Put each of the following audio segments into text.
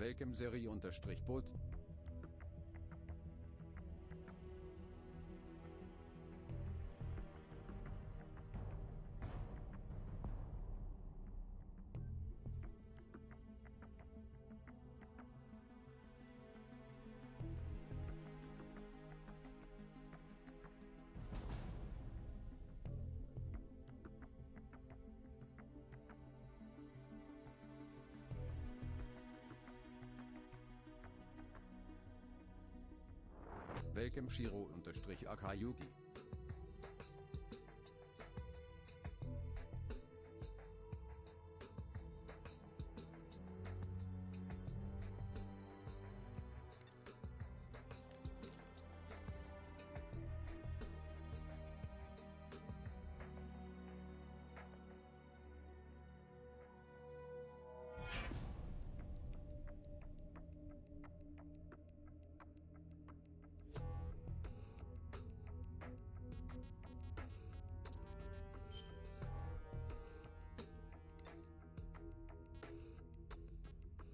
Welchem Serie-Boot? Welchem Shiro-Akayuki?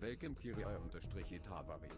Welchem Kiria-Itavari?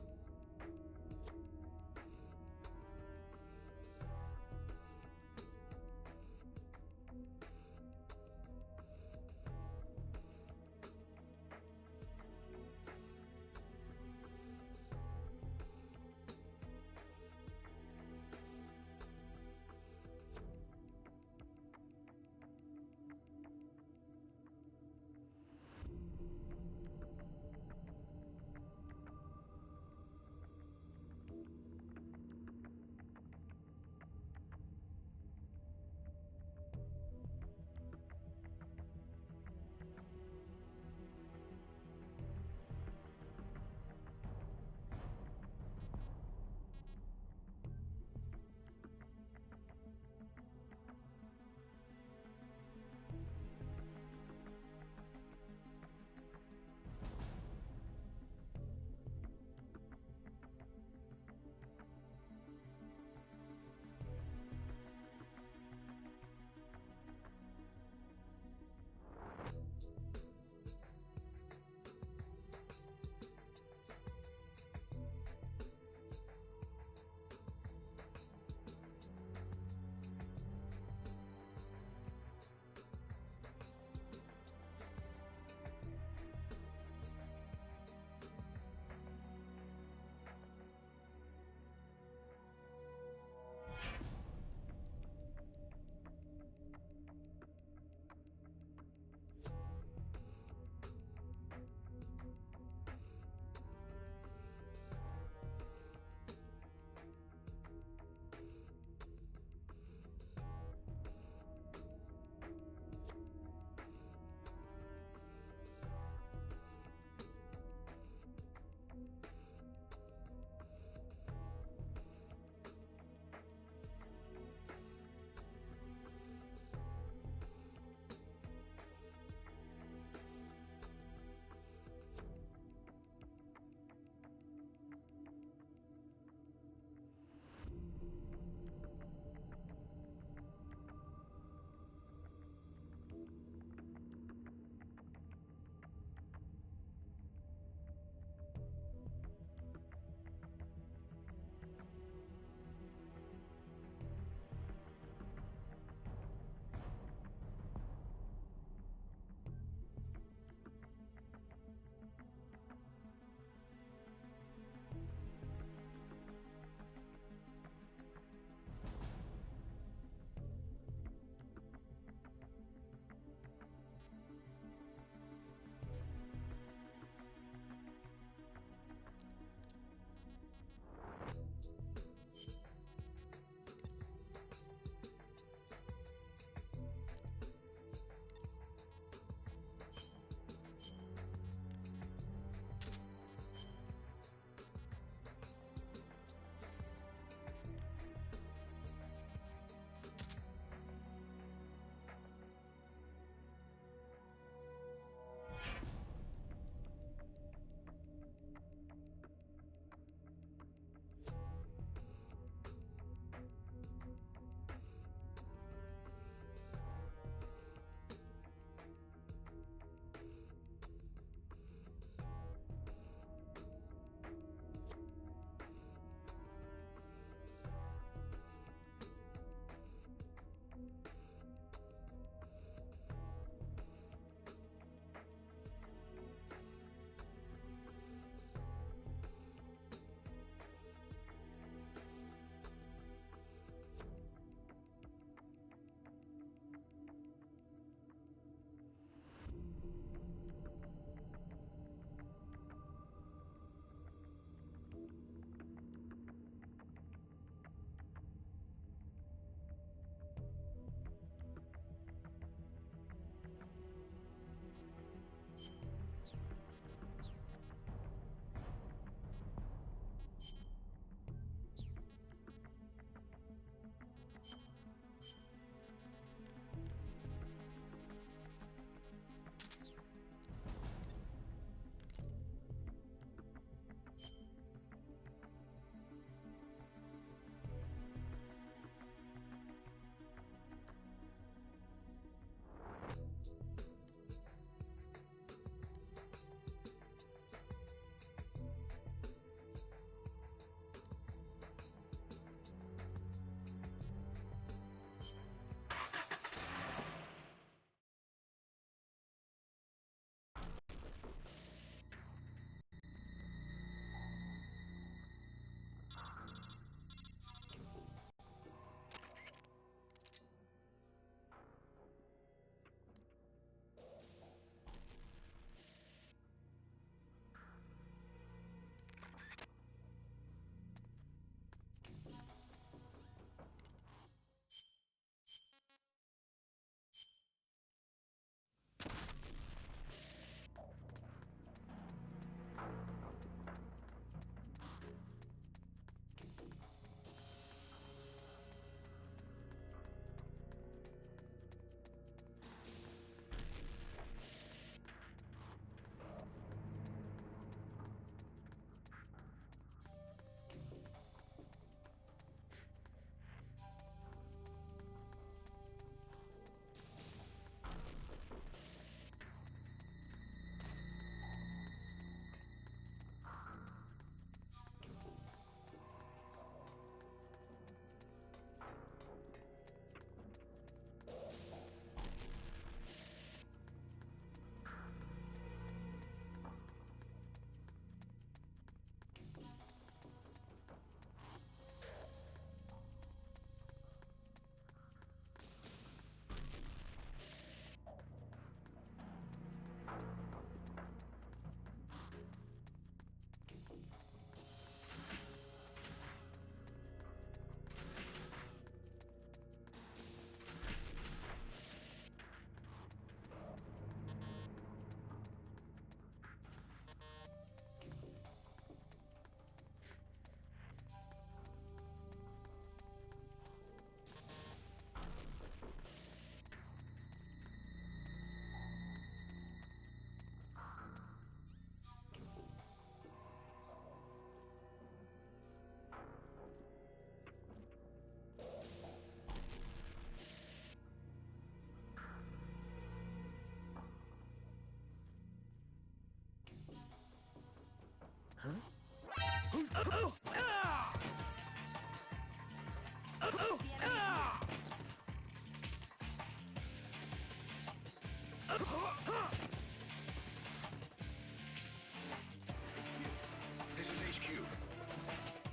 This is HQ.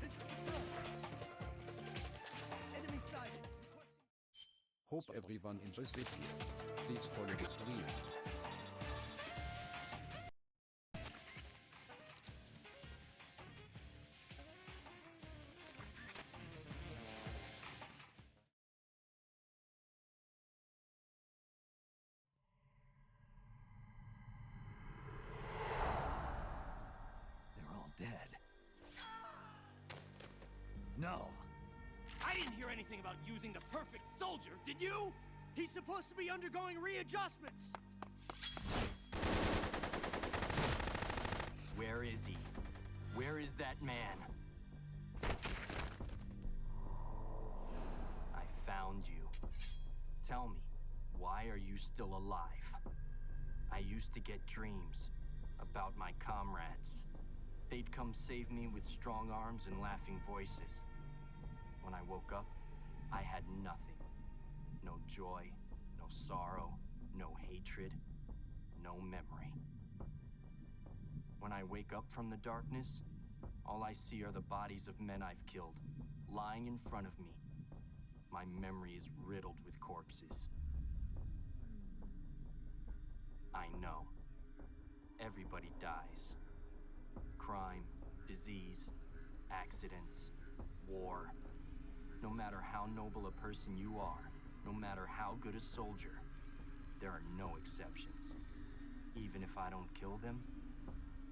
This is Patrol. Enemy sighted. Hope everyone enjoys safety. Please follow the stream. They're all dead. No. I didn't hear anything about using the perfect soldier, did you? He's supposed to be undergoing readjustments. Where is he? Where is that man? I found you. Tell me, why are you still alive? I used to get dreams about my comrades. They'd come save me with strong arms and laughing voices. When I woke up, I had nothing. No joy, no sorrow, no hatred, no memory. When I wake up from the darkness, all I see are the bodies of men I've killed, lying in front of me. My memory is riddled with corpses. I know. Everybody dies. Crime, disease, accidents, war. No matter how noble a person you are, no matter how good a soldier, there are no exceptions. Even if I don't kill them,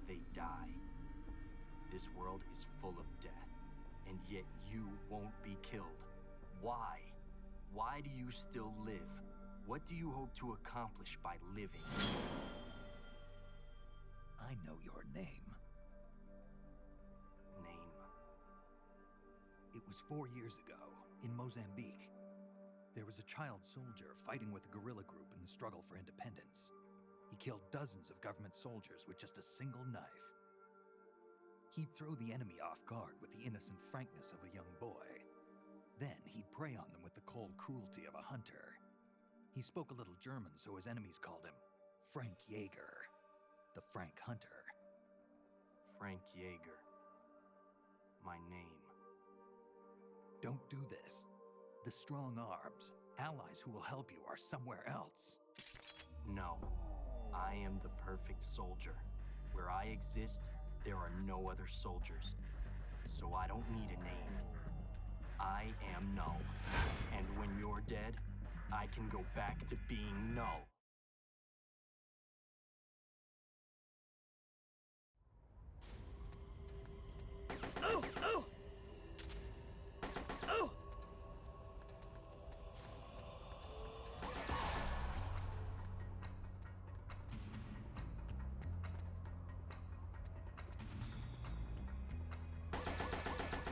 they die. This world is full of death, and yet you won't be killed. Why? Why do you still live? What do you hope to accomplish by living? I know your name. Name. It was 4 years ago, in Mozambique. There was a child soldier fighting with a guerrilla group in the struggle for independence. He killed dozens of government soldiers with just a single knife. He'd throw the enemy off guard with the innocent frankness of a young boy. Then he'd prey on them with the cold cruelty of a hunter. He spoke a little German, so his enemies called him Frank Jaeger, the Frank Hunter. Frank Jaeger. My name. Don't do this. The strong arms, allies who will help you, are somewhere else. No. I am the perfect soldier. Where I exist, there are no other soldiers. So I don't need a name. I am No. And when you're dead, I can go back to being No. Oh! Oh! Oh!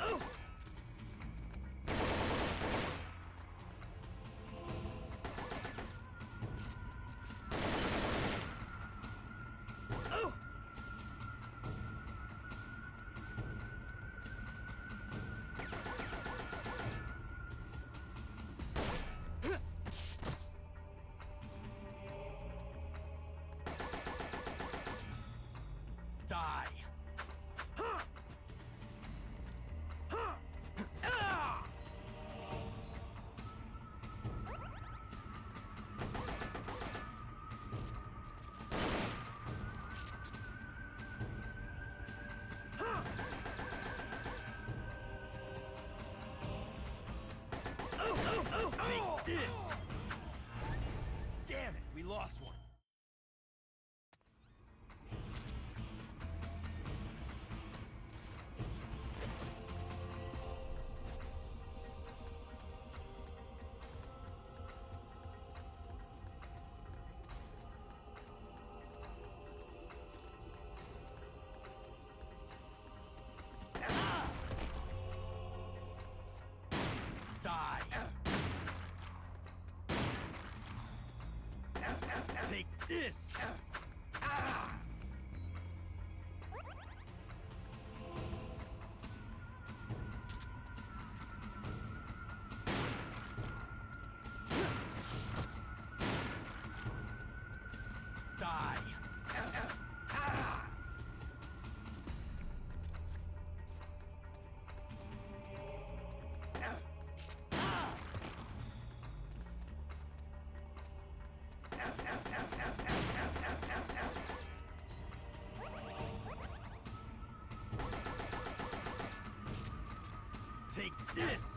Oh! Oh! Die! Take this! Damn it, we lost one. Die! Take this! Take this!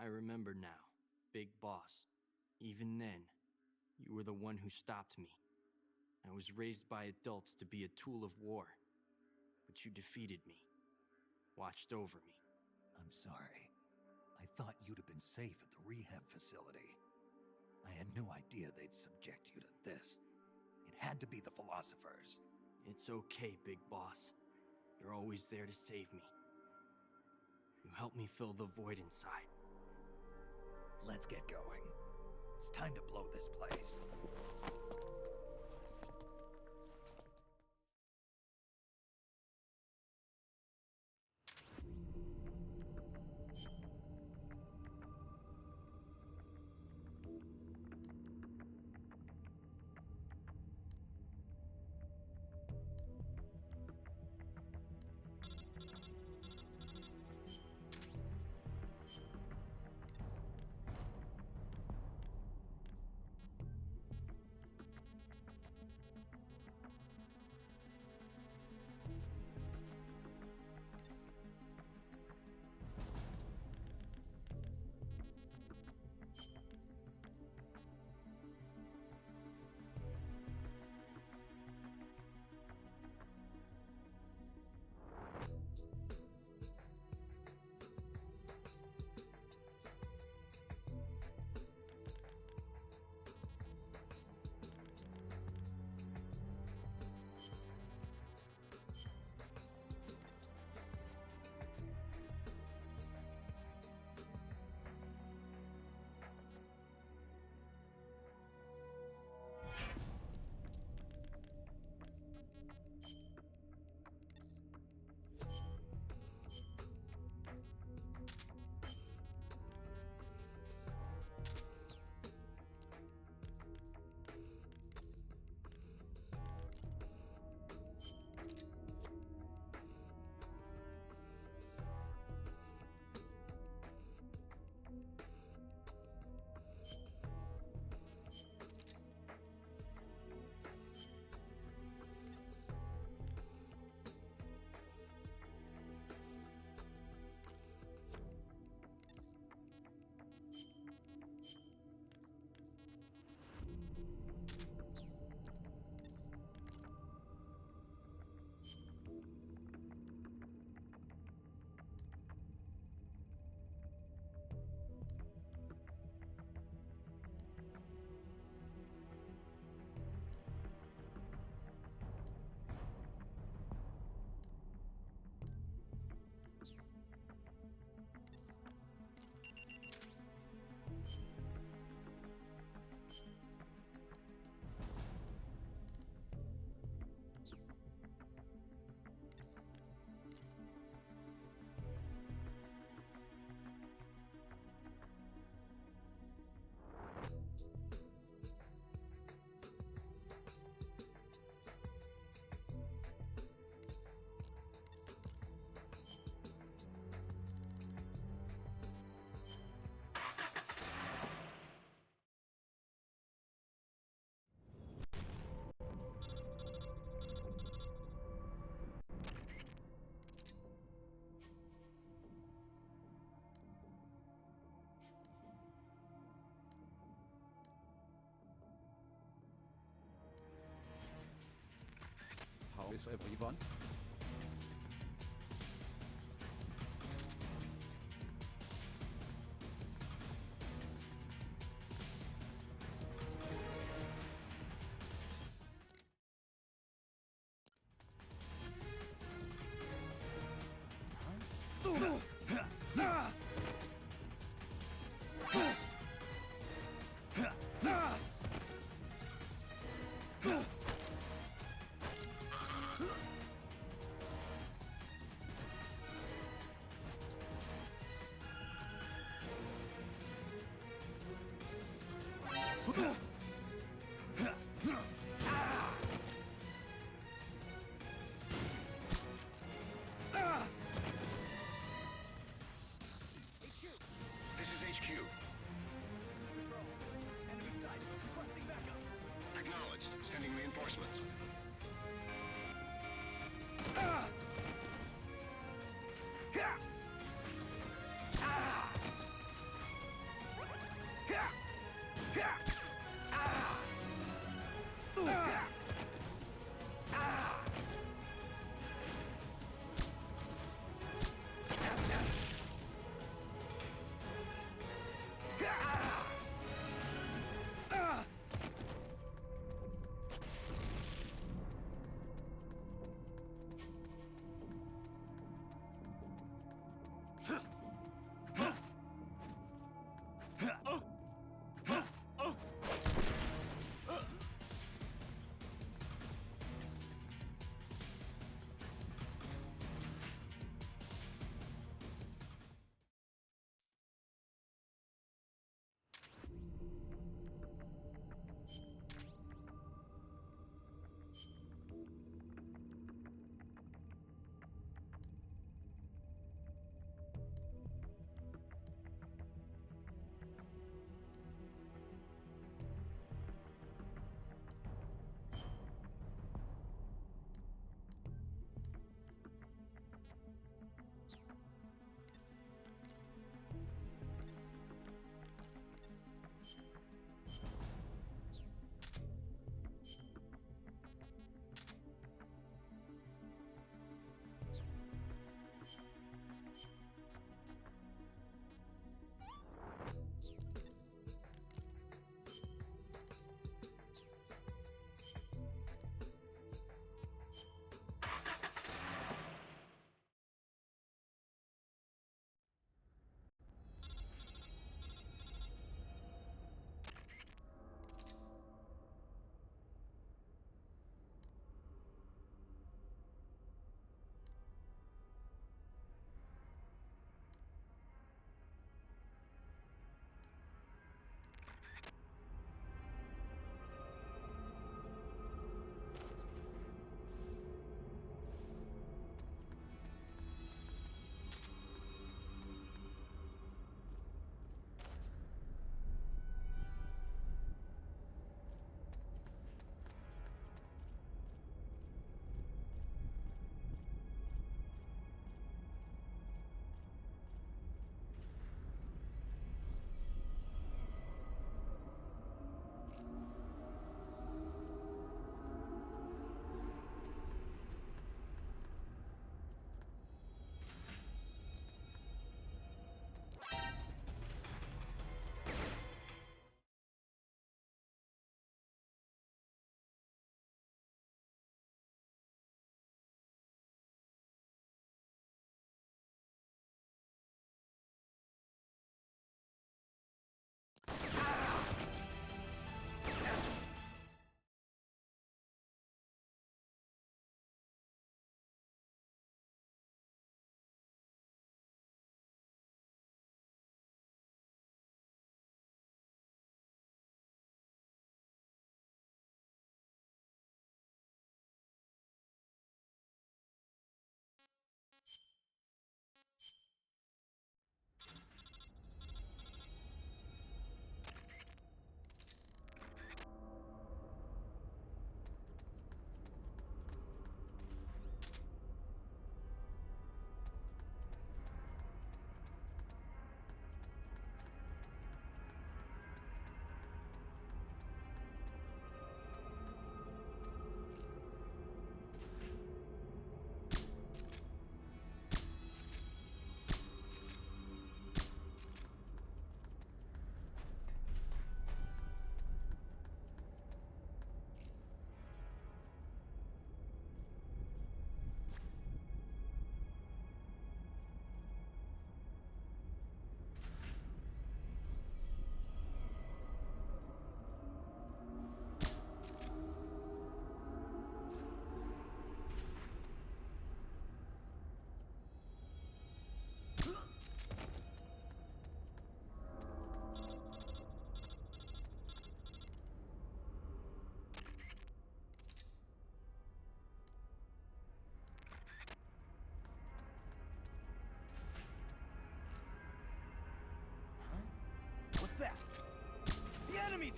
I remember now, Big Boss. Even then, you were the one who stopped me. I was raised by adults to be a tool of war, but you defeated me, watched over me. I'm sorry. I thought you'd have been safe at the rehab facility. I had no idea they'd subject you to this. It had to be the philosophers. It's okay, Big Boss. You're always there to save me. You helped me fill the void inside. Let's get going. It's time to blow this place. How is everyone?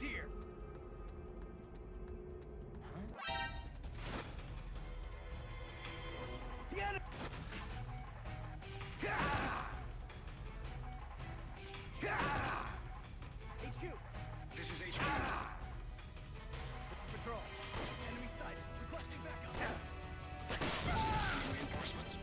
here! The enemy! HQ! This is HQ. This is Patrol. Enemy sighted. Requesting backup. Reinforcements.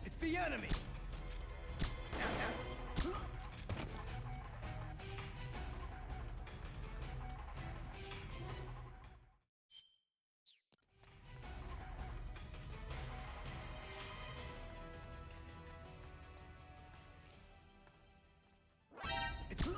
It's the enemy! It's...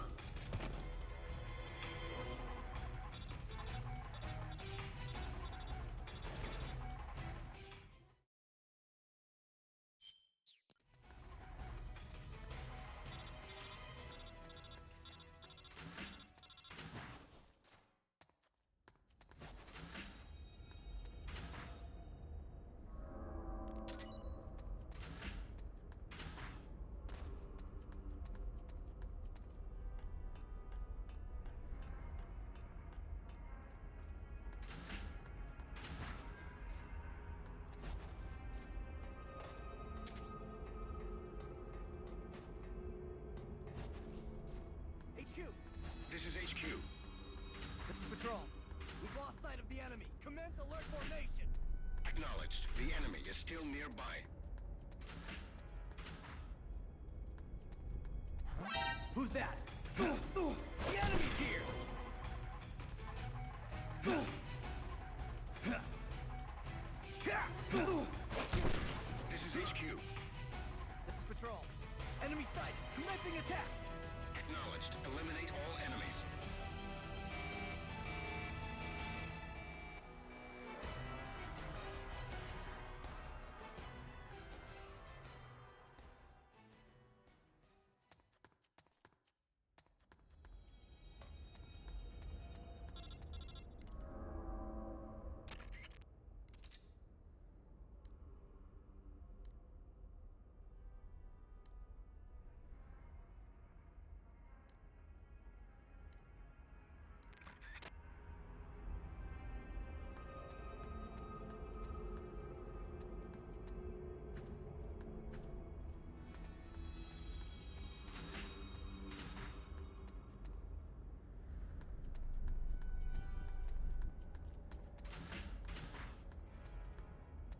HQ! This is HQ. This is Patrol. We've lost sight of the enemy. Commence alert formation! Acknowledged. The enemy is still nearby. Who's that? The enemy's here! This is HQ. This is Patrol. Enemy sighted. Commencing attack! Acknowledged. Eliminate all enemies.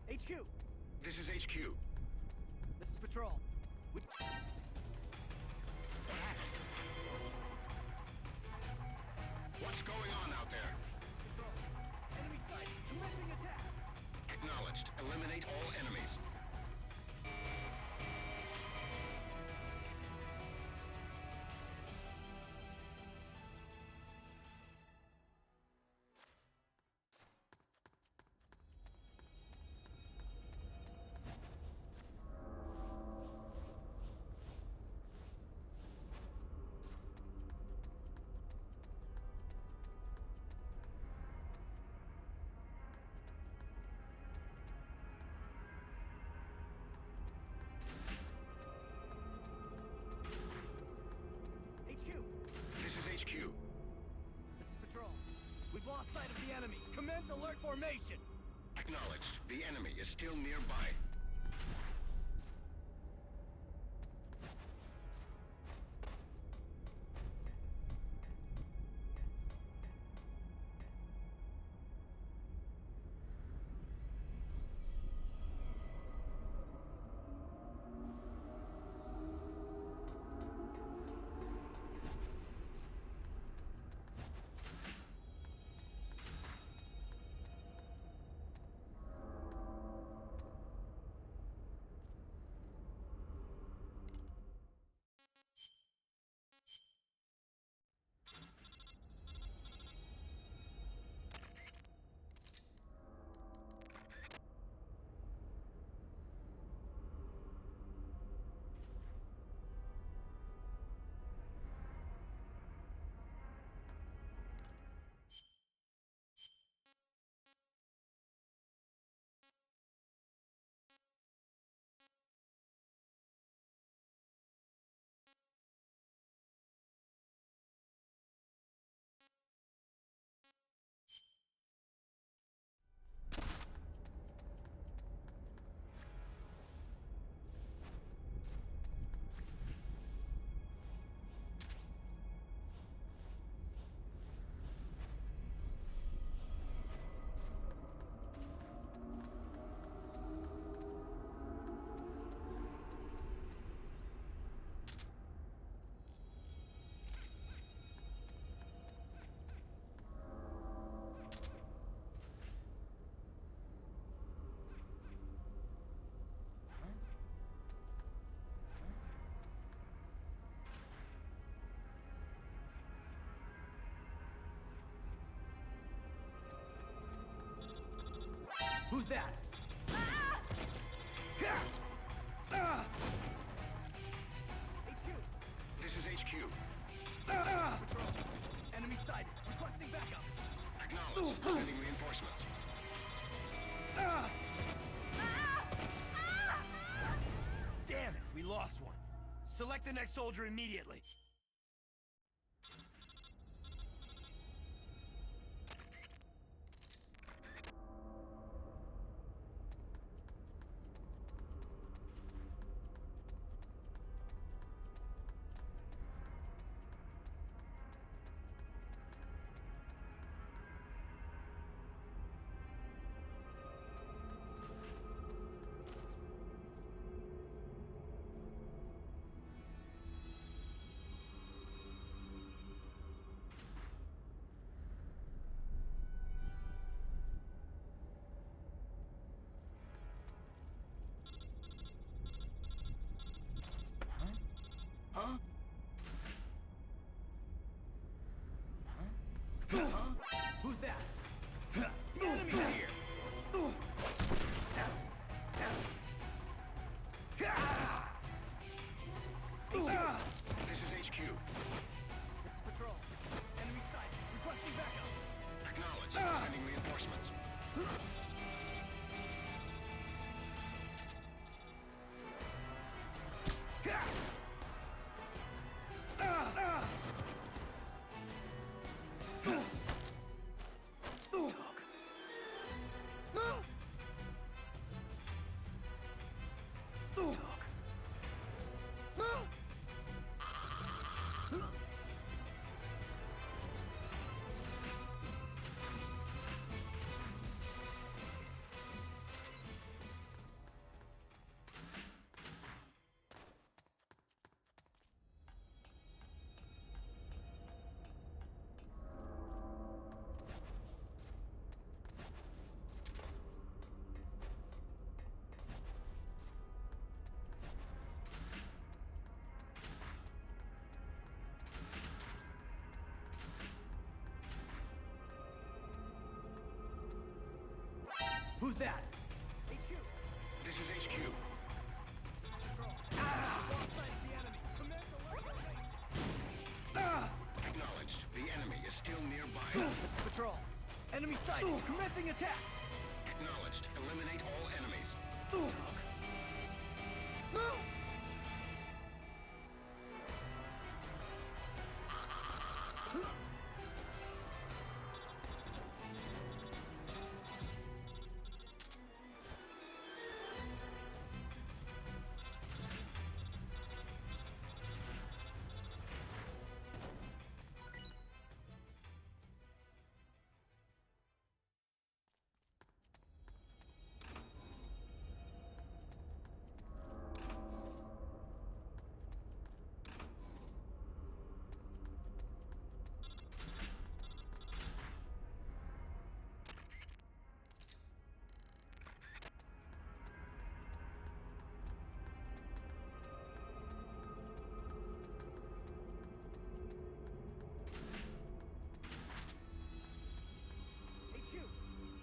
HQ! This is HQ. This is Patrol. We... What happened? What's going on out there? Patrol. Enemy sighted. Commencing attack! Acknowledged. Eliminate all enemies. HQ! This is HQ. This is Patrol. We've lost sight of the enemy. Commence alert formation! Acknowledged. The enemy is still nearby. that? HQ! This is HQ. Patrol. Enemy sighted. Requesting backup. Acknowledged. Sending reinforcements. Damn it, we lost one. Select the next soldier immediately. Who's that? The enemy's here! This is HQ. This is Patrol. Enemy sighted. Requesting backup. Acknowledged. Sending reinforcements. Who's that? HQ! This is HQ. Lost sight of the enemy. Commence alert formation. Acknowledged. The enemy is still nearby. This is Patrol. Enemy sighted. Commencing attack. Acknowledged. Eliminate all enemies.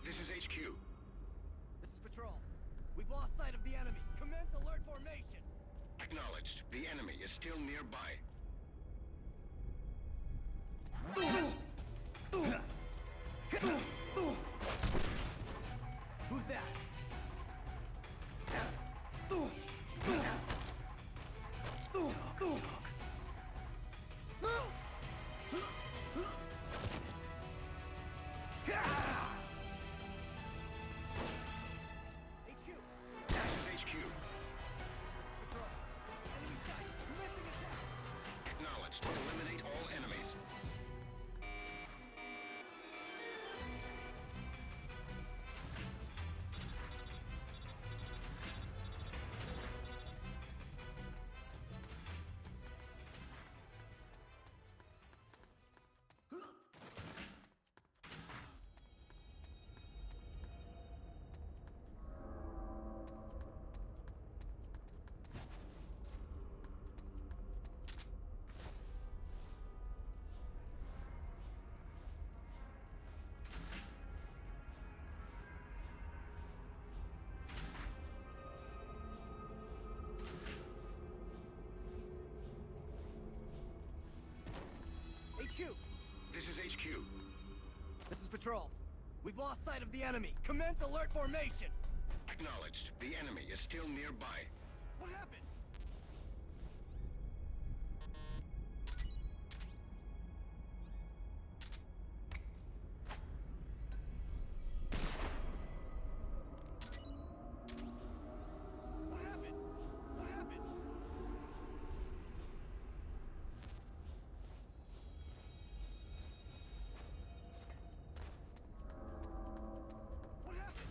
This is HQ. This is Patrol. We've lost sight of the enemy. Commence alert formation. Acknowledged. The enemy is still nearby. Who's that? HQ! This is HQ. This is Patrol. Enemy sighted. Commencing attack. Acknowledged. Eliminate all enemies. Patrol. We've lost sight of the enemy. Commence alert formation. Acknowledged. The enemy is still nearby. What happened? What happened? What happened? What happened?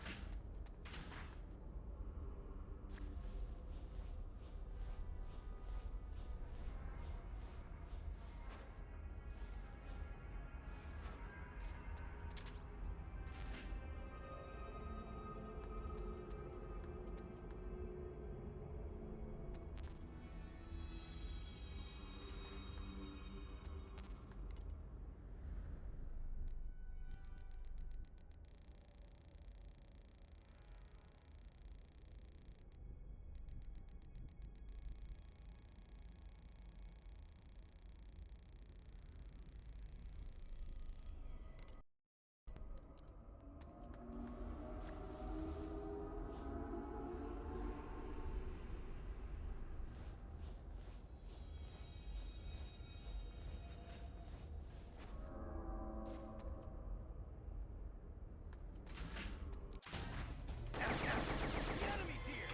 The enemy's here!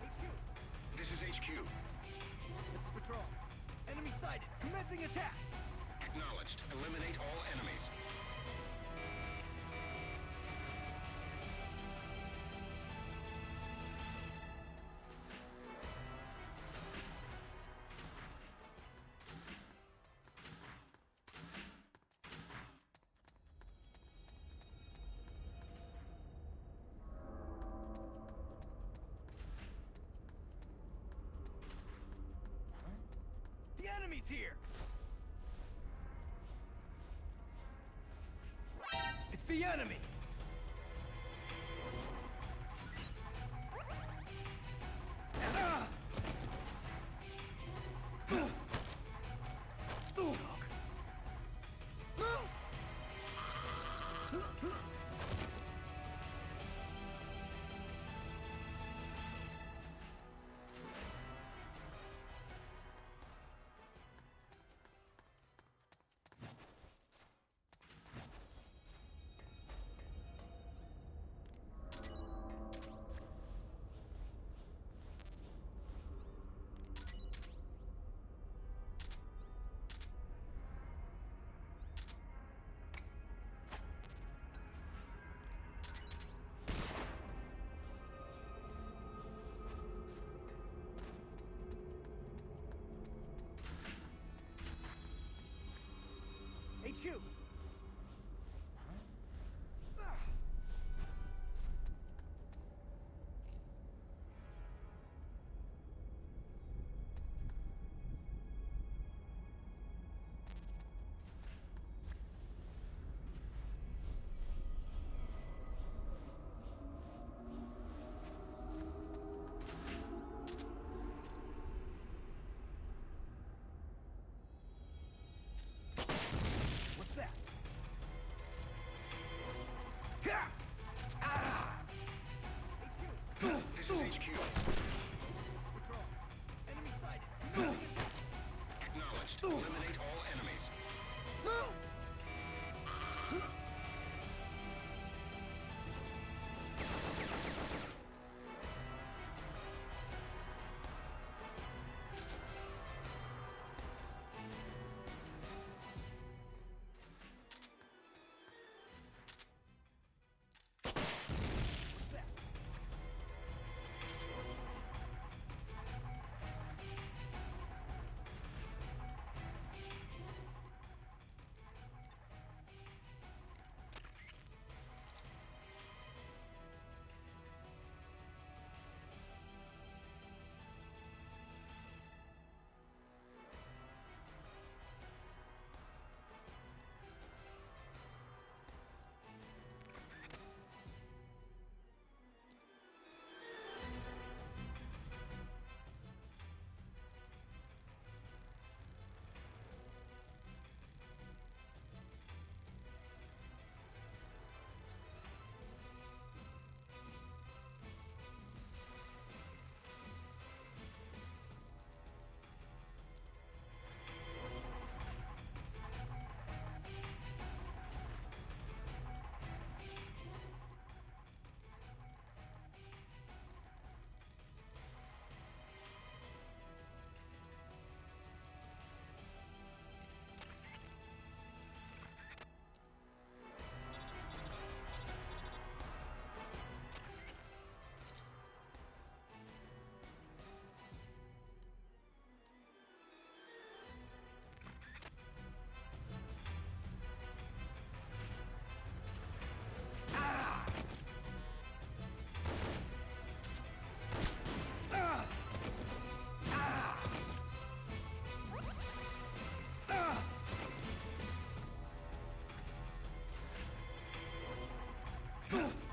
HQ, This is HQ. this is Patrol. Enemy sighted. Commencing attack! Acknowledged. Eliminate all enemies. The enemy's here! It's the enemy! Ah! Z.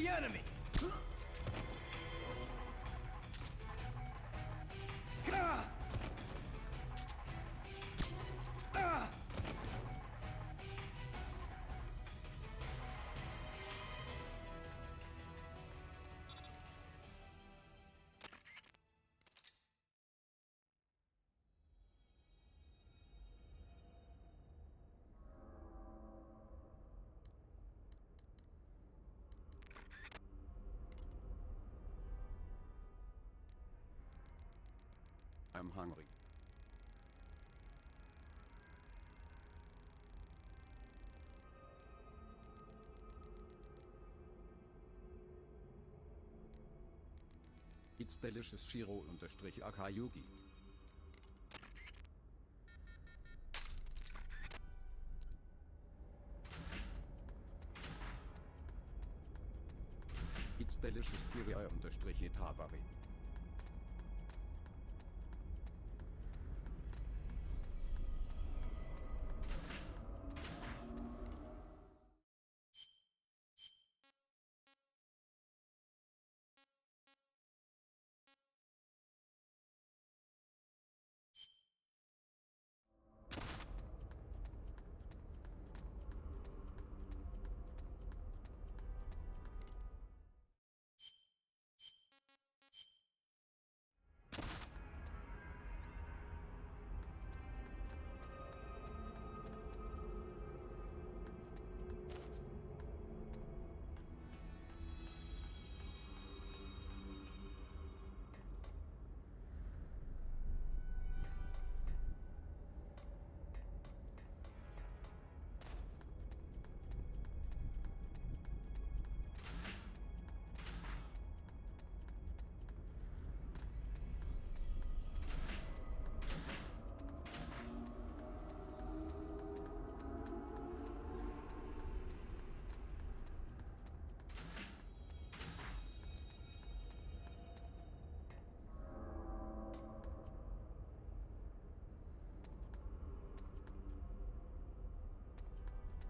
the enemy! Ah! Ah! I'm hungry. It's delicious Shiro_Akayuki. It's delicious Kiria_Itavari.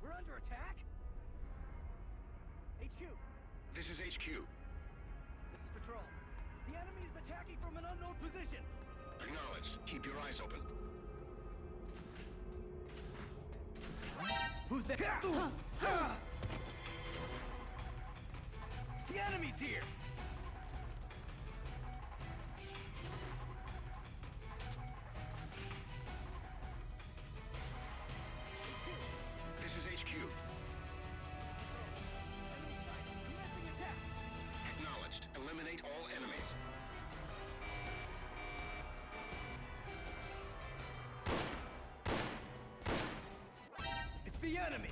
We're under attack? HQ, This is HQ. this is Patrol. The enemy is attacking from an unknown position. Acknowledged. Keep your eyes open. Who's there? The enemy's here! This is HQ. Enemy sighted. Commencing attack! Acknowledged. Eliminate all enemies. It's the enemy!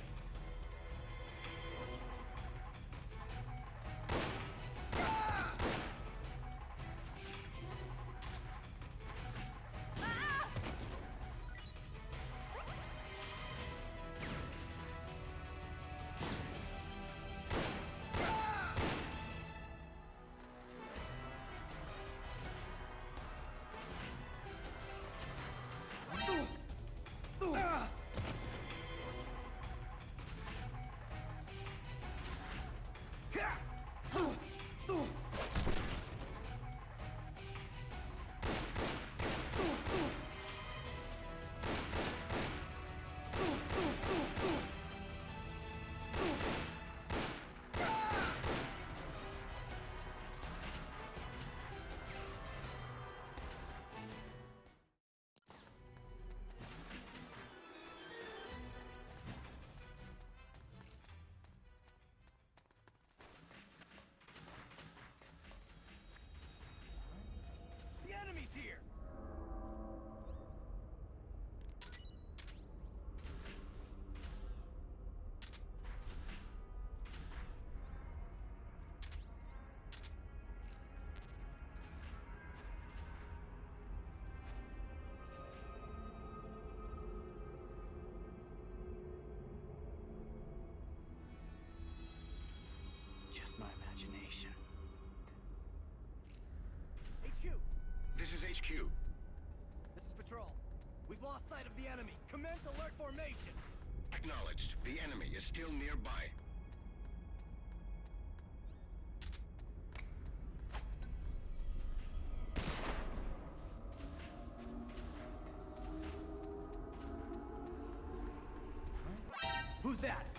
The enemy's here! Just my imagination. HQ, This is HQ. this is Patrol. We've lost sight of the enemy. Commence alert formation! Acknowledged. The enemy is still nearby. that?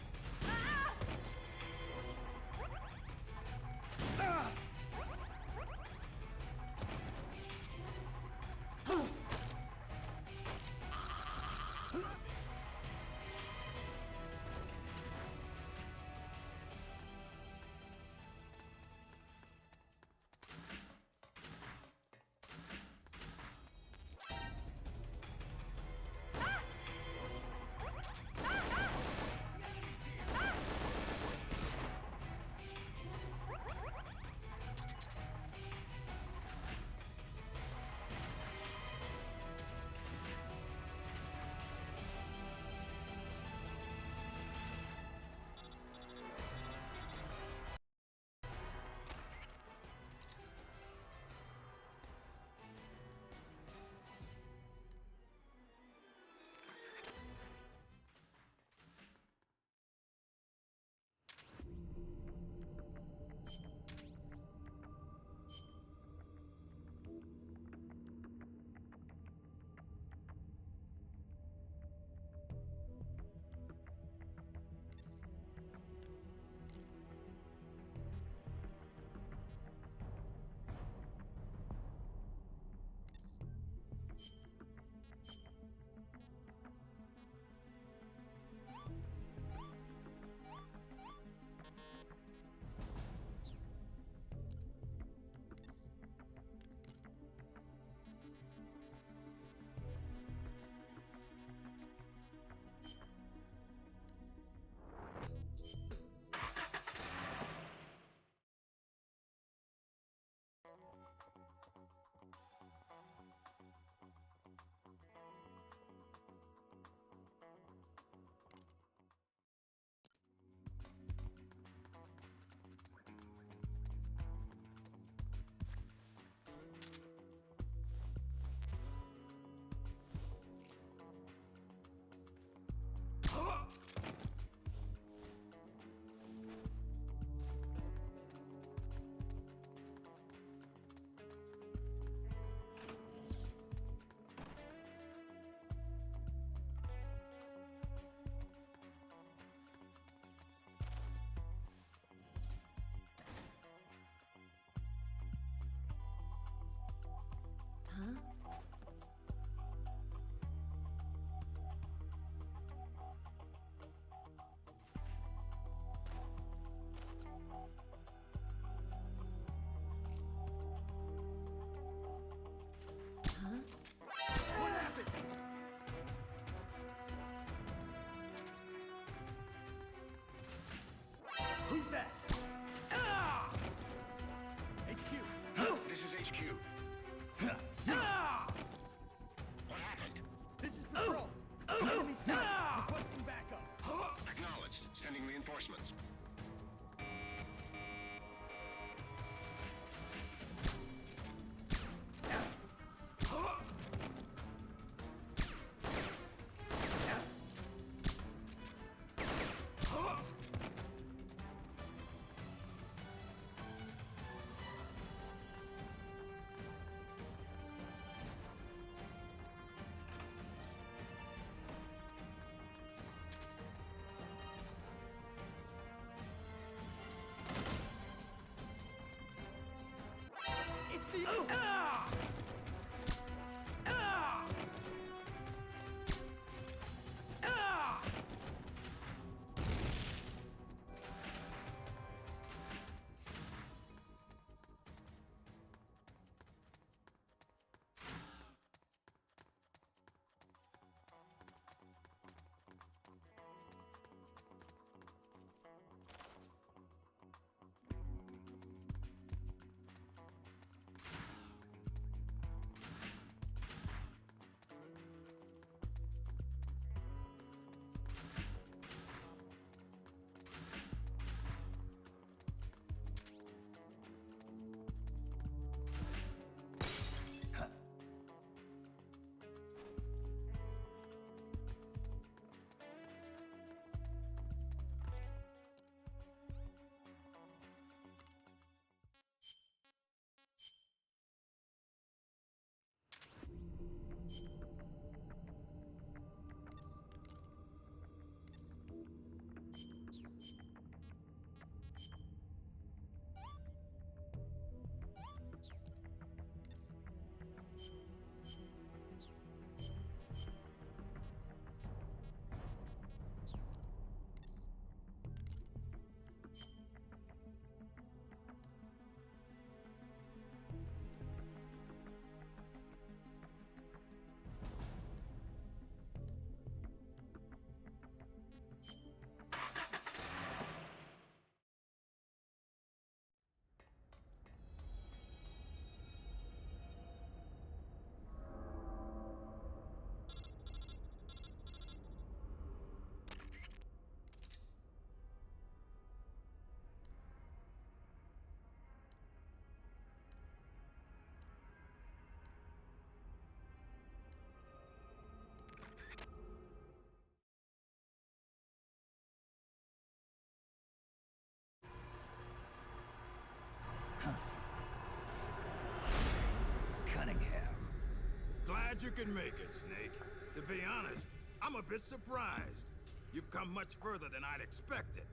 glad you can make it, Snake. To be honest, I'm a bit surprised. You've come much further than I'd expected.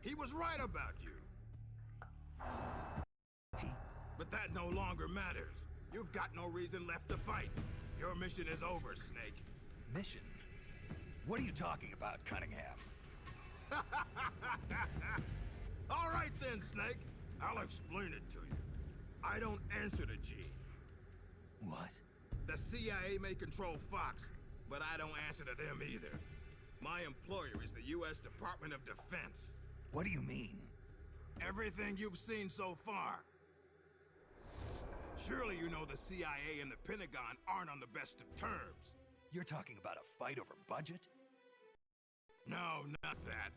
He was right about you. But that no longer matters. You've got no reason left to fight. Your mission is over, Snake. Mission? What are you talking about, Cunningham? All right then, Snake. I'll explain it to you. I don't answer to Gene. What? The CIA may control Fox, but I don't answer to them either. My employer is the U.S. Department of Defense. What do you mean? Everything you've seen so far. Surely you know the CIA and the Pentagon aren't on the best of terms. You're talking about a fight over budget? No, not that.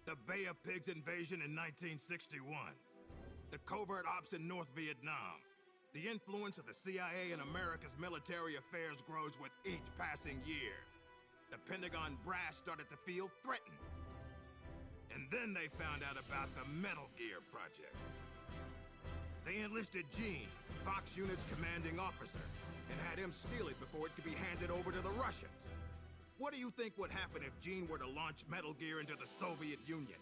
The Bay of Pigs invasion in 1961. The covert ops in North Vietnam. The influence of the CIA in America's military affairs grows with each passing year. The Pentagon brass started to feel threatened. And then they found out about the Metal Gear project. They enlisted Gene, Fox Unit's commanding officer, and had him steal it before it could be handed over to the Russians. What do you think would happen if Gene were to launch Metal Gear into the Soviet Union?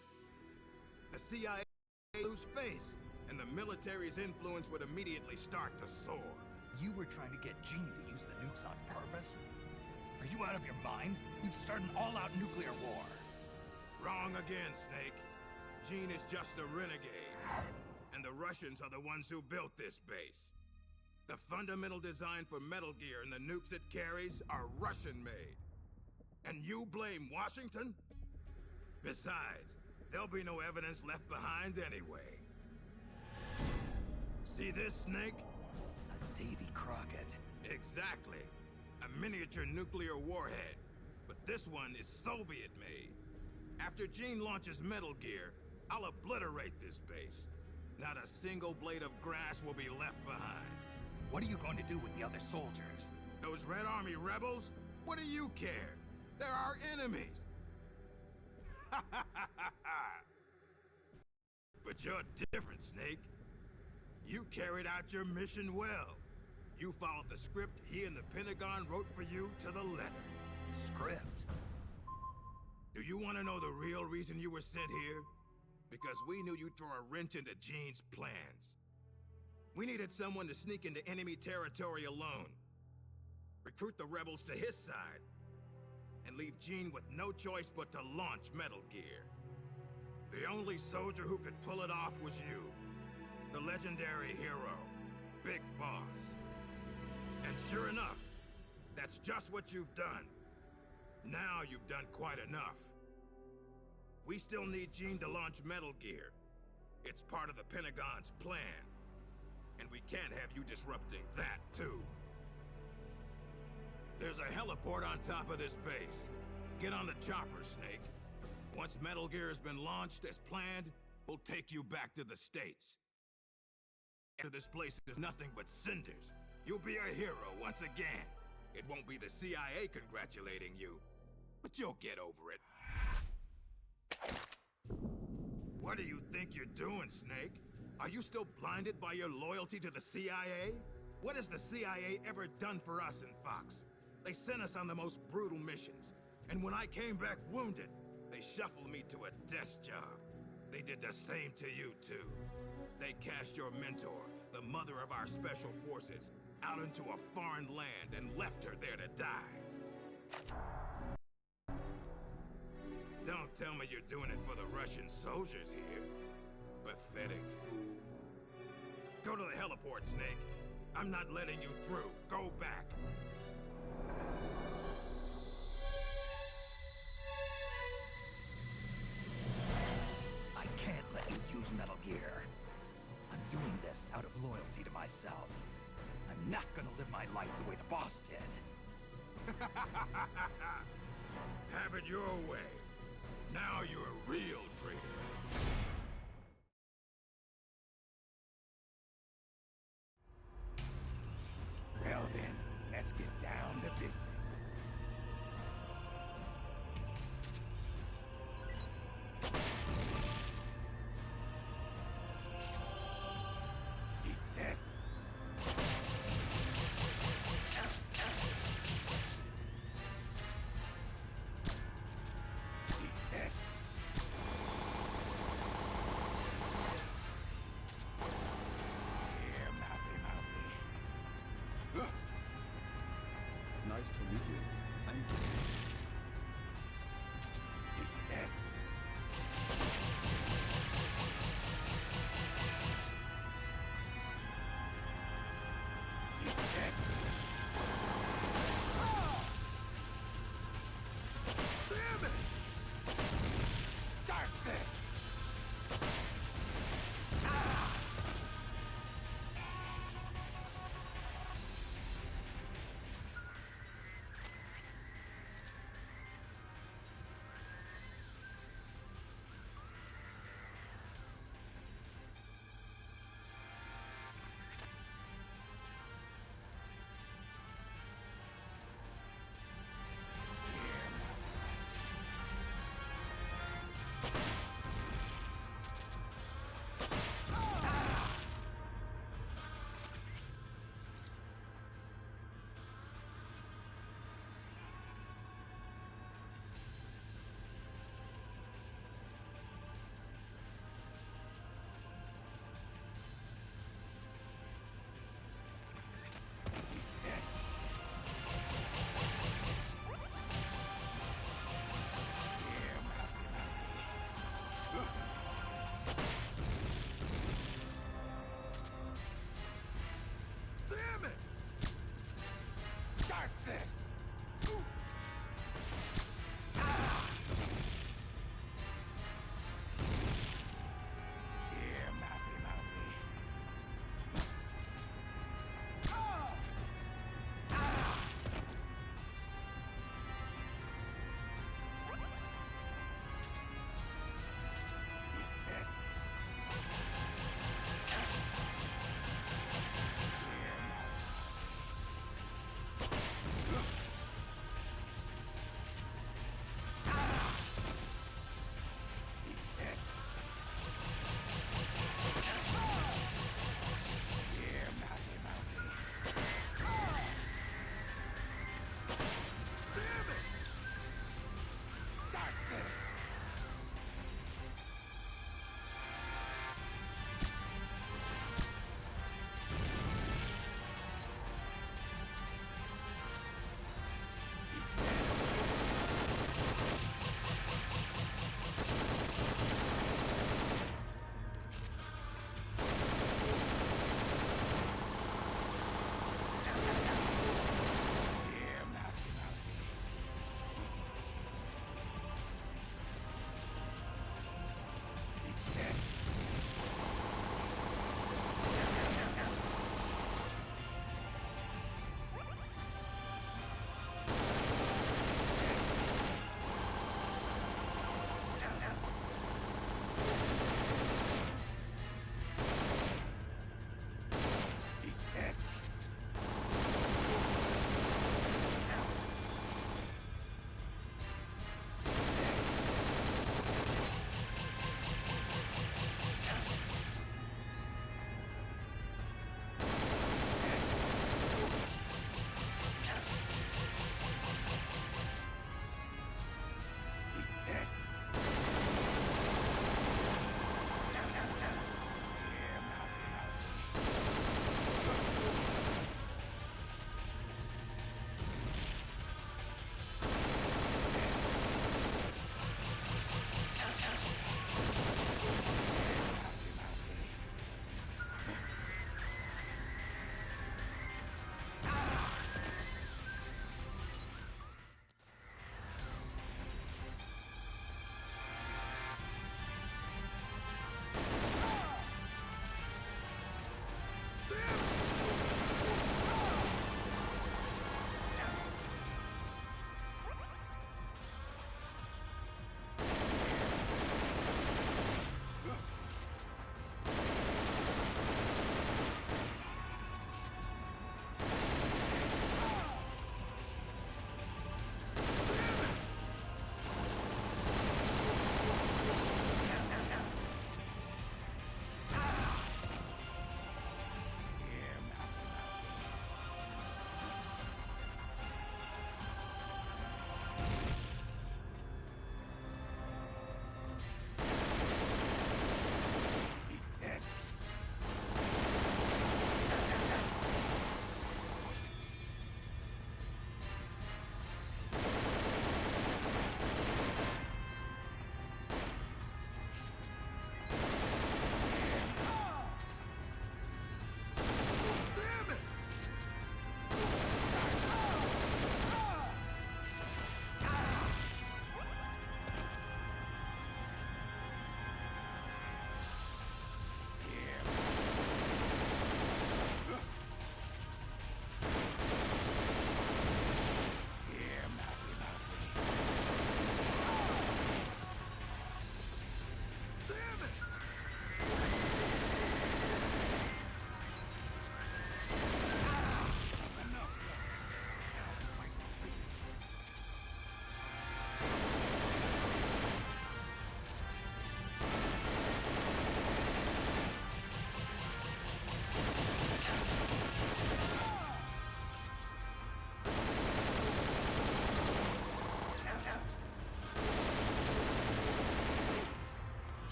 The CIA would lose face, and the military's influence would immediately start to soar. You were trying to get Gene to use the nukes on purpose? Are you out of your mind? You'd start an all-out nuclear war. Wrong again, Snake. Gene is just a renegade. And the Russians are the ones who built this base. The fundamental design for Metal Gear and the nukes it carries are Russian-made. And you blame Washington? Besides, there'll be no evidence left behind anyway. See this, Snake? A Davy Crockett. Exactly. A miniature nuclear warhead. But this one is Soviet-made. After Gene launches Metal Gear, I'll obliterate this base. Not a single blade of grass will be left behind. What are you going to do with the other soldiers? Those Red Army rebels? What do you care? They're our enemies. But you're different, Snake. You carried out your mission well. You followed the script he and the Pentagon wrote for you to the letter. Script? Do you want to know the real reason you were sent here? Because we knew you'd throw a wrench into Gene's plans. We needed someone to sneak into enemy territory alone, recruit the rebels to his side, and leave Gene with no choice but to launch Metal Gear. The only soldier who could pull it off was you, the legendary hero, Big Boss. And sure enough, that's just what you've done. Now you've done quite enough. We still need Gene to launch Metal Gear. It's part of the Pentagon's plan. And we can't have you disrupting that, too. There's a heliport on top of this base. Get on the chopper, Snake. Once Metal Gear has been launched as planned, we'll take you back to the States. After this place is nothing but cinders, you'll be a hero once again. It won't be the CIA congratulating you, but you'll get over it. What do you think you're doing, Snake? Are you still blinded by your loyalty to the CIA? What has the CIA ever done for us in Fox? They sent us on the most brutal missions, and when I came back wounded, they shuffled me to a desk job. They did the same to you, too. They cast your mentor, the mother of our special forces, out into a foreign land and left her there to die. Don't tell me you're doing it for the Russian soldiers here. Pathetic fool. Go to the heliport, Snake. I'm not letting you through. Go back. I can't let you use Metal Gear. I'm doing this out of loyalty to myself. I'm not gonna live my life the way the boss did. Have it your way. Now you're a real traitor. Well then, let's get down to business. Eat this. Nice to meet you. I'm Damn it! That's this!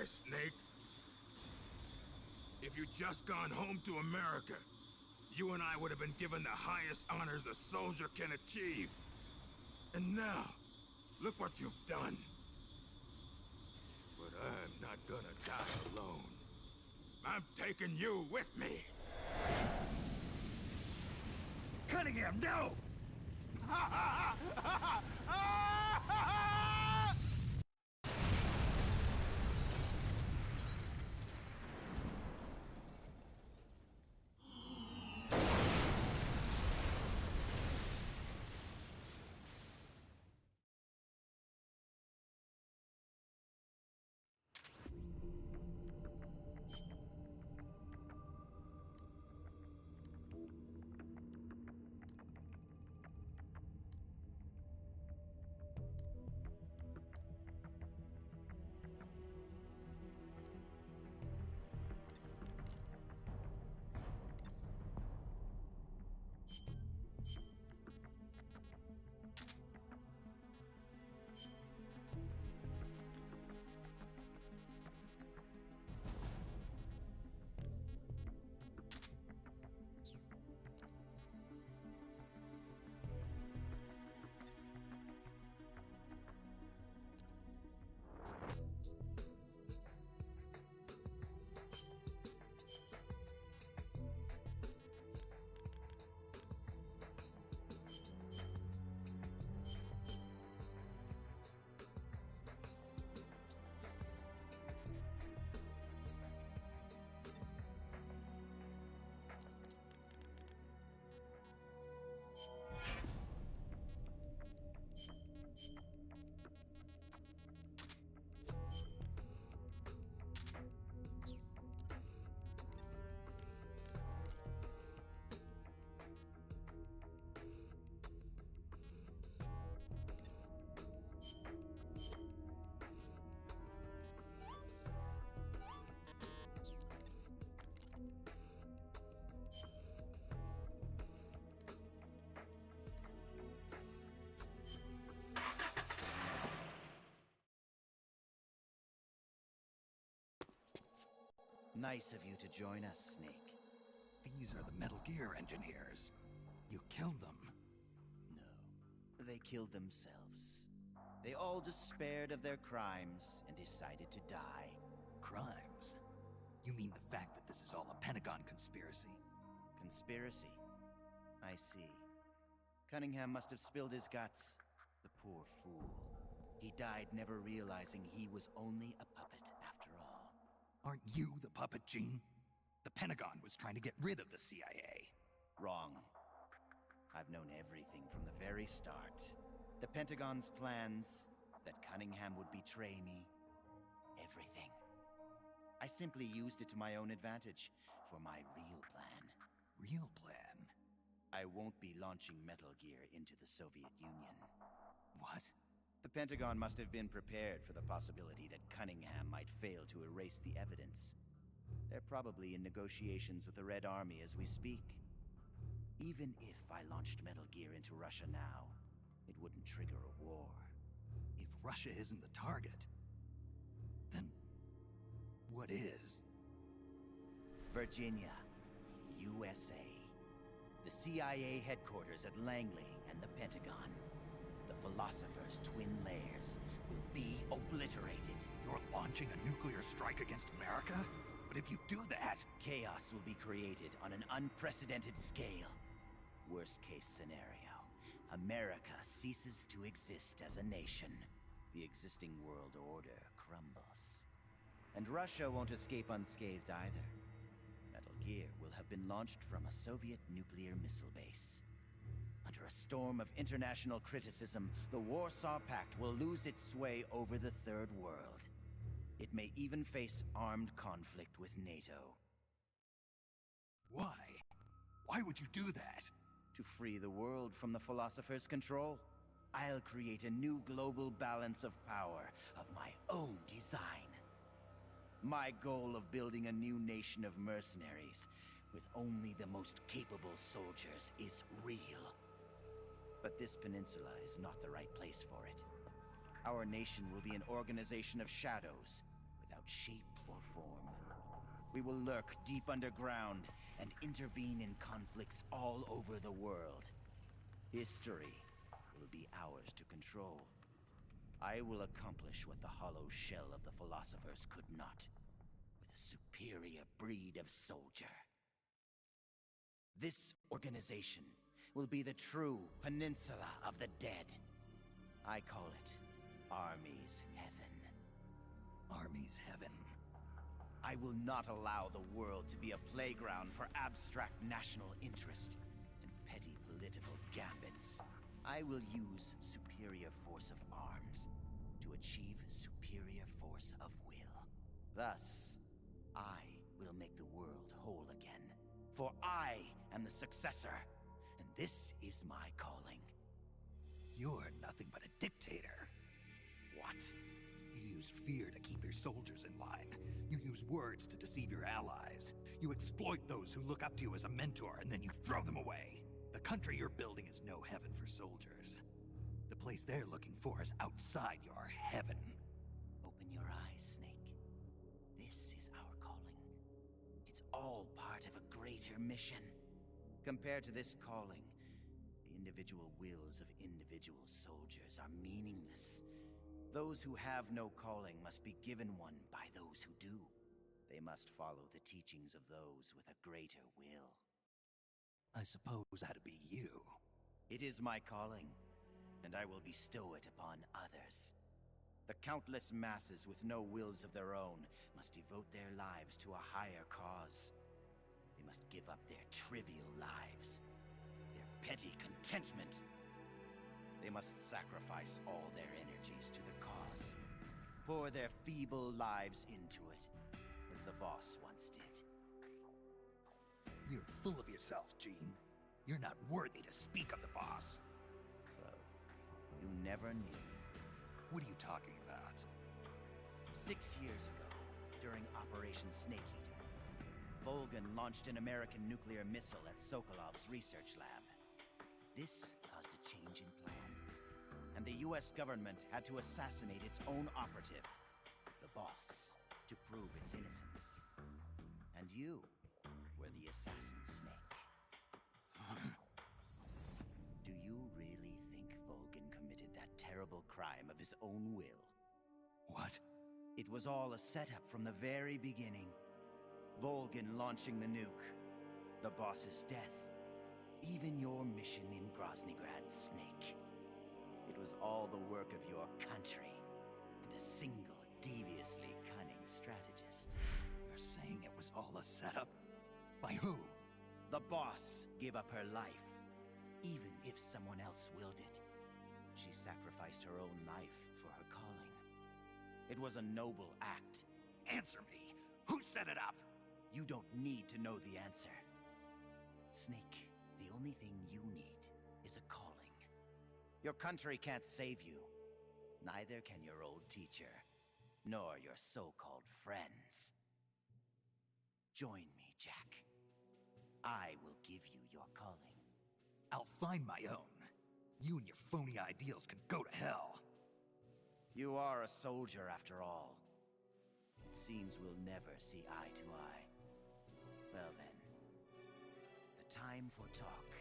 Snake. If you'd just gone home to America, you and I would have been given the highest honors a soldier can achieve. And now, look what you've done. But I'm not gonna die alone. I'm taking you with me. Cunningham, no! Nice of you to join us, Snake. These are the Metal Gear engineers. You killed them. No, they killed themselves. They all despaired of their crimes and decided to die. Crimes? You mean the fact that this is all a Pentagon conspiracy? Conspiracy? I see. Cunningham must have spilled his guts. The poor fool. He died never realizing he was only a puppet after all. Aren't you the puppet, Gene? The Pentagon was trying to get rid of the CIA. Wrong. I've known everything from the very start. The Pentagon's plans, that Cunningham would betray me. Everything. I simply used it to my own advantage, for my real plan. Real plan? I won't be launching Metal Gear into the Soviet Union. What? The Pentagon must have been prepared for the possibility that Cunningham might fail to erase the evidence. They're probably in negotiations with the Red Army as we speak. Even if I launched Metal Gear into Russia now, it wouldn't trigger a war. If Russia isn't the target, then what is? Virginia, USA. The CIA headquarters at Langley and the Pentagon. The Philosopher's twin layers will be obliterated. You're launching a nuclear strike against America? But if you do that... Chaos will be created on an unprecedented scale. Worst case scenario, America ceases to exist as a nation. The existing world order crumbles. And Russia won't escape unscathed either. Metal Gear will have been launched from a Soviet nuclear missile base. Under a storm of international criticism, the Warsaw Pact will lose its sway over the Third World. It may even face armed conflict with NATO. Why? Why would you do that? To free the world from the Philosopher's control, I'll create a new global balance of power of my own design. My goal of building a new nation of mercenaries with only the most capable soldiers is real. But this peninsula is not the right place for it. Our nation will be an organization of shadows, without shape or form. We will lurk deep underground and intervene in conflicts all over the world. History will be ours to control. I will accomplish what the hollow shell of the philosophers could not, with a superior breed of soldier. This organization will be the true Peninsula of the Dead. I call it Army's Heaven. Army's Heaven. I will not allow the world to be a playground for abstract national interest and petty political gambits. I will use superior force of arms to achieve superior force of will. Thus, I will make the world whole again. For I am the successor, and this is my calling. You're nothing but a dictator. What? You use fear to keep your soldiers in line. You use words to deceive your allies. You exploit those who look up to you as a mentor, and then you throw them away. The country you're building is no heaven for soldiers. The place they're looking for is outside your heaven. Open your eyes, Snake. This is our calling. It's all part of a greater mission. Compared to this calling, the individual wills of individual soldiers are meaningless. Those who have no calling must be given one by those who do. They must follow the teachings of those with a greater will. I suppose that'd be you. It is my calling, and I will bestow it upon others. The countless masses with no wills of their own must devote their lives to a higher cause. They must give up their trivial lives, their petty contentment. They must sacrifice all their energies to the cause, pour their feeble lives into it, as the boss once did. You're full of yourself, Gene. You're not worthy to speak of the boss. So, you never knew. What are you talking about? 6 years ago, during Operation Snake Eater, Volgan launched an American nuclear missile at Sokolov's research lab. This caused a change in plans, and the US government had to assassinate its own operative, the boss, to prove its innocence. And you were the assassin, Snake. Do you really think Volgan committed that terrible crime of his own will? What? It was all a setup from the very beginning. Volgan launching the nuke, the boss's death, even your mission in Groznygrad, Snake. It was all the work of your country, and a single, deviously cunning strategist. You're saying it was all a setup? By who? The boss gave up her life, even if someone else willed it. She sacrificed her own life for her calling. It was a noble act. Answer me! Who set it up? You don't need to know the answer. Snake, the only thing you need is a calling. Your country can't save you. Neither can your old teacher, nor your so-called friends. Join me, Jack. I will give you your calling. I'll find my own. You and your phony ideals can go to hell. You are a soldier after all. It seems we'll never see eye to eye. Well then, the time for talk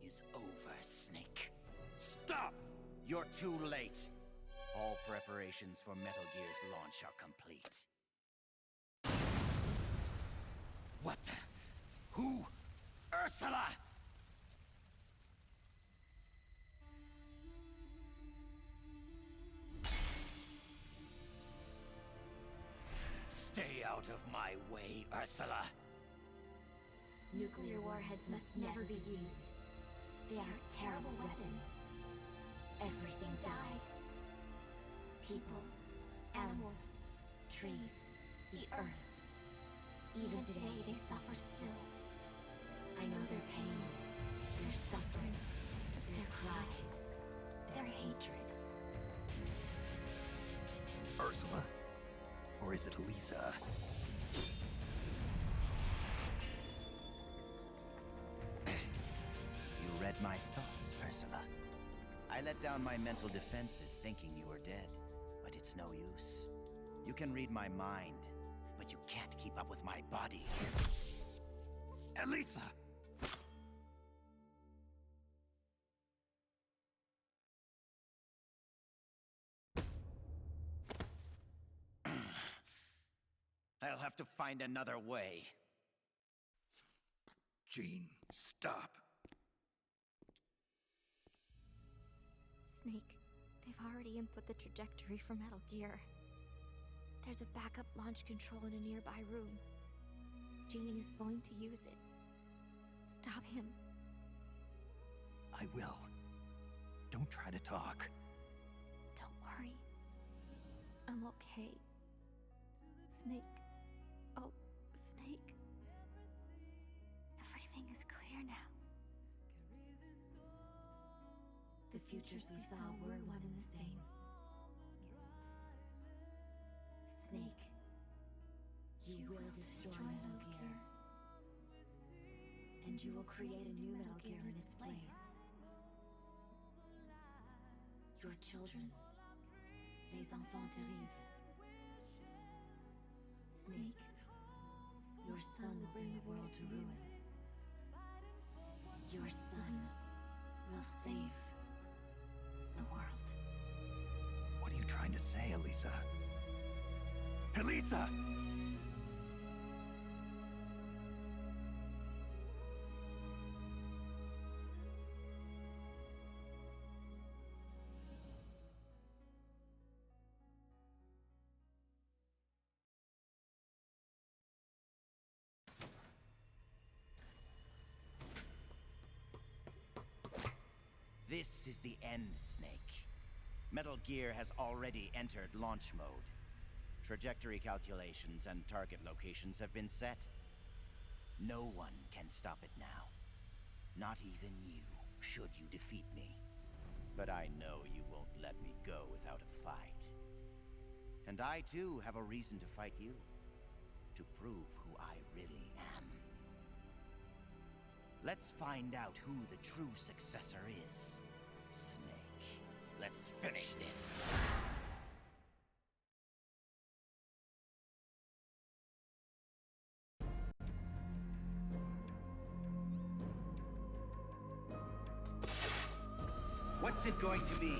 is over, Snake. Stop! You're too late. All preparations for Metal Gear's launch are complete. What the? Who? Ursula! Stay out of my way, Ursula. Nuclear warheads must never be used. They are terrible weapons. Everything dies. People, animals, trees, the earth. Even today, they suffer still. I know their pain, their suffering, their cries, their hatred. Ursula? Or is it Elisa? You read my thoughts, Ursula. I let down my mental defenses thinking you were dead, but it's no use. You can read my mind, but you can't keep up with my body. Elisa! I'll have to find another way. Jean, stop. Snake, they've already input the trajectory for Metal Gear. There's a backup launch control in a nearby room. Jean is going to use it. Stop him. I will. Don't try to talk. Don't worry. I'm okay. Snake. Oh, Snake. Everything is clear now. The futures we saw were one and the same. Snake, you will destroy Metal Gear. And you will create a new Metal Gear in its place. Your children, les enfants terribles. Snake, your son will bring the world to ruin. Your son will save the world. What are you trying to say, Elisa? Elisa! This is the end, Snake. Metal Gear has already entered launch mode. Trajectory calculations and target locations have been set. No one can stop it now. Not even you, should you defeat me. But I know you won't let me go without a fight. And I too have a reason to fight you. To prove who I really am. Let's find out who the true successor is. Snake, let's finish this. What's it going to be?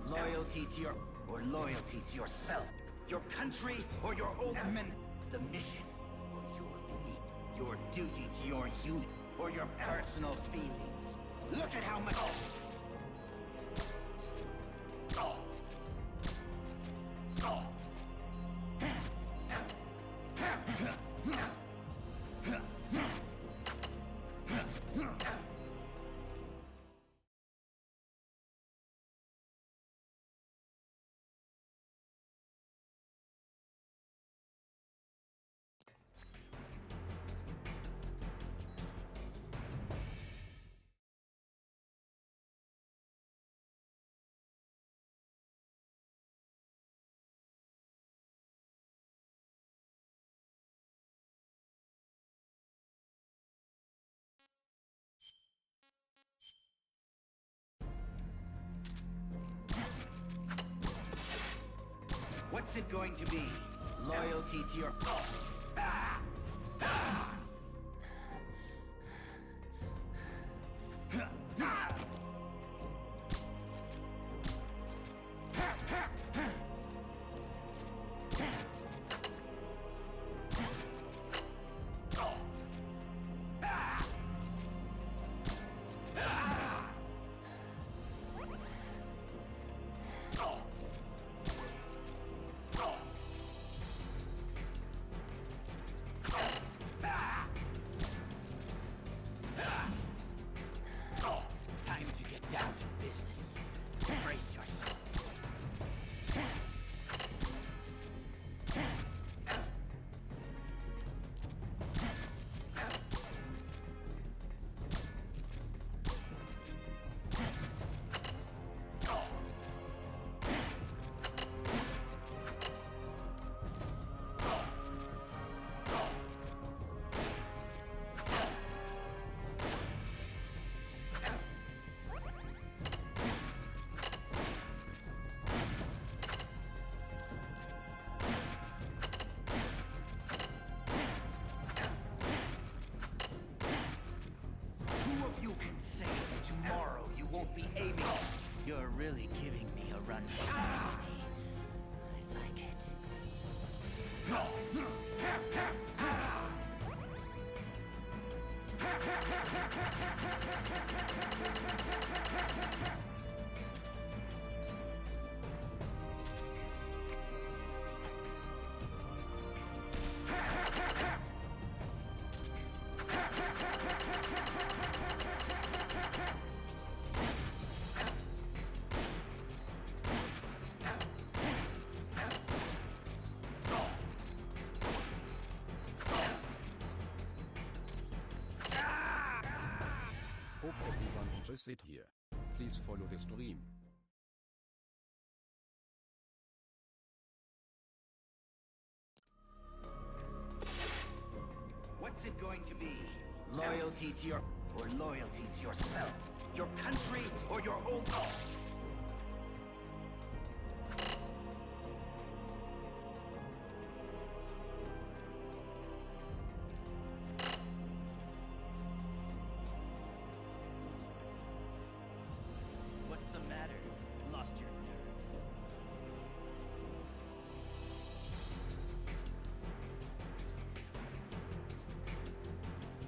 Loyalty to your... or loyalty to yourself? Your country or your old men? The mission or your belief? Your duty to your unit or your personal feelings? Look at how much... What's it going to be? Loyalty to your... can say that tomorrow you won't be aiming? You're really giving me a run for my money. I like it. Hope everyone enjoys it here. Please follow the stream. What's it going to be? Loyalty to your... or loyalty to yourself? Your country or your old... What's the matter? Lost your nerve?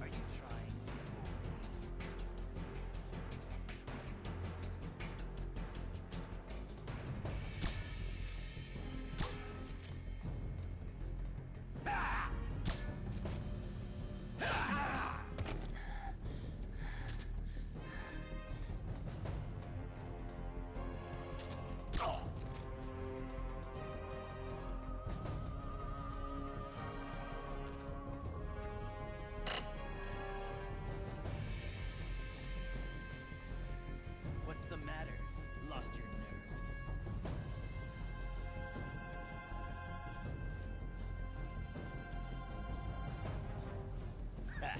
Are you trying to bore me? What's the matter? Lost your nerve? Ha!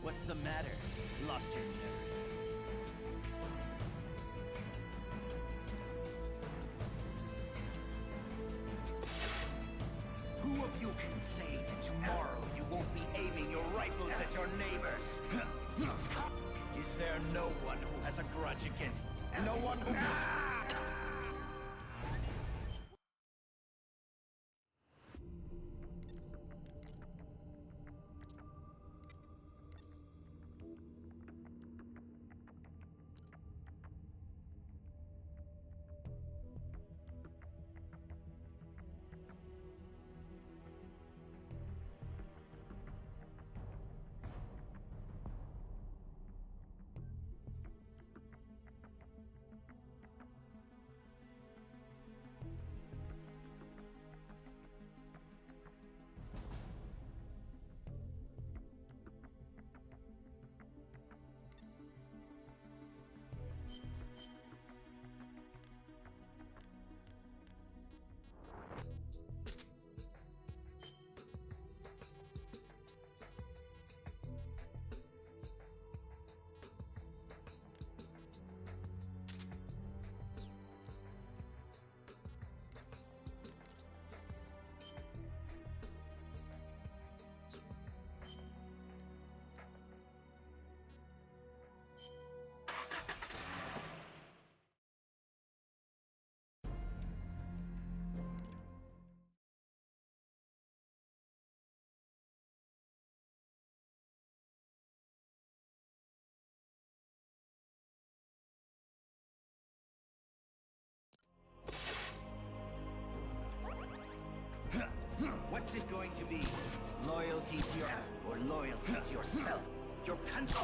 What's the matter? Lost your nerve? Who of you can say that tomorrow you won't be aiming your rifles at your neighbors? Is there no one who has a grudge against... No one who... What's it going to be? Loyalty to your... or loyalty to yourself? Your country...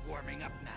warming up now.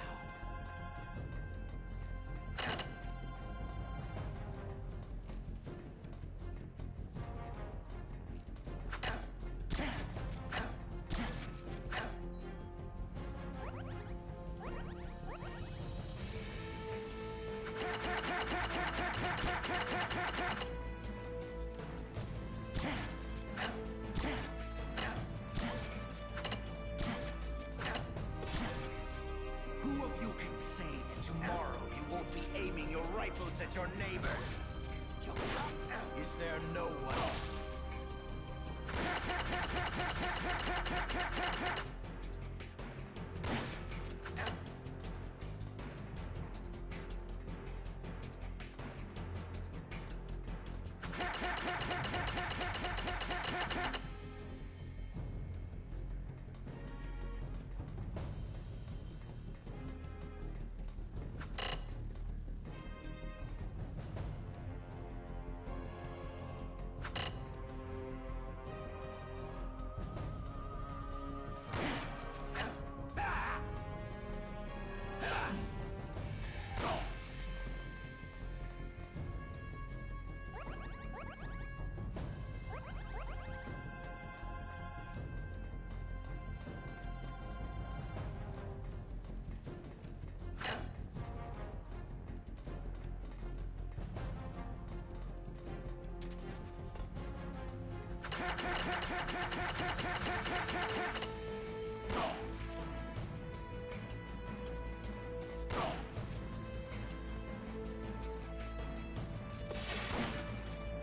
Who of you can say that tomorrow you won't be aiming your rifles at your neighbors? Is there no one?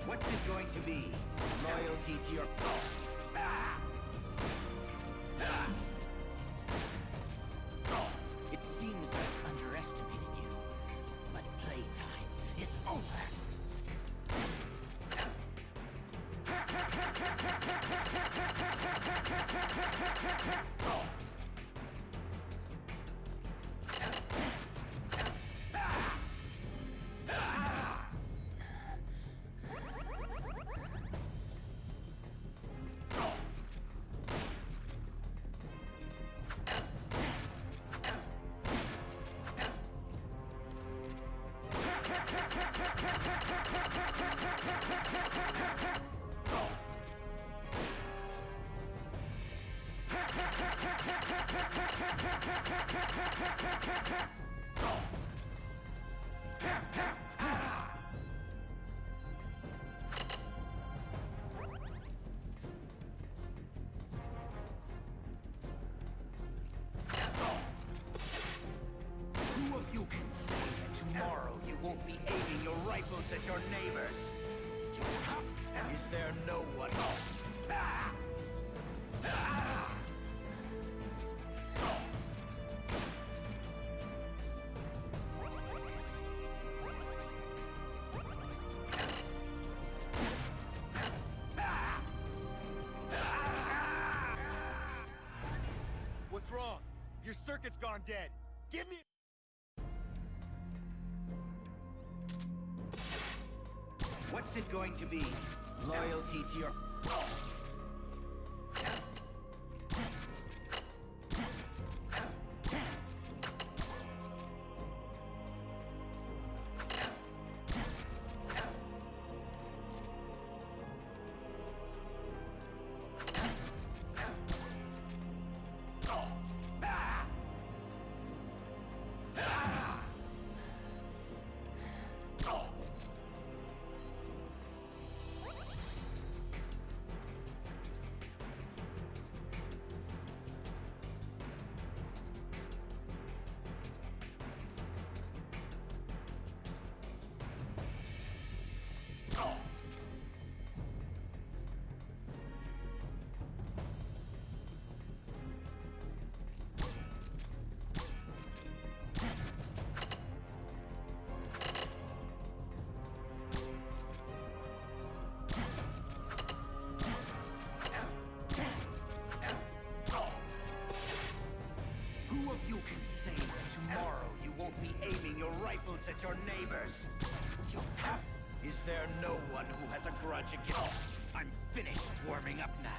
What's it going to be? Loyalty to your... It seems I've underestimated you, but playtime is over. Who of you can say that tomorrow you won't be aiming your rifles at your neighbors? Is there no one? What's wrong? Your circuit's gone dead. Give me... What's it going to be? Loyalty to your... rifles at your neighbors. Is there no one who has a grudge against... I'm finished warming up now.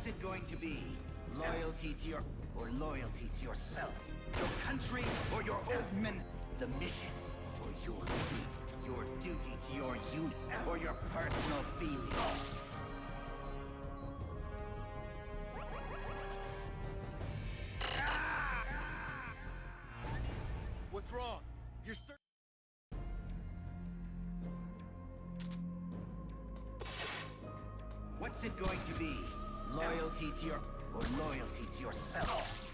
What's it going to be? Loyalty to loyalty to yourself? Your country or your old men? The mission or your duty? Your duty to your unit or your personal feelings? What's wrong? You're certain. What's it going to be? Loyalty to your loyalty to yourself?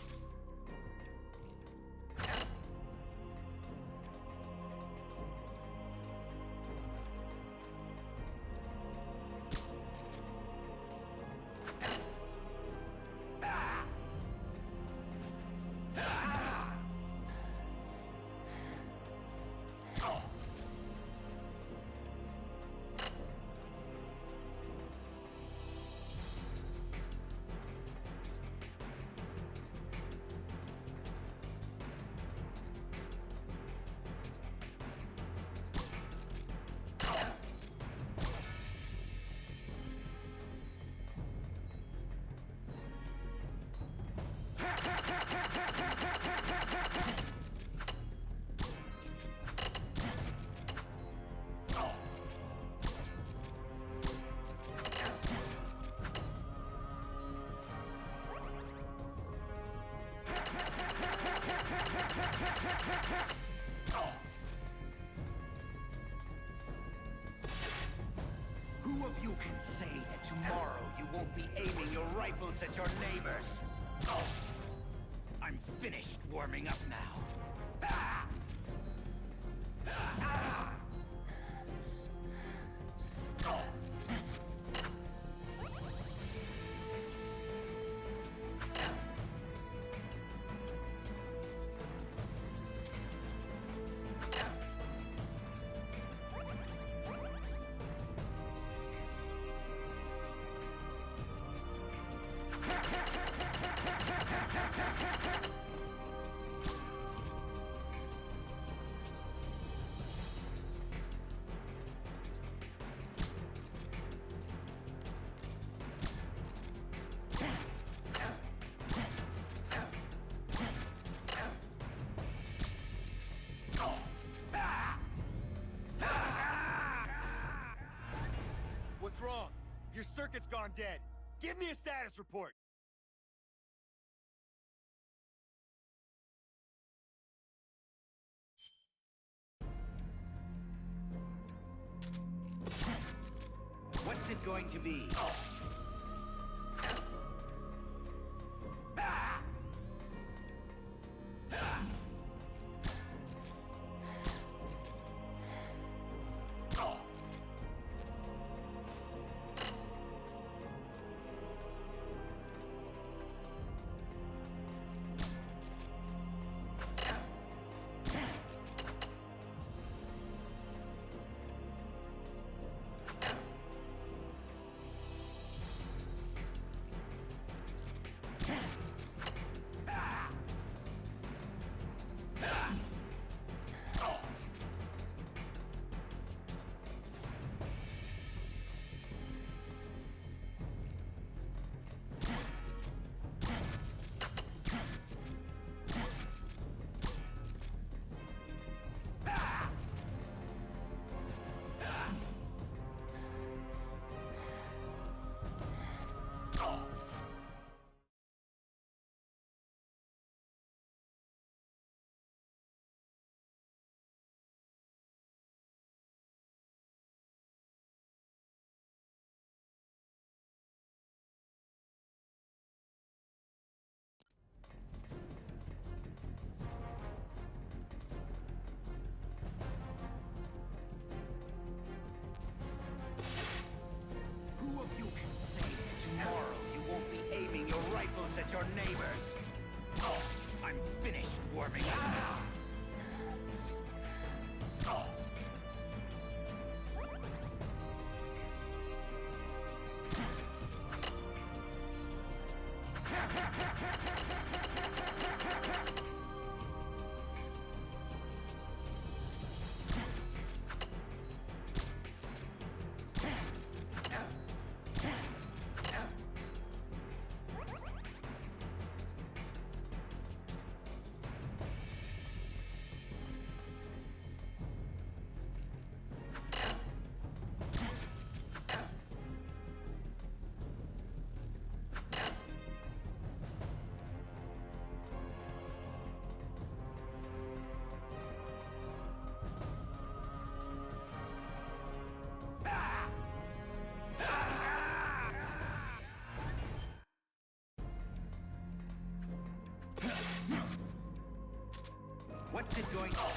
Who of you can say that tomorrow you won't be aiming your rifles at your neighbors? I'm finished warming up now. What's wrong? Your circuit's gone dead. Give me a status report. What's it going to be? at your neighbors. Oh, I'm finished warming up. What's it going on?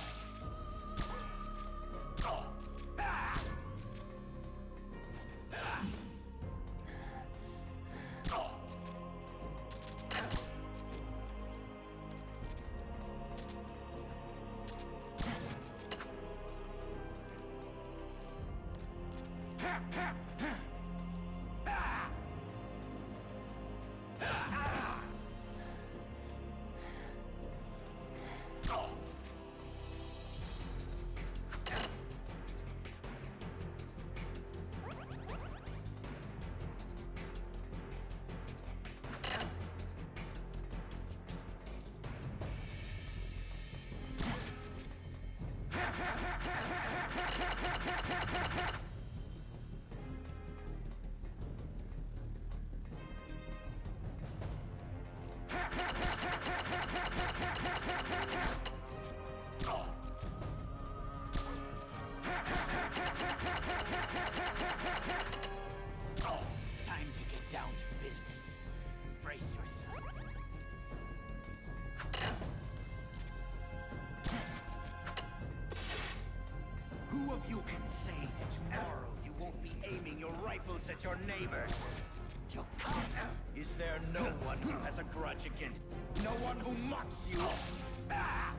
Time to get down to business. Brace yourself. Who of you can say that tomorrow you won't be aiming your rifles at your neighbors? You'll come. Is there no one who has a grudge against? No one who mocks you? Ah!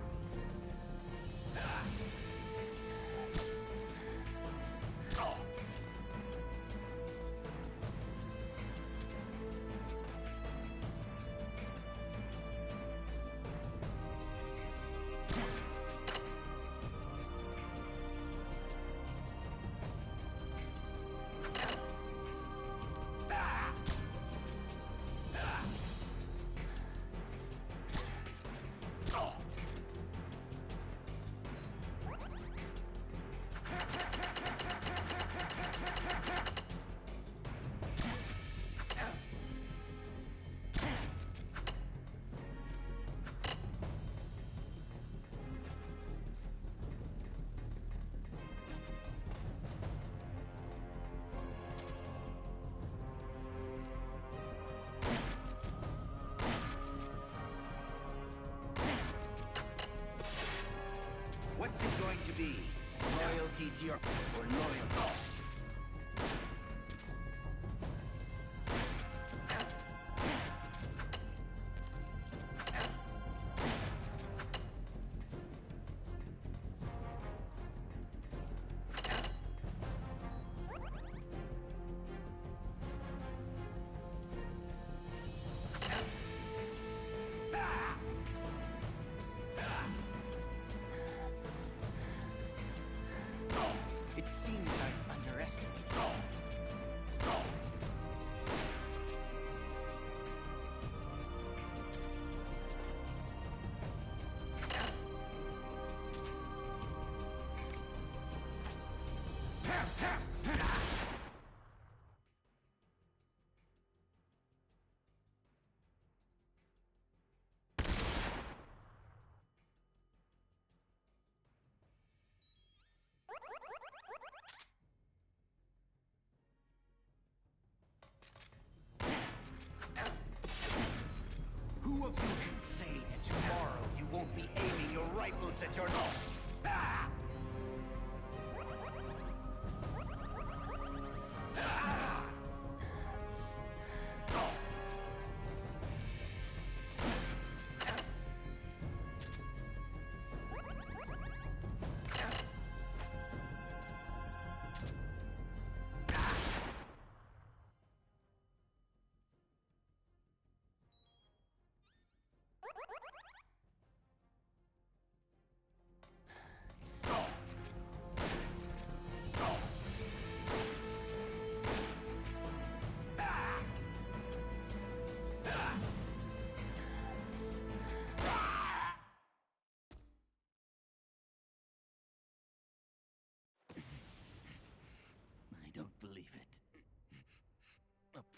What's it going to be? Loyalty to your... or loyalty? It seems I've underestimated you. Who of you can say that tomorrow you won't be aiming your rifles at your... Ah! Ah!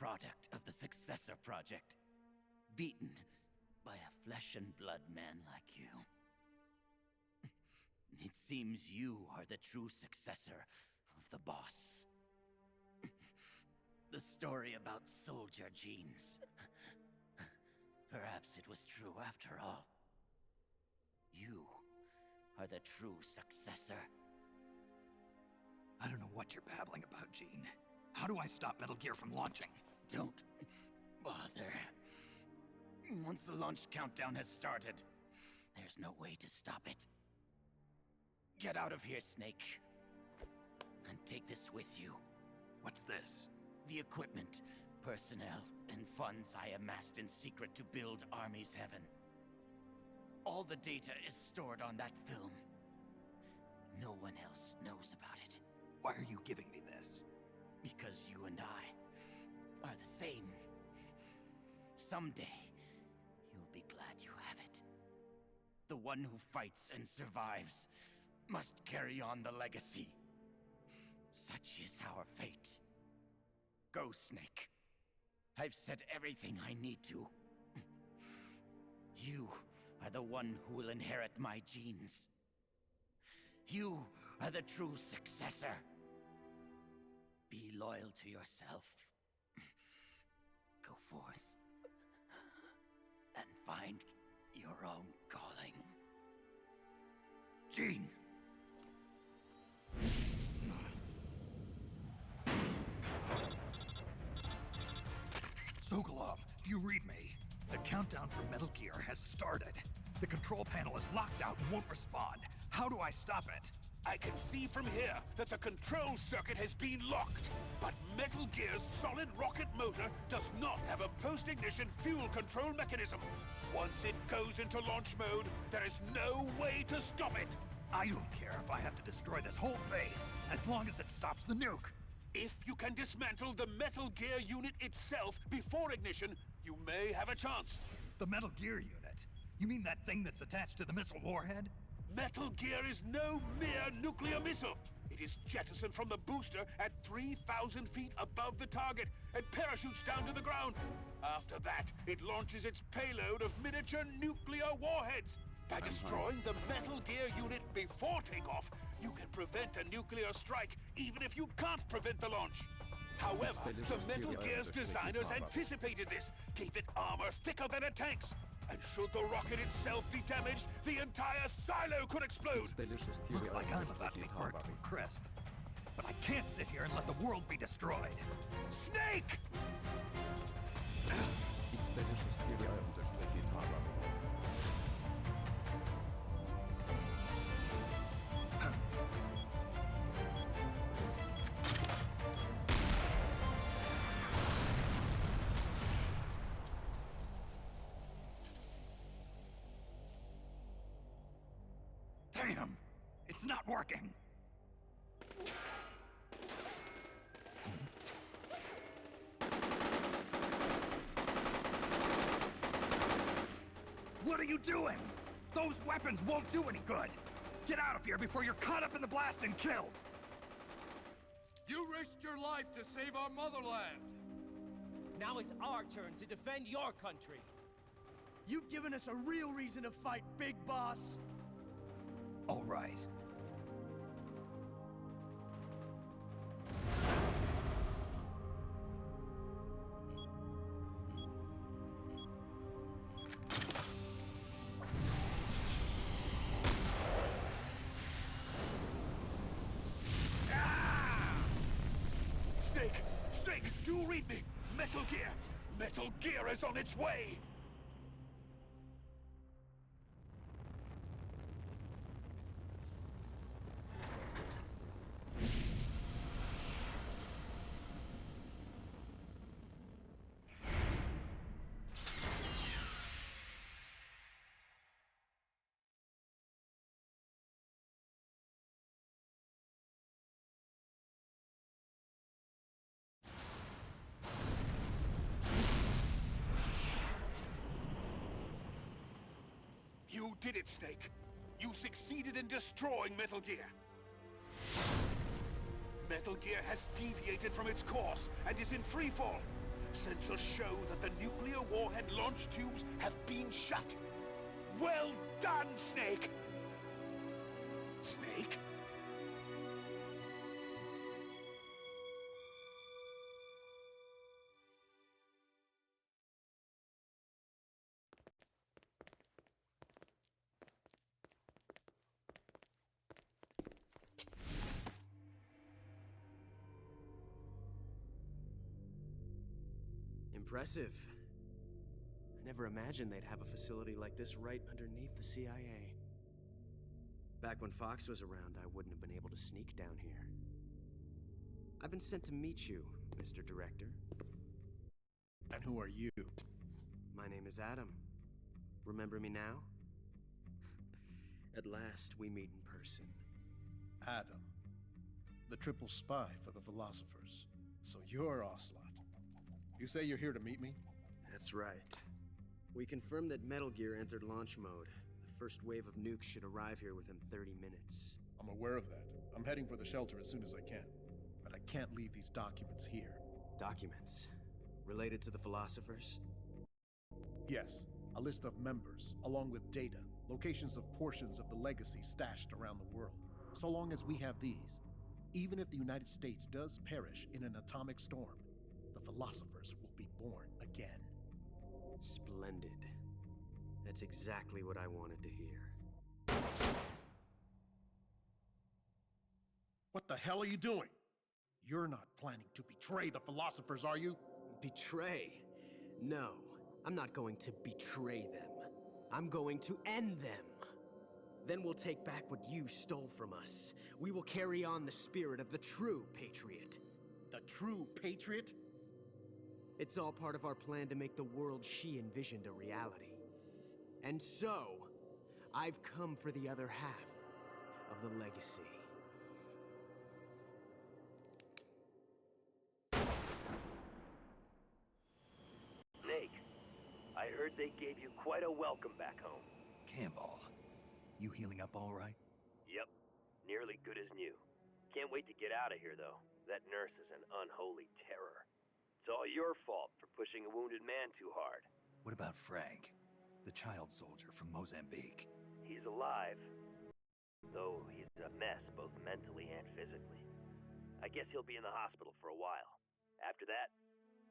product of the Successor Project. Beaten by a flesh and blood man like you. It seems you are the true successor of the boss. The story about soldier genes. Perhaps it was true after all. You are the true successor. I don't know what you're babbling about, Gene. How do I stop Metal Gear from launching? Don't bother. Once the launch countdown has started, there's no way to stop it. Get out of here, Snake. And take this with you. What's this? The equipment, personnel, and funds I amassed in secret to build Army's Heaven. All the data is stored on that film. No one else knows about it. Why are you giving me this? Because you and I are the same. Someday, you'll be glad you have it. The one who fights and survives must carry on the legacy. Such is our fate. Go, Snake. I've said everything I need to. You are the one who will inherit my genes. You are the true successor. Be loyal to yourself. Go forth and find your own calling. Gene! Sokolov, do you read me? The countdown for Metal Gear has started. The control panel is locked out and won't respond. How do I stop it? I can see from here that the control circuit has been locked. But Metal Gear's solid rocket motor does not have a post-ignition fuel control mechanism. Once it goes into launch mode, there is no way to stop it. I don't care if I have to destroy this whole base, as long as it stops the nuke. If you can dismantle the Metal Gear unit itself before ignition, you may have a chance. The Metal Gear unit? You mean that thing that's attached to the missile warhead? Metal Gear is no mere nuclear missile. It is jettisoned from the booster at 3,000 feet above the target and parachutes down to the ground. After that, it launches its payload of miniature nuclear warheads. By destroying the Metal Gear unit before takeoff, you can prevent a nuclear strike, even if you can't prevent the launch. However, the Metal Gear's designers anticipated this, gave it armor thicker than a tank's. And should the rocket itself be damaged, the entire silo could explode! Looks like I'm about to be burnt to a crisp. But I can't sit here and let the world be destroyed. Snake! Damn! It's not working! What are you doing? Those weapons won't do any good! Get out of here before you're caught up in the blast and killed! You risked your life to save our motherland! Now it's our turn to defend your country. You've given us a real reason to fight, Big Boss. All right. Snake! Snake, do read me! Metal Gear! Metal Gear is on its way! You did it, Snake. You succeeded in destroying Metal Gear. Metal Gear has deviated from its course and is in free fall. sensors show that the nuclear warhead launch tubes have been shut. Well done, Snake! Snake? Impressive. I never imagined they'd have a facility like this right underneath the CIA. Back when Fox was around, I wouldn't have been able to sneak down here. I've been sent to meet you, Mr. Director. And who are you? My name is Adam. Remember me now? At last, we meet in person. Adam. The triple spy for the philosophers. So you're Ocelot. You say you're here to meet me? That's right. We confirmed that Metal Gear entered launch mode. The first wave of nukes should arrive here within 30 minutes. I'm aware of that. I'm heading for the shelter as soon as I can. But I can't leave these documents here. Documents? Related to the philosophers? Yes. A list of members, along with data, locations of portions of the legacy stashed around the world. So long as we have these, even if the United States does perish in an atomic storm, the philosophers will be born again. Splendid. That's exactly what I wanted to hear. What the hell are you doing? You're not planning to betray the philosophers, are you? Betray? No, I'm not going to betray them. I'm going to end them. Then we'll take back what you stole from us. We will carry on the spirit of the true patriot. The true patriot? It's all part of our plan to make the world she envisioned a reality. And so, I've come for the other half of the legacy. Snake, I heard they gave you quite a welcome back home. Campbell, you healing up all right? Yep, nearly good as new. Can't wait to get out of here, though. That nurse is an unholy terror. It's all your fault for pushing a wounded man too hard. What about Frank, the child soldier from Mozambique? He's alive, though he's a mess both mentally and physically. I guess he'll be in the hospital for a while. After that,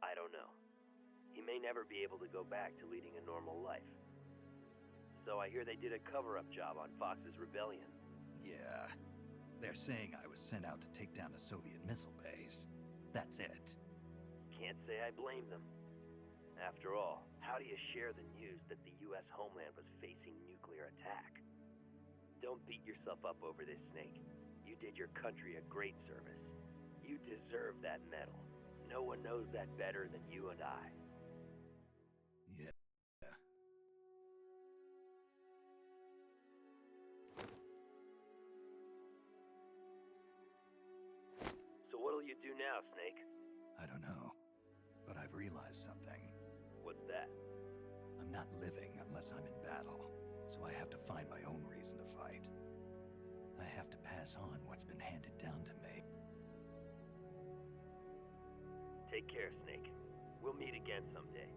I don't know. He may never be able to go back to leading a normal life. So I hear they did a cover-up job on Fox's rebellion. Yeah. They're saying I was sent out to take down a Soviet missile base. That's it. Can't say I blame them. After all, how do you share the news that the U.S. homeland was facing nuclear attack? Don't beat yourself up over this, Snake. You did your country a great service. You deserve that medal. No one knows that better than you and I. Yeah. So what'll you do now, Snake? I don't know. But I've realized something. What's that? I'm not living unless I'm in battle, so I have to find my own reason to fight. I have to pass on what's been handed down to me. Take care, Snake. We'll meet again someday.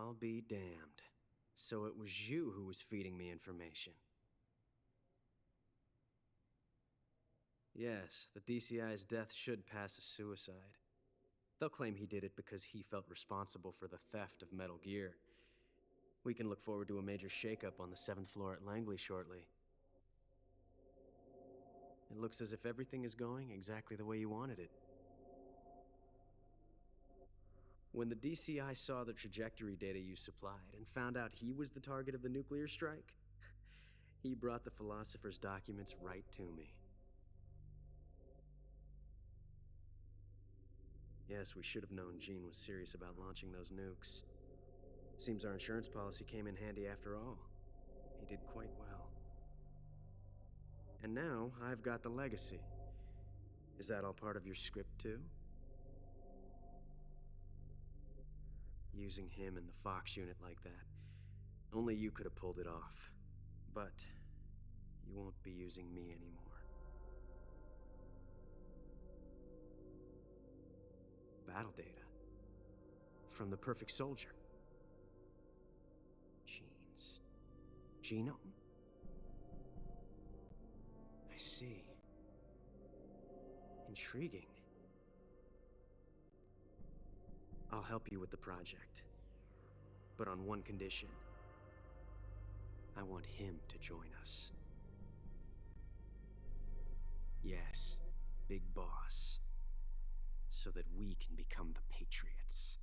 I'll be damned. So it was you who was feeding me information. Yes, the DCI's death should pass as suicide. They'll claim he did it because he felt responsible for the theft of Metal Gear. We can look forward to a major shakeup on the 7th floor at Langley shortly. It looks as if everything is going exactly the way you wanted it. When the DCI saw the trajectory data you supplied and found out he was the target of the nuclear strike, he brought the Philosopher's documents right to me. Yes, we should have known Gene was serious about launching those nukes. Seems our insurance policy came in handy after all. He did quite well. And now, I've got the legacy. Is that all part of your script, too? Using him in the Fox unit like that. Only you could have pulled it off. But you won't be using me anymore. Battle data. From the Perfect Soldier. Gene's genome? I see. Intriguing. I'll help you with the project. But on one condition. I want him to join us. Yes, Big Boss. So that we can become the Patriots.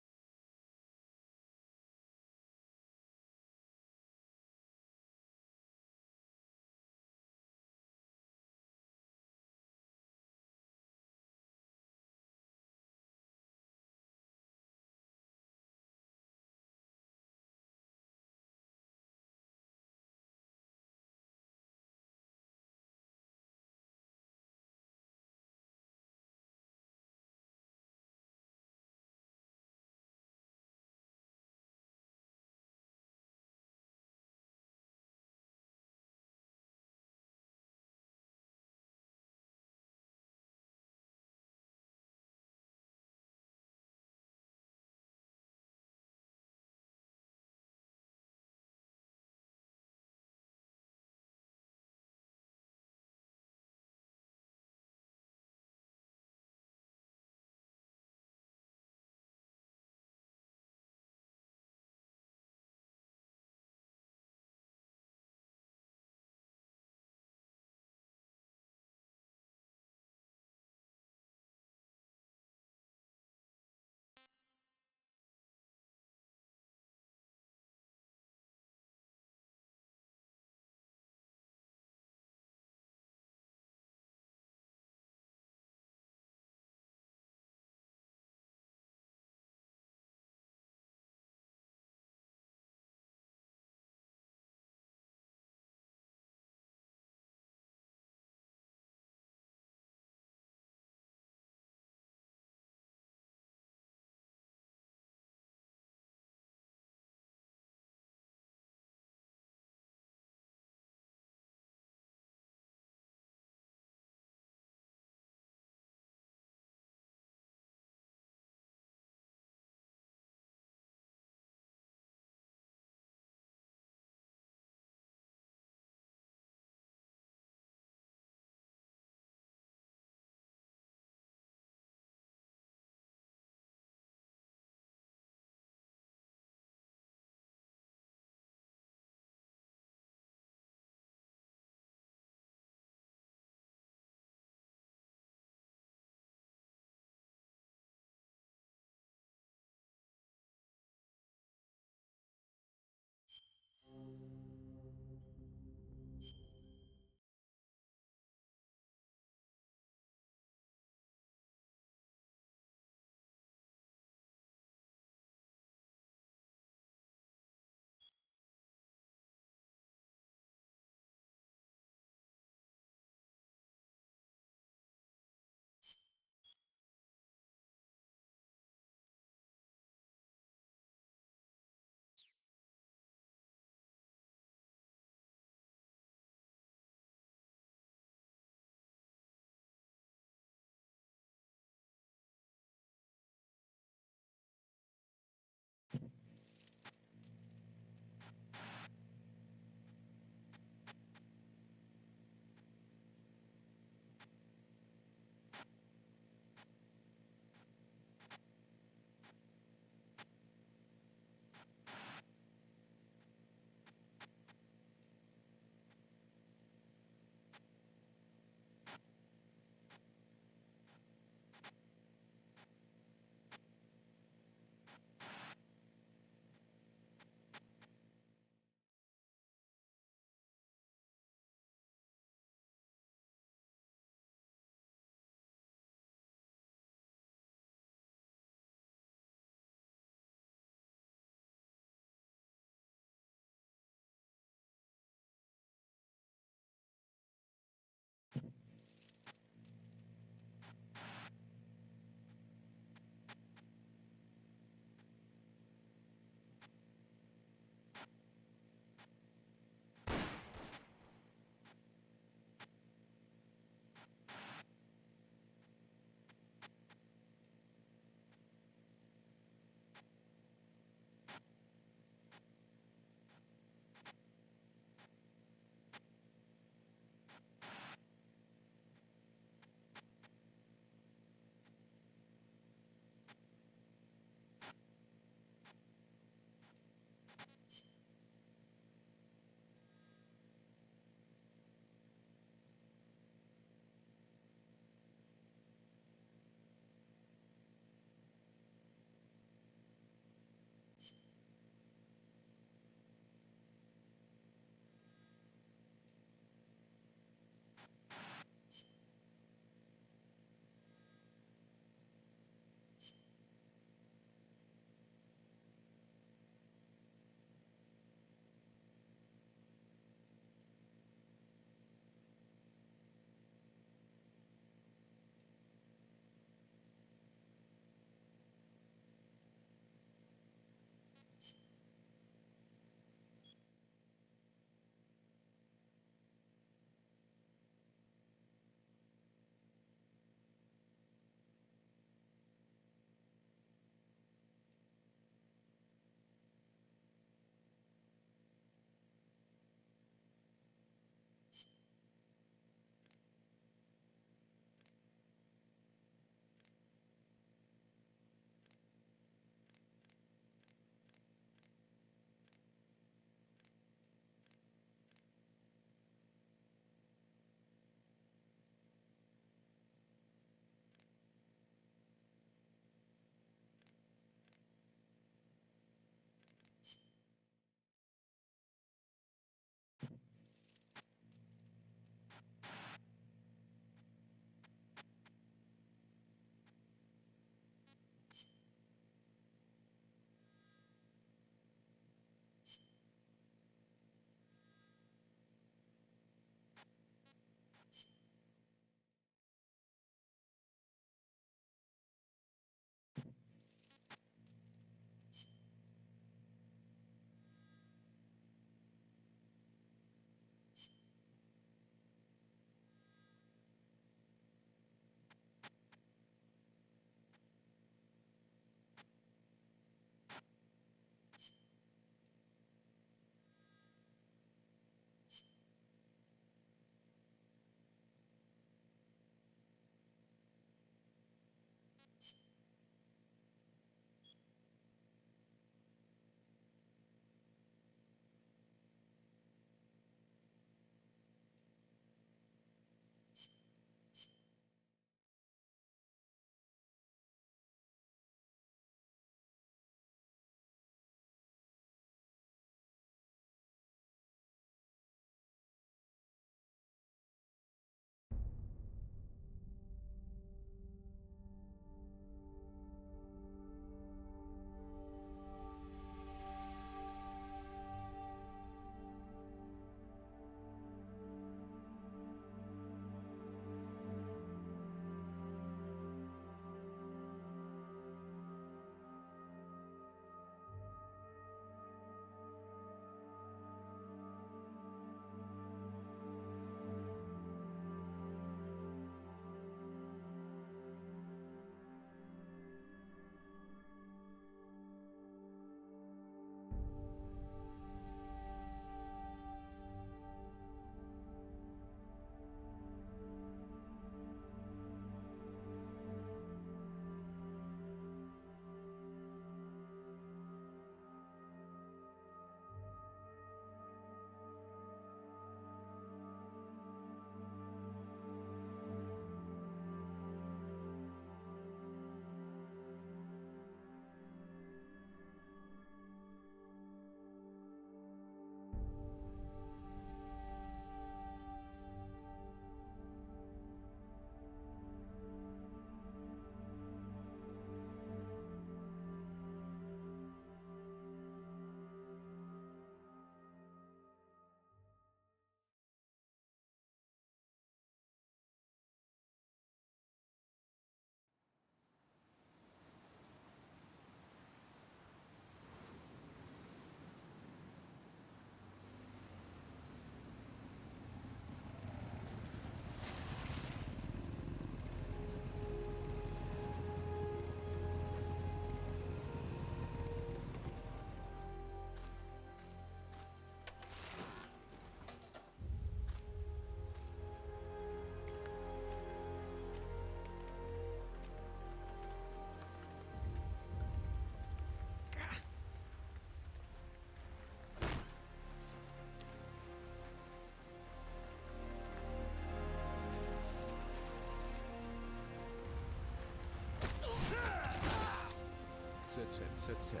Set.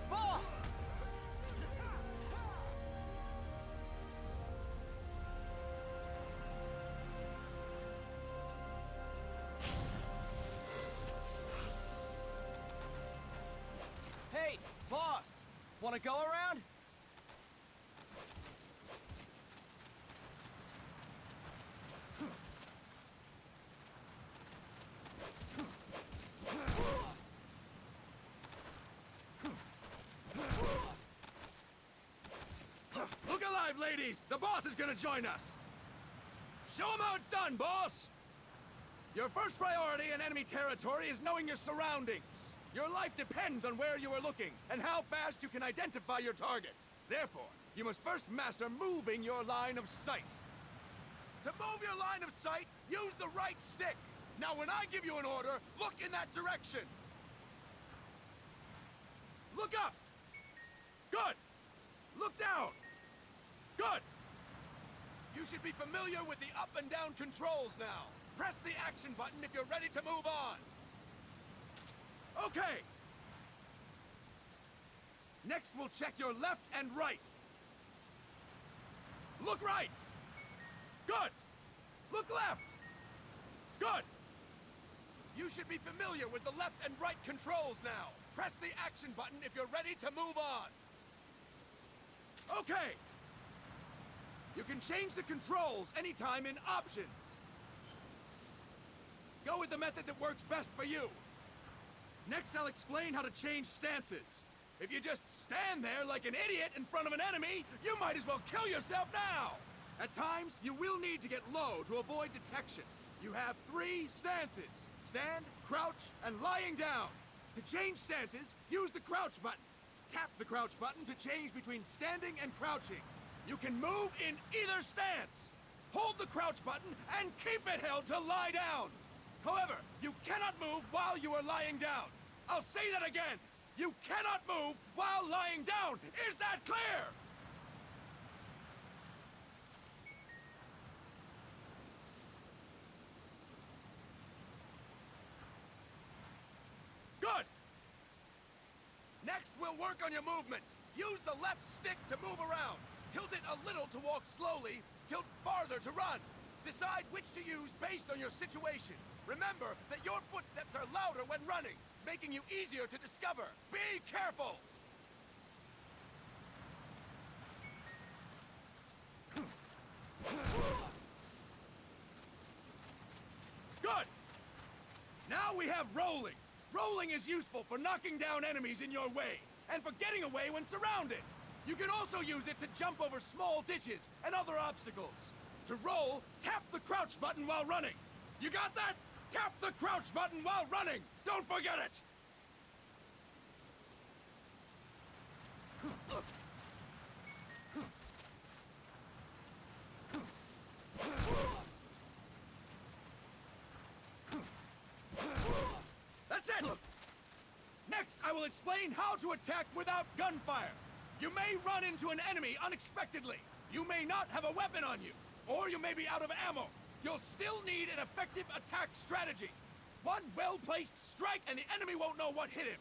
Boss! Hey, boss! Wanna go around? Look alive, ladies! The boss is gonna join us! Show him how it's done, boss! Your first priority in enemy territory is knowing your surroundings. Your life depends on where you are looking, and how fast you can identify your targets. Therefore, you must first master moving your line of sight. To move your line of sight, use the right stick. Now, when I give you an order, look in that direction. Look up! Good! Look down! Good! You should be familiar with the up and down controls now. Press the action button if you're ready to move on. Okay! Next, we'll check your left and right. Look right! Good! Look left! Good! You should be familiar with the left and right controls now. Press the action button if you're ready to move on. Okay! You can change the controls anytime in Options. Go with the method that works best for you. Next, I'll explain how to change stances. If you just stand there like an idiot in front of an enemy, you might as well kill yourself now! At times, you will need to get low to avoid detection. You have 3 stances: stand, crouch, and lying down. To change stances, use the crouch button. Tap the crouch button to change between standing and crouching. You can move in either stance. Hold the crouch button and keep it held to lie down. However, you cannot move while you are lying down. I'll say that again. You cannot move while lying down. Is that clear? Good. Next, we'll work on your movement. Use the left stick to move around. Tilt it a little to walk slowly. Tilt farther to run. Decide which to use based on your situation. Remember that your footsteps are louder when running, making you easier to discover. Be careful! Good! Now we have rolling. Rolling is useful for knocking down enemies in your way, and for getting away when surrounded. You can also use it to jump over small ditches and other obstacles. To roll, tap the crouch button while running. You got that? Tap the crouch button while running! Don't forget it! That's it! Next, I will explain how to attack without gunfire. You may run into an enemy unexpectedly. You may not have a weapon on you, or you may be out of ammo. You'll still need an effective attack strategy. One well-placed strike and the enemy won't know what hit him.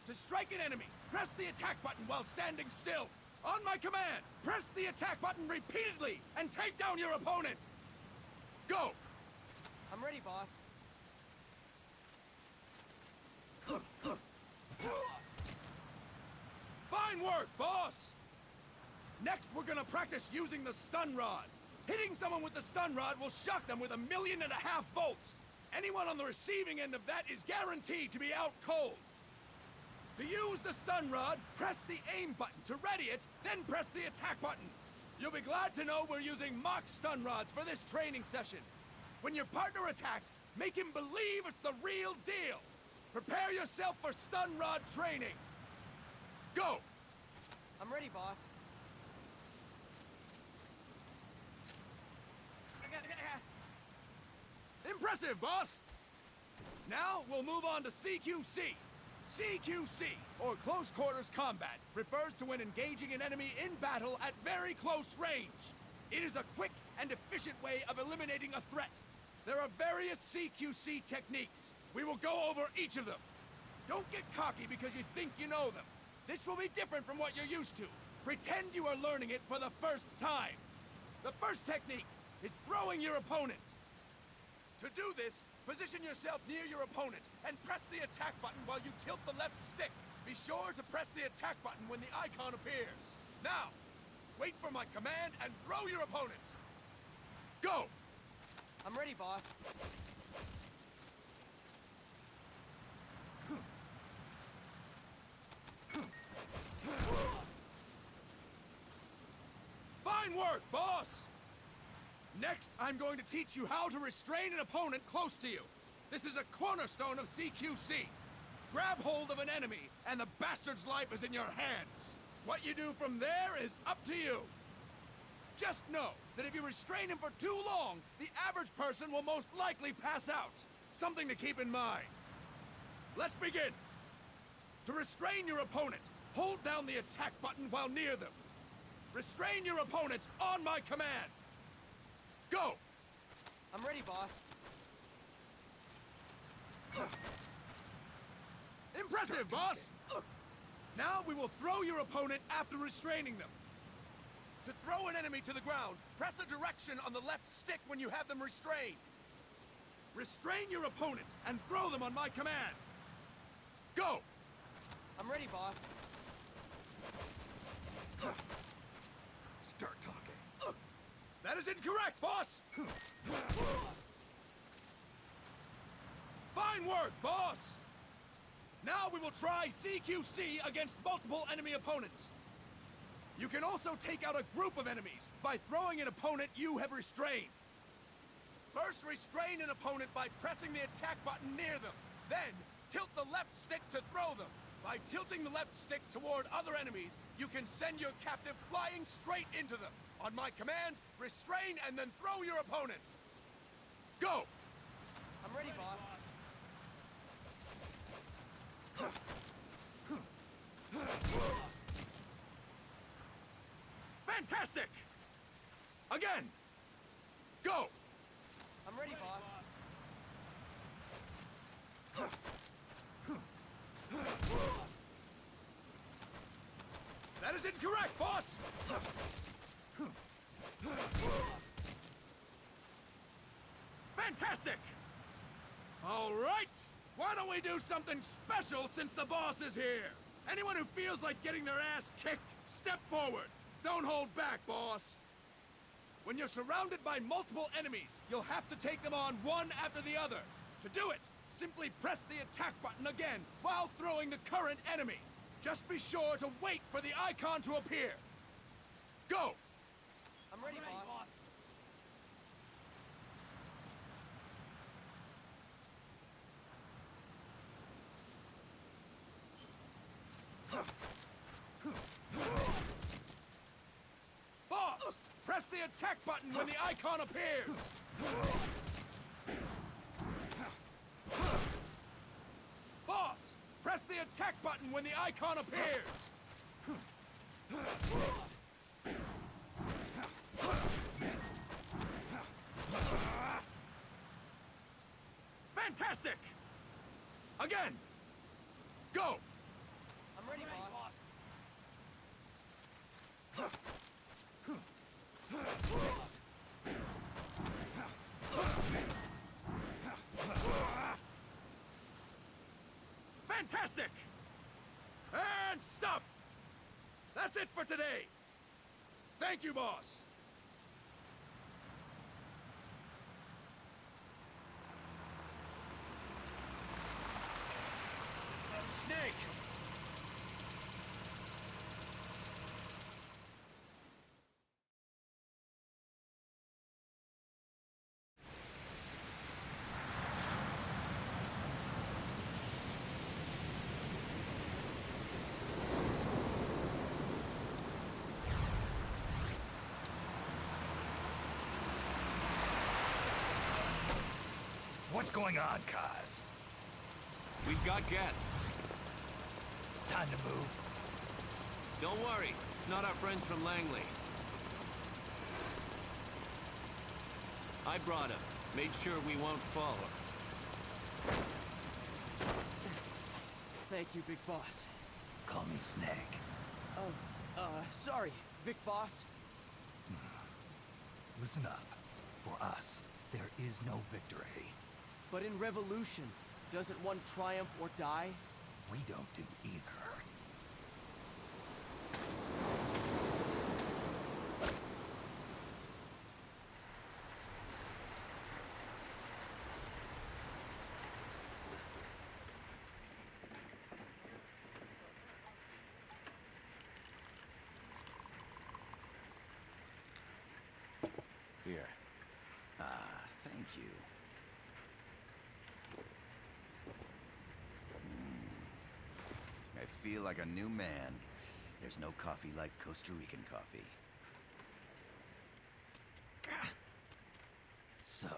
To strike an enemy, press the attack button while standing still. On my command, press the attack button repeatedly and take down your opponent. Go! I'm ready, boss. Fine work, boss! Next, we're gonna practice using the stun rod. Hitting someone with the stun rod will shock them with 1.5 million volts. Anyone on the receiving end of that is guaranteed to be out cold. To use the stun rod, press the aim button to ready it, then press the attack button. You'll be glad to know we're using mock stun rods for this training session. When your partner attacks, make him believe it's the real deal. Prepare yourself for stun rod training. Go! I'm ready, boss. Impressive, boss! Now, we'll move on to CQC. CQC, or Close Quarters Combat, refers to when engaging an enemy in battle at very close range. It is a quick and efficient way of eliminating a threat. There are various CQC techniques. We will go over each of them. Don't get cocky because you think you know them. This will be different from what you're used to. Pretend you are learning it for the first time. The first technique is throwing your opponent. To do this, position yourself near your opponent and press the attack button while you tilt the left stick. Be sure to press the attack button when the icon appears. Now, wait for my command and throw your opponent. Go! I'm ready, boss. Fine work, boss! Next, I'm going to teach you how to restrain an opponent close to you. This is a cornerstone of CQC. Grab hold of an enemy, and the bastard's life is in your hands. What you do from there is up to you. Just know that if you restrain him for too long, the average person will most likely pass out. Something to keep in mind. Let's begin. To restrain your opponent, hold down the attack button while near them. Restrain your opponent on my command. Go! I'm ready, boss. Impressive, boss! Now we will throw your opponent after restraining them. To throw an enemy to the ground, press a direction on the left stick when you have them restrained. Restrain your opponent and throw them on my command. Go! I'm ready, boss. Start talking. That is incorrect, boss! Fine work, boss! Now we will try CQC against multiple enemy opponents. You can also take out a group of enemies by throwing an opponent you have restrained. First, restrain an opponent by pressing the attack button near them. Then, tilt the left stick to throw them. By tilting the left stick toward other enemies, you can send your captive flying straight into them. On my command, restrain and then throw your opponent. Go! I'm ready, boss. Fantastic! Again! Go! I'm ready, boss. That is incorrect, boss! Fantastic! All right! Why don't we do something special since the boss is here? Anyone who feels like getting their ass kicked, step forward. Don't hold back, boss. When you're surrounded by multiple enemies, you'll have to take them on one after the other. To do it, simply press the attack button again while throwing the current enemy. Just be sure to wait for the icon to appear. Go! I'm ready, boss. Boss! Press the attack button when the icon appears! Boss! Press the attack button when the icon appears! Fantastic! Again! Go! I'm ready, boss. Fantastic! And stop! That's it for today! Thank you, boss! Snake! What's going on, Kaz? We've got guests. Time to move. Don't worry, it's not our friends from Langley. I brought him. Made sure we won't fall. Thank you, Big Boss. Call me Snake. Oh, sorry, Vic Boss. Listen up. For us, there is no victory. But in Revolution, doesn't one triumph or die? We don't do either. Here. Thank you. I feel like a new man. There's no coffee like Costa Rican coffee. So,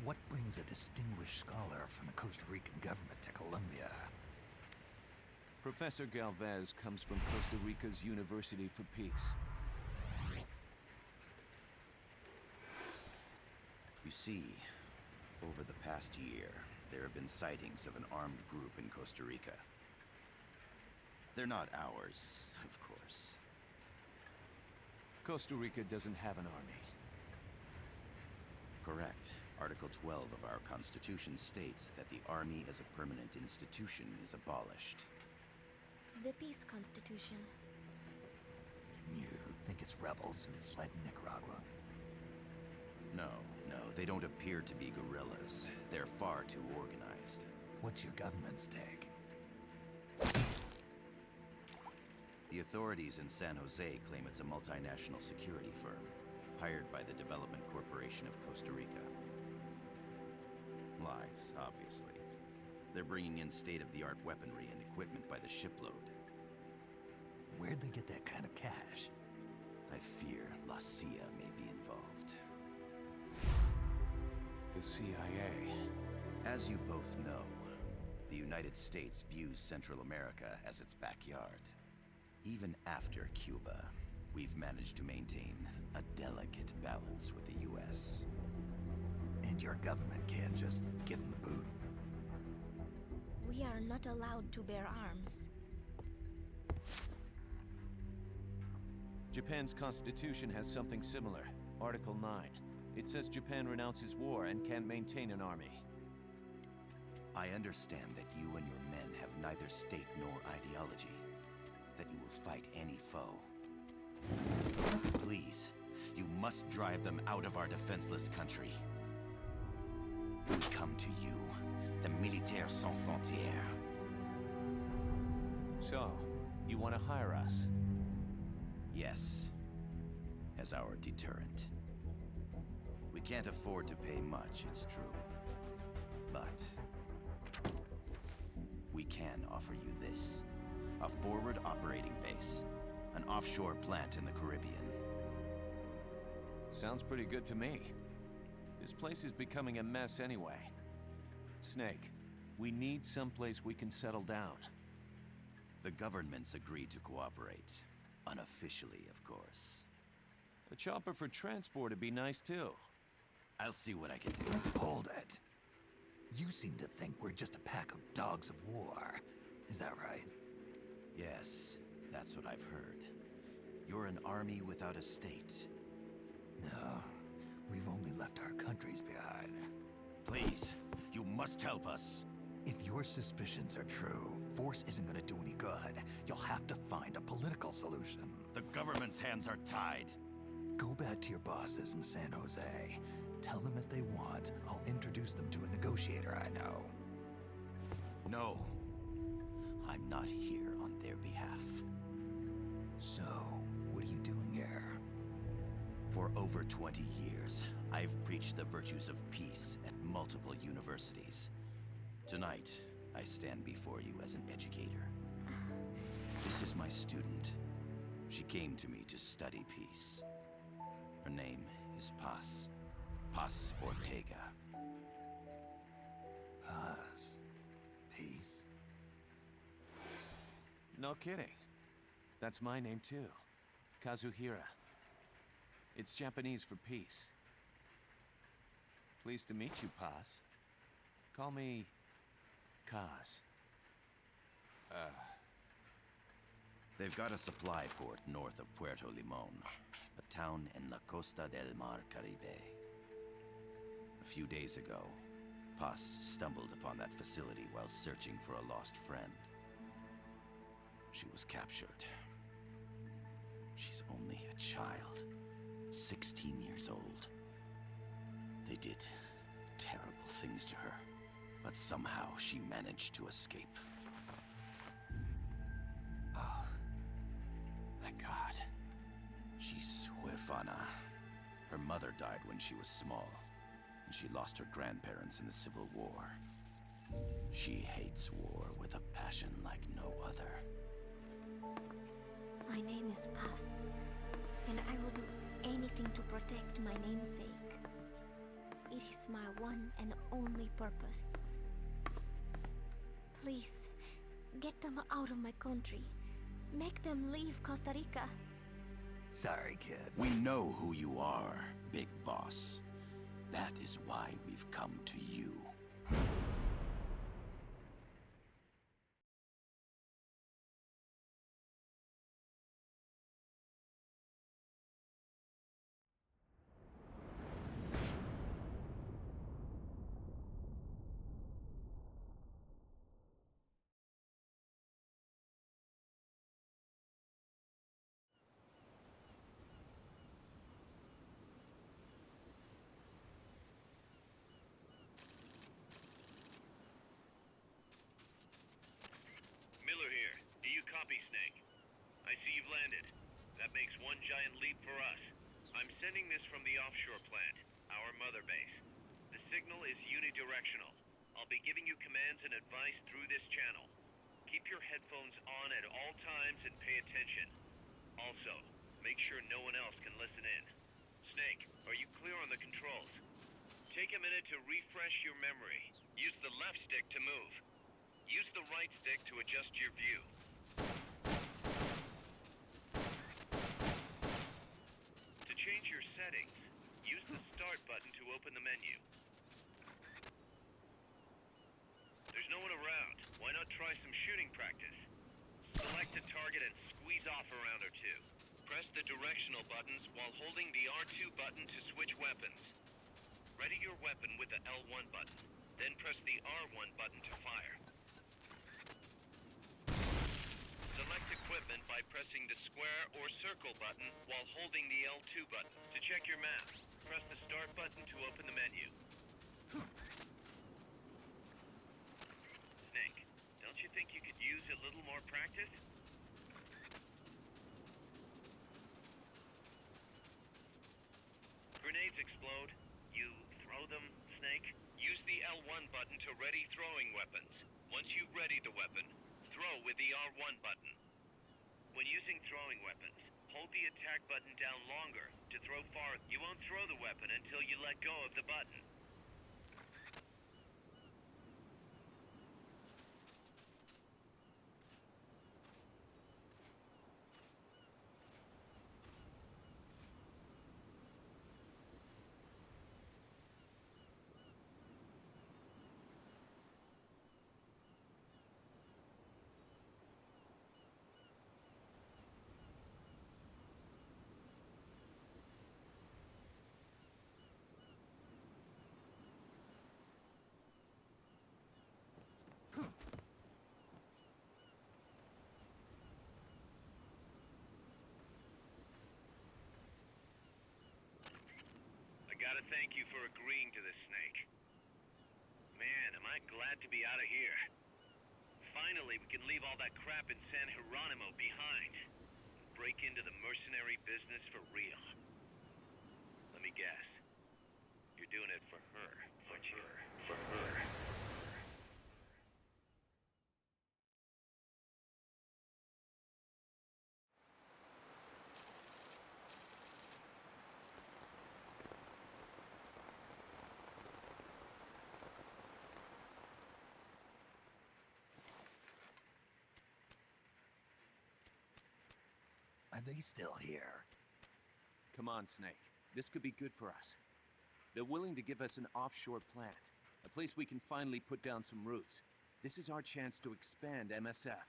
what brings a distinguished scholar from the Costa Rican government to Colombia? Professor Galvez comes from Costa Rica's University for Peace. You see, over the past year, there have been sightings of an armed group in Costa Rica. They're not ours, of course. Costa Rica doesn't have an army. Correct. Article 12 of our Constitution states that the Army as a permanent institution is abolished. The Peace Constitution. You think it's rebels who fled Nicaragua? No, they don't appear to be guerrillas. They're far too organized. What's your government's take? The authorities in San Jose claim it's a multinational security firm, hired by the Development Corporation of Costa Rica. Lies, obviously. They're bringing in state-of-the-art weaponry and equipment by the shipload. Where'd they get that kind of cash? I fear La CIA may be involved. The CIA. As you both know, the United States views Central America as its backyard. Even after Cuba, we've managed to maintain a delicate balance with the US. And your government can't just give them the boot? We are not allowed to bear arms. Japan's constitution has something similar. Article 9. It says Japan renounces war and can't maintain an army. I understand that you and your men have neither state nor ideology. That you will fight any foe. Please, you must drive them out of our defenseless country. We come to you, the Militaires Sans Frontières. So, you want to hire us? Yes, as our deterrent. We can't afford to pay much, it's true. But we can offer you this. A forward operating base. An offshore plant in the Caribbean. Sounds pretty good to me. This place is becoming a mess anyway. Snake, we need someplace we can settle down. The government's agreed to cooperate. Unofficially, of course. A chopper for transport would be nice too. I'll see what I can do. Hold it. You seem to think we're just a pack of dogs of war. Is that right? Yes, that's what I've heard. You're an army without a state. No, we've only left our countries behind. Please, you must help us. If your suspicions are true, force isn't gonna do any good. You'll have to find a political solution. The government's hands are tied. Go back to your bosses in San Jose. Tell them if they want, I'll introduce them to a negotiator I know. No. I'm not here on their behalf. So, what are you doing here? For over 20 years, I've preached the virtues of peace at multiple universities. Tonight, I stand before you as an educator. This is my student. She came to me to study peace. Her name is Paz. Paz Ortega. Paz. Peace. No kidding. That's my name too. Kazuhira. It's Japanese for peace. Pleased to meet you, Paz. Call me Kaz. They've got a supply port north of Puerto Limon, a town in la Costa del Mar Caribe. A few days ago, Paz stumbled upon that facility while searching for a lost friend. She was captured. She's only a child, 16 years old. They did terrible things to her, but somehow she managed to escape. Oh, thank God. She's huérfana. Her mother died when she was small, and she lost her grandparents in the Civil War. She hates war with a passion like no other. My name is Paz, and I will do anything to protect my namesake. It is my one and only purpose. Please, get them out of my country. Make them leave Costa Rica. Sorry, kid. We know who you are, Big Boss. That is why we've come to you. Miller here. Do you copy, Snake? I see you've landed. That makes one giant leap for us. I'm sending this from the offshore plant, our mother base. The signal is unidirectional. I'll be giving you commands and advice through this channel. Keep your headphones on at all times and pay attention. Also, make sure no one else can listen in. Snake, are you clear on the controls? Take a minute to refresh your memory. Use the left stick to move. Use the right stick to adjust your view. To change your settings, use the Start button to open the menu. There's no one around. Why not try some shooting practice? Select a target and squeeze off a round or two. Press the directional buttons while holding the R2 button to switch weapons. Ready your weapon with the L1 button, then press the R1 button to fire. Select equipment by pressing the square or circle button while holding the L2 button. To check your map, press the Start button to open the menu. Snake, don't you think you could use a little more practice? Grenades explode. You throw them, Snake? Use the L1 button to ready throwing weapons. Once you've readied the weapon, throw with the R1 button. When using throwing weapons, hold the attack button down longer to throw far. You won't throw the weapon until you let go of the button. Gotta thank you for agreeing to this, Snake. Man, am I glad to be out of here. Finally, we can leave all that crap in San Geronimo behind. Break into the mercenary business for real. Let me guess. You're doing it for her, aren't you? For her. Are they still here? Come on, Snake. This could be good for us. They're willing to give us an offshore plant, a place we can finally put down some roots. This is our chance to expand MSF.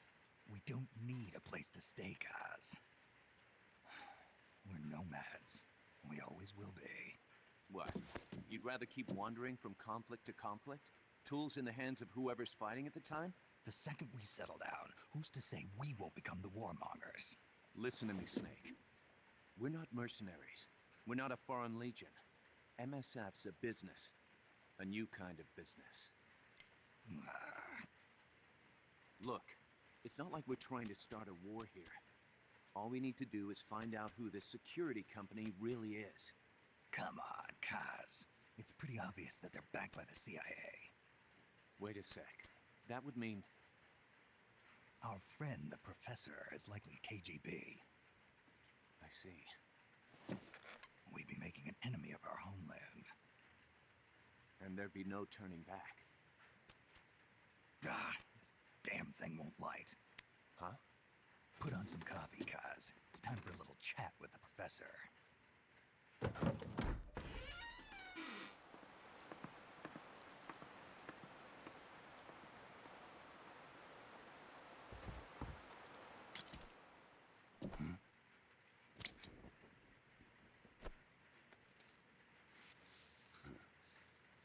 We don't need a place to stay, Kaz. We're nomads. We always will be. What? You'd rather keep wandering from conflict to conflict? Tools in the hands of whoever's fighting at the time? The second we settle down, who's to say we won't become the warmongers? Listen to me, Snake. We're not mercenaries. We're not a foreign legion. MSF's a business. A new kind of business. Look, it's not like we're trying to start a war here. All we need to do is find out who this security company really is. Come on, Kaz. It's pretty obvious that they're backed by the CIA. Wait a sec. That would mean... Our friend, the Professor, is likely KGB. I see. We'd be making an enemy of our homeland. And there'd be no turning back. This damn thing won't light. Huh? Put on some coffee, Kaz. It's time for a little chat with the Professor.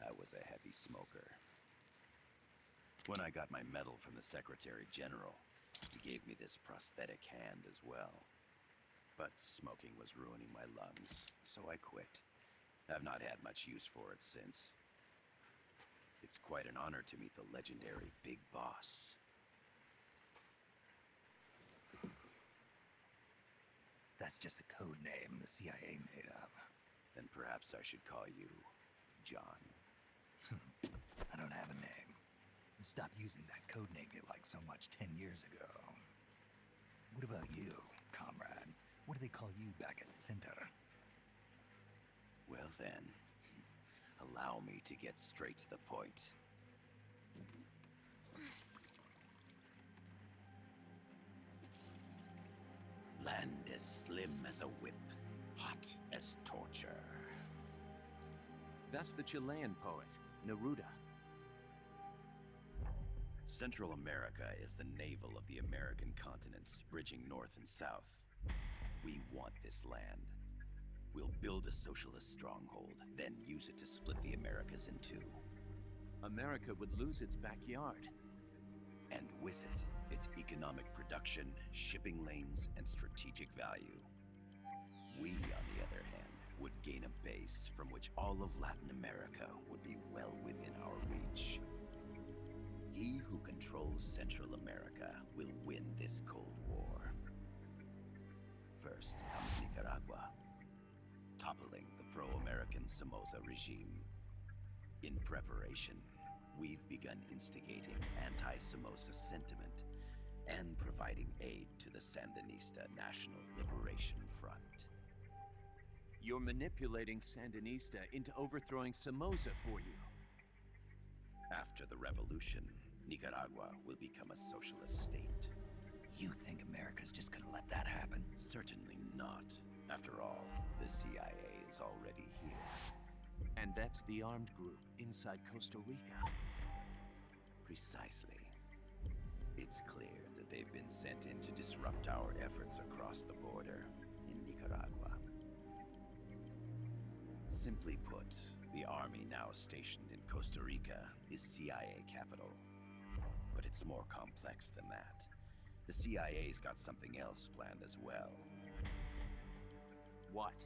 I was a heavy smoker. When I got my medal from the Secretary General, he gave me this prosthetic hand as well. But smoking was ruining my lungs, so I quit. I've not had much use for it since. It's quite an honor to meet the legendary Big Boss. That's just a code name the CIA made up. Then perhaps I should call you John. I don't have a name. Stop using that code name you liked so much 10 years ago. What about you, comrade? What do they call you back at Center? Well then, allow me to get straight to the point. Land as slim as a whip, hot as torture. That's the Chilean poet, Neruda. Central America is the navel of the American continents, bridging north and south. We want this land. We'll build a socialist stronghold, then use it to split the Americas in two. America would lose its backyard. And with it, its economic production, shipping lanes, and strategic value. We, on the other hand, would gain a base from which all of Latin America would be well within our reach. He who controls Central America will win this Cold War. First comes Nicaragua, toppling the pro-American Somoza regime. In preparation, we've begun instigating anti-Somoza sentiment and providing aid to the Sandinista National Liberation Front. You're manipulating Sandinista into overthrowing Somoza for you. After the revolution, Nicaragua will become a socialist state. You think America's just gonna let that happen? Certainly not. After all, the CIA is already here. And that's the armed group inside Costa Rica. Precisely. It's clear that they've been sent in to disrupt our efforts across the border in Nicaragua. Simply put, the army now stationed in Costa Rica is CIA capital. But it's more complex than that. The CIA's got something else planned as well. What?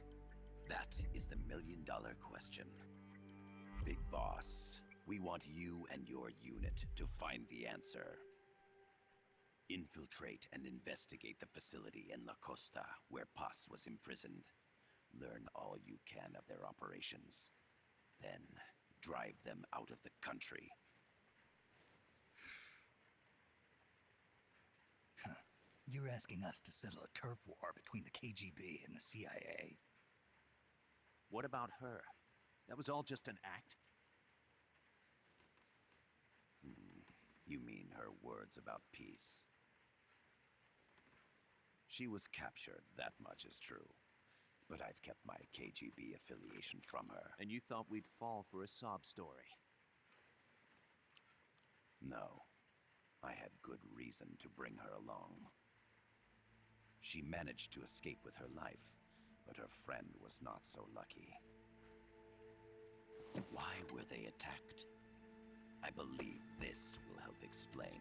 That is the million-dollar question. Big Boss, we want you and your unit to find the answer. Infiltrate and investigate the facility in La Costa, where Paz was imprisoned. Learn all you can of their operations. Then, drive them out of the country. You're asking us to settle a turf war between the KGB and the CIA? What about her? That was all just an act? You mean her words about peace? She was captured, that much is true. But I've kept my KGB affiliation from her. And you thought we'd fall for a sob story? No. I had good reason to bring her along. She managed to escape with her life, but her friend was not so lucky. Why were they attacked? I believe this will help explain.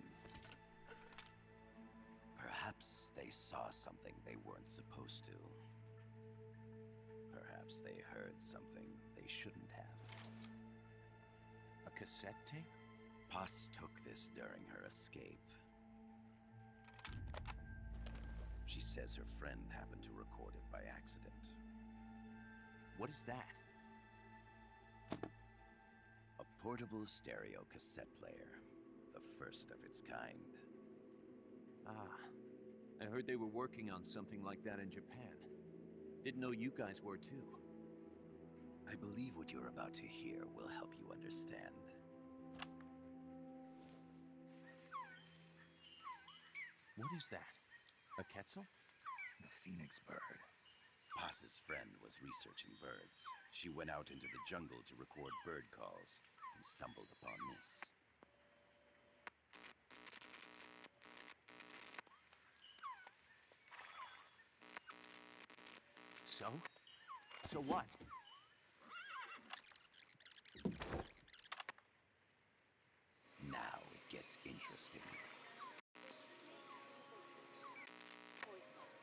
Perhaps they saw something they weren't supposed to. Perhaps they heard something they shouldn't have. A cassette tape? Paz took this during her escape. She says her friend happened to record it by accident. What is that? A portable stereo cassette player. The first of its kind. Ah, I heard they were working on something like that in Japan. Didn't know you guys were too. I believe what you're about to hear will help you understand. What is that? A Quetzal? The phoenix bird. Paz's friend was researching birds. She went out into the jungle to record bird calls and stumbled upon this. So? So what? Now it gets interesting. Poisonous.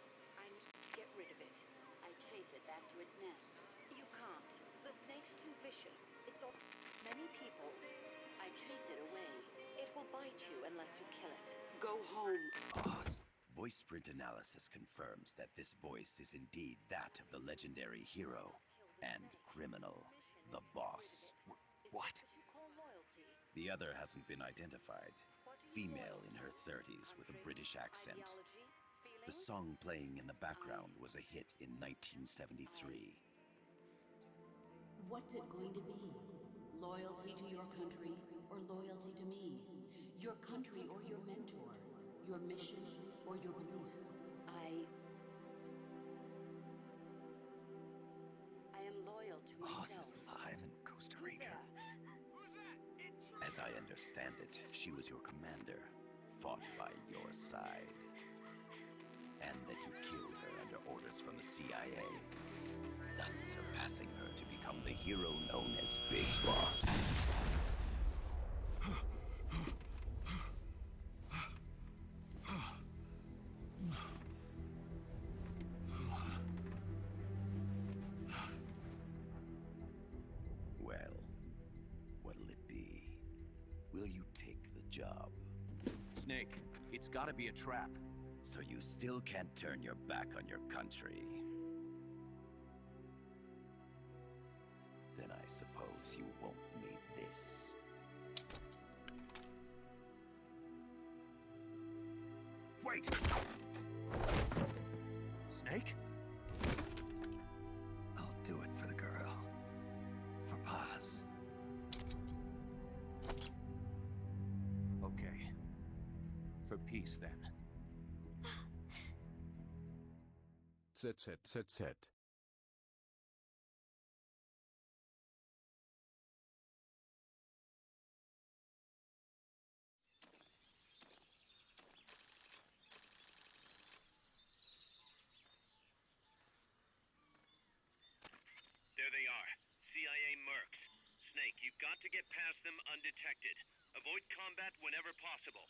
Get rid of it. I chase it back to its nest. You can't. The snake's too vicious. It's all... Many people... I chase it away. It will bite you unless you kill it. Go home. Boss. Voice print analysis confirms that this voice is indeed that of the legendary hero and criminal, the boss. What? The other hasn't been identified. Female in her 30s with a British accent. The song playing in the background was a hit in 1973. What's it going to be? Loyalty to your country or loyalty to me? Your country or your mentor? Your mission or your beliefs? I am loyal to myself. Boss is alive in Costa Rica. As I understand it, she was your commander, fought by your side. And that you killed her under orders from the CIA, thus surpassing her to become the hero known as Big Boss. Well, what'll it be? Will you take the job? Snake, it's gotta be a trap. So you still can't turn your back on your country? Then I suppose you won't need this. Wait! Snake? I'll do it for the girl. For Paz. Okay. For peace, then. ZZZZ. There they are. CIA mercs. Snake, you've got to get past them undetected. Avoid combat whenever possible.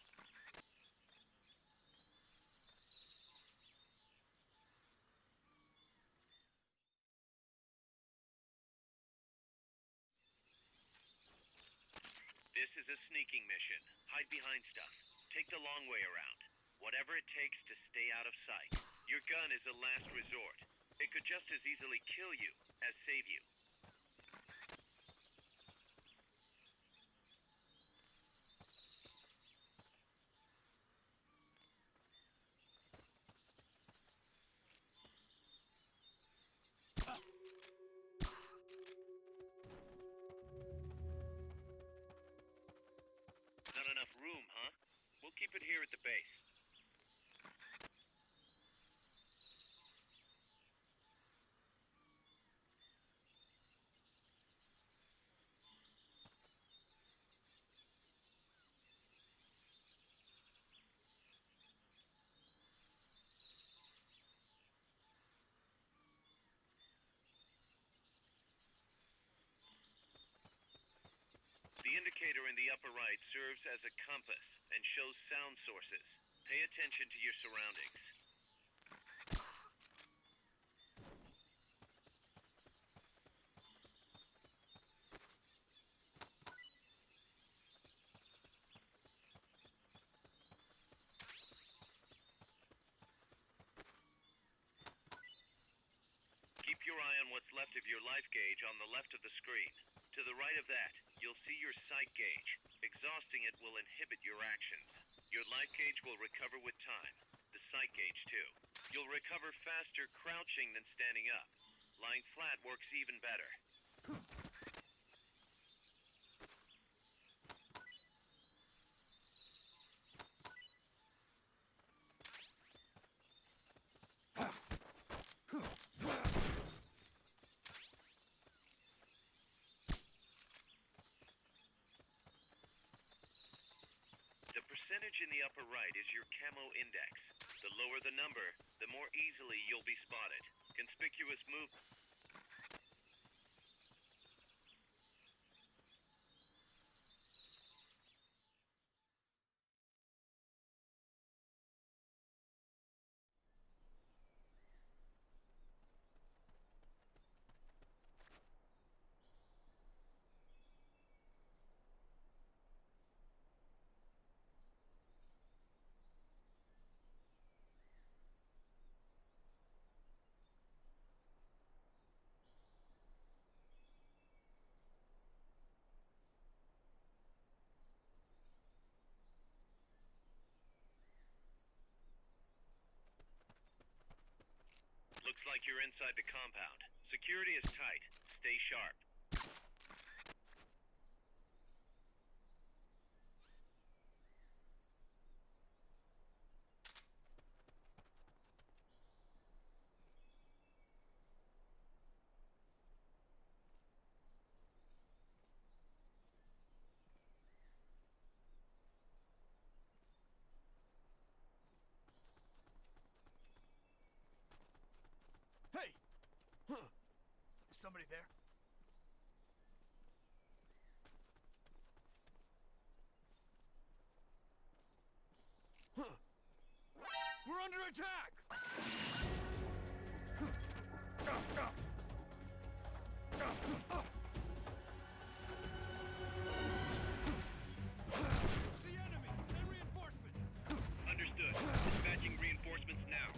This is a sneaking mission. Hide behind stuff. Take the long way around. Whatever it takes to stay out of sight. Your gun is a last resort. It could just as easily kill you as save you. Not enough room, huh? We'll keep it here at the base. indicator in the upper right serves as a compass and shows sound sources. Pay attention to your surroundings. Keep your eye on what's left of your life gauge on the left of the screen. To the right of that, you'll see your sight gauge. Exhausting it will inhibit your actions. Your life gauge will recover with time. The sight gauge, too. You'll recover faster crouching than standing up. Lying flat works even better. The percentage in the upper right is your camo index. The lower the number, the more easily you'll be spotted. Conspicuous movement. Looks like you're inside the compound. Security is tight. Stay sharp. Hey! Huh. Is somebody there? Huh. We're under attack! It's the enemy! Send reinforcements! Understood. Dispatching reinforcements now.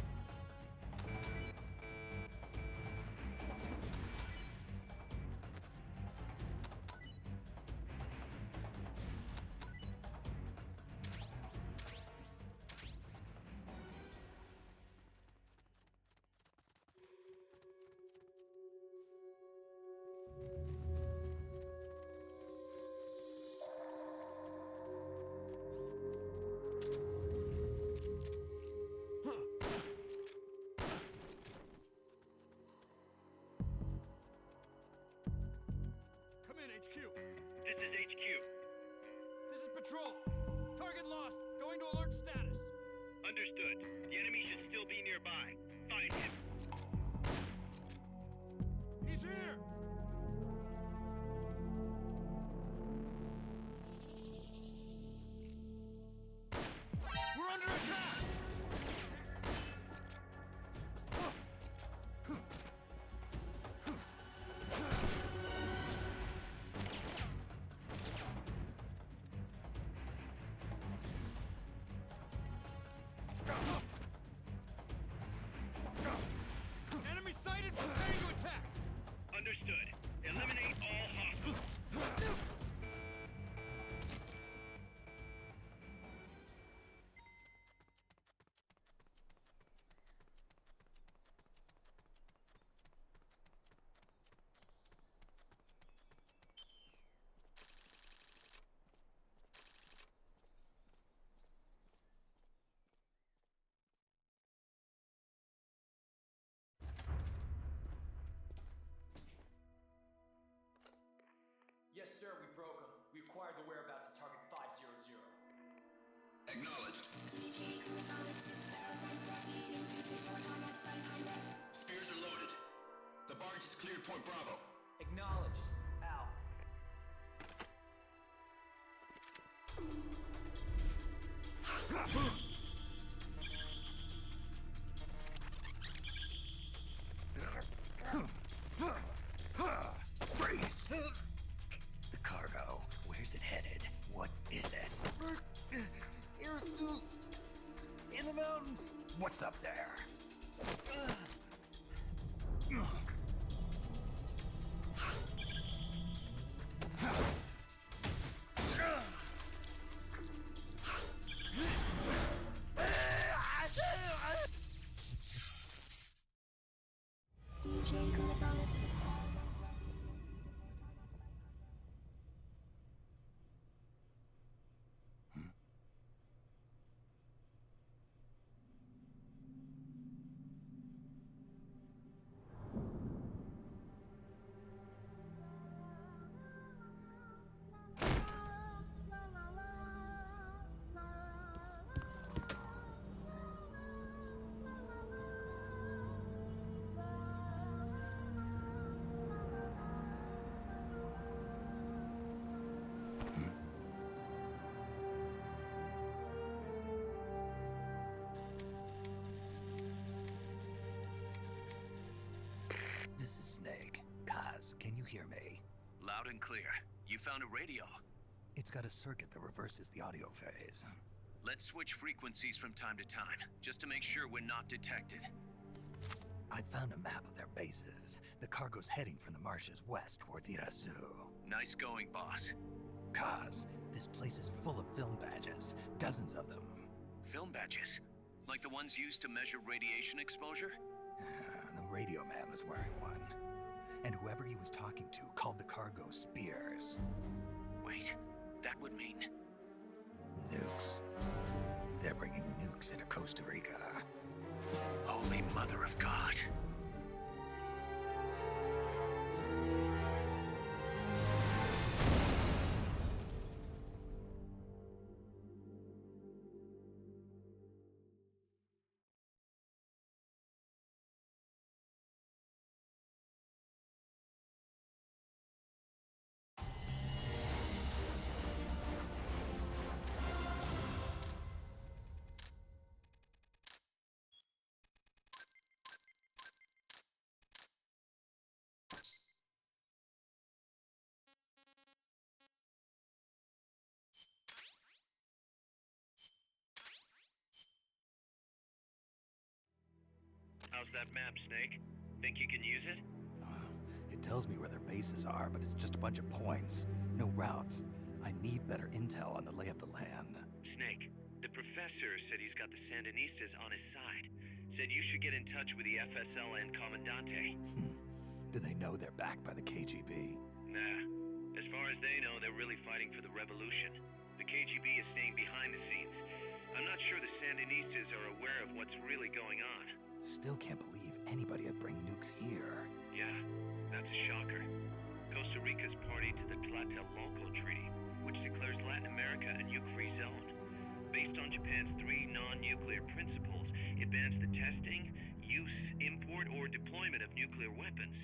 Come in, HQ. This is HQ. This is Patrol. Target lost. Going to alert status. Understood. The enemy should still be nearby. Find him. He's here! We're under attack! Enemy sighted! Preparing to attack! Understood. Eliminate all hostiles. Yes, sir, we broke them. We acquired the whereabouts of target 500. Acknowledged. Spears are loaded. The barge has cleared Point Bravo. Acknowledged. Out. Freeze! The cargo, where's it headed? What is it? Air suit! In the mountains! What's up there? DJ Gonzalez. This is Snake. Kaz, can you hear me? Loud and clear. You found a radio. It's got a circuit that reverses the audio phase. Let's switch frequencies from time to time, just to make sure we're not detected. I found a map of their bases. The cargo's heading from the marshes west towards Irasu. Nice going, boss. Kaz, this place is full of film badges. Dozens of them. Film badges? Like the ones used to measure radiation exposure? The radio man was wearing one. And whoever he was talking to called the cargo spears. Wait, that would mean... Nukes. They're bringing nukes into Costa Rica. Holy Mother of God. How's that map, Snake? Think you can use it? It tells me where their bases are, but it's just a bunch of points. No routes. I need better intel on the lay of the land. Snake, the professor said he's got the Sandinistas on his side. Said you should get in touch with the FSL and Commandante. Do they know they're backed by the KGB? Nah. As far as they know, they're really fighting for the revolution. The KGB is staying behind the scenes. I'm not sure the Sandinistas are aware of what's really going on. Still can't believe anybody would bring nukes here. Yeah, that's a shocker. Costa Rica's party to the Tlatelolco Treaty, which declares Latin America a nuke-free zone. Based on Japan's 3 non-nuclear principles, it bans the testing, use, import, or deployment of nuclear weapons.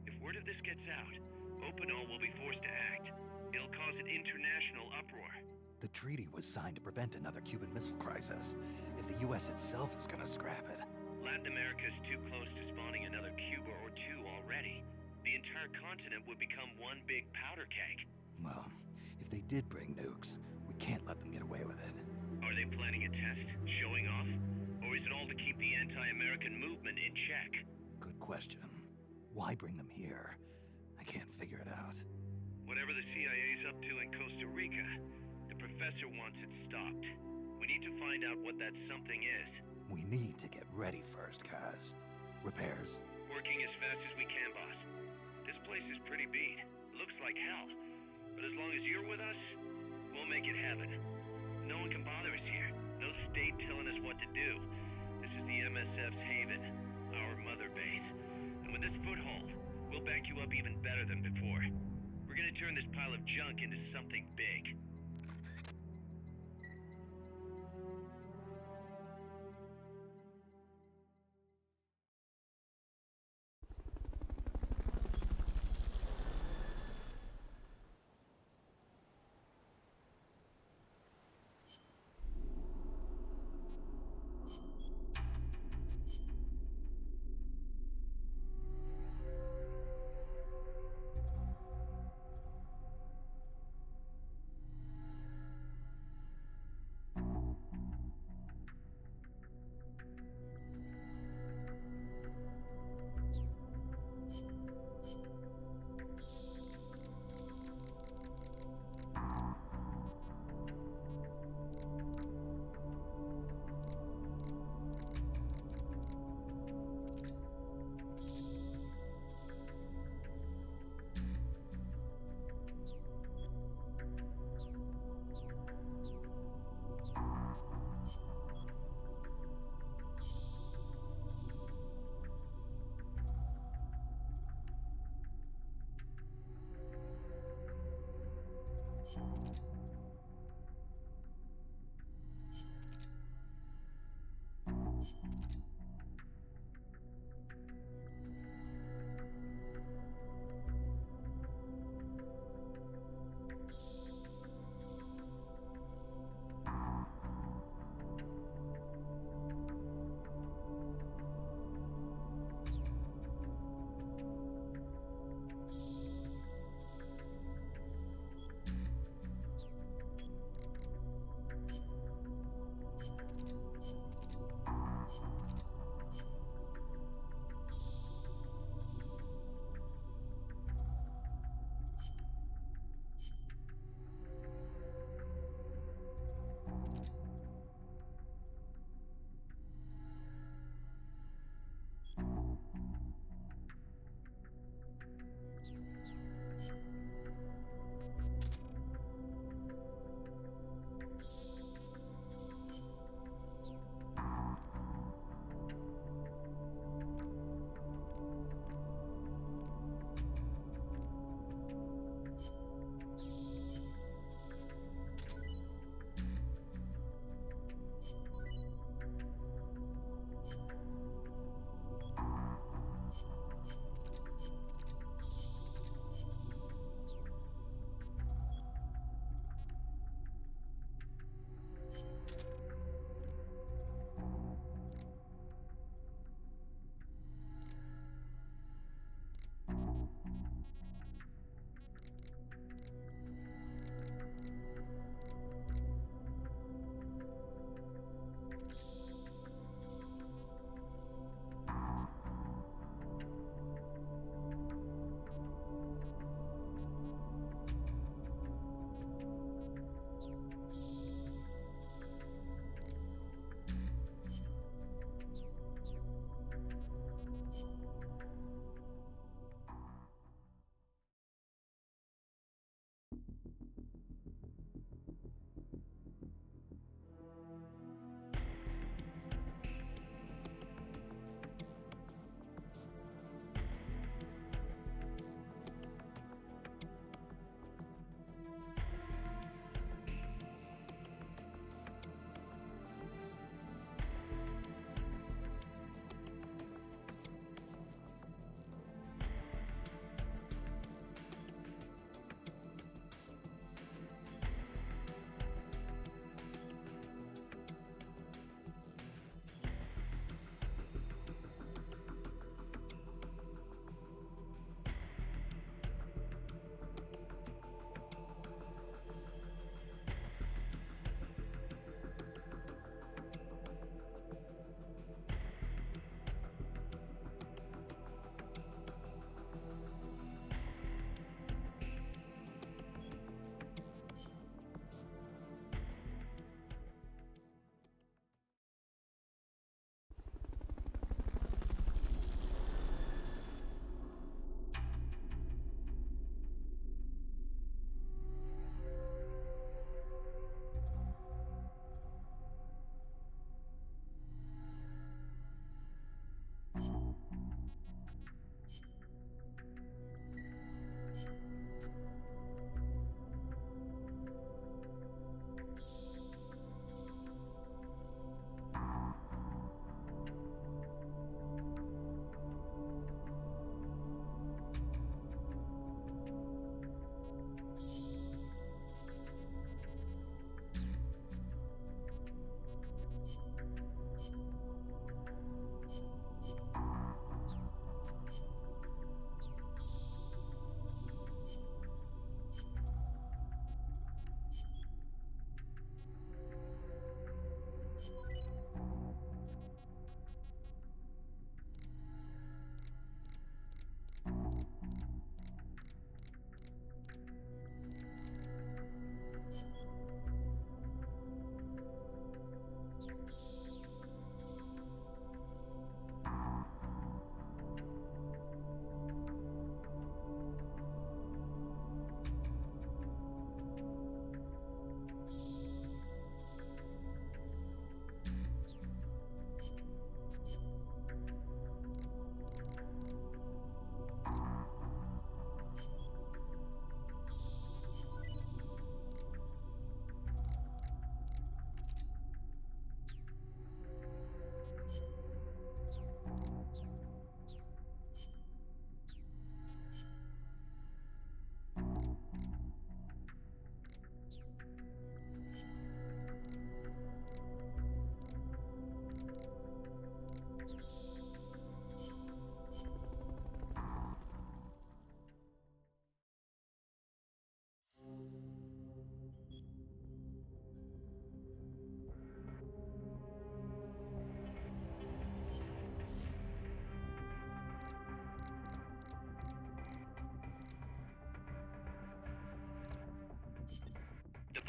If word of this gets out, Opinol will be forced to act. It'll cause an international uproar. The treaty was signed to prevent another Cuban Missile Crisis. If the U.S. itself is gonna scrap it... Latin America is too close to spawning another Cuba or two already. The entire continent would become one big powder keg. Well, if they did bring nukes, we can't let them get away with it. Are they planning a test? Showing off? Or is it all to keep the anti-American movement in check? Good question. Why bring them here? I can't figure it out. Whatever the CIA's up to in Costa Rica, the professor wants it stopped. We need to find out what that something is. We need to get ready first, Kaz. Repairs? Working as fast as we can, boss. This place is pretty beat. Looks like hell. But as long as you're with us, we'll make it heaven. No one can bother us here. No state telling us what to do. This is the MSF's haven, our mother base. And with this foothold, we'll back you up even better than before. We're gonna turn this pile of junk into something big.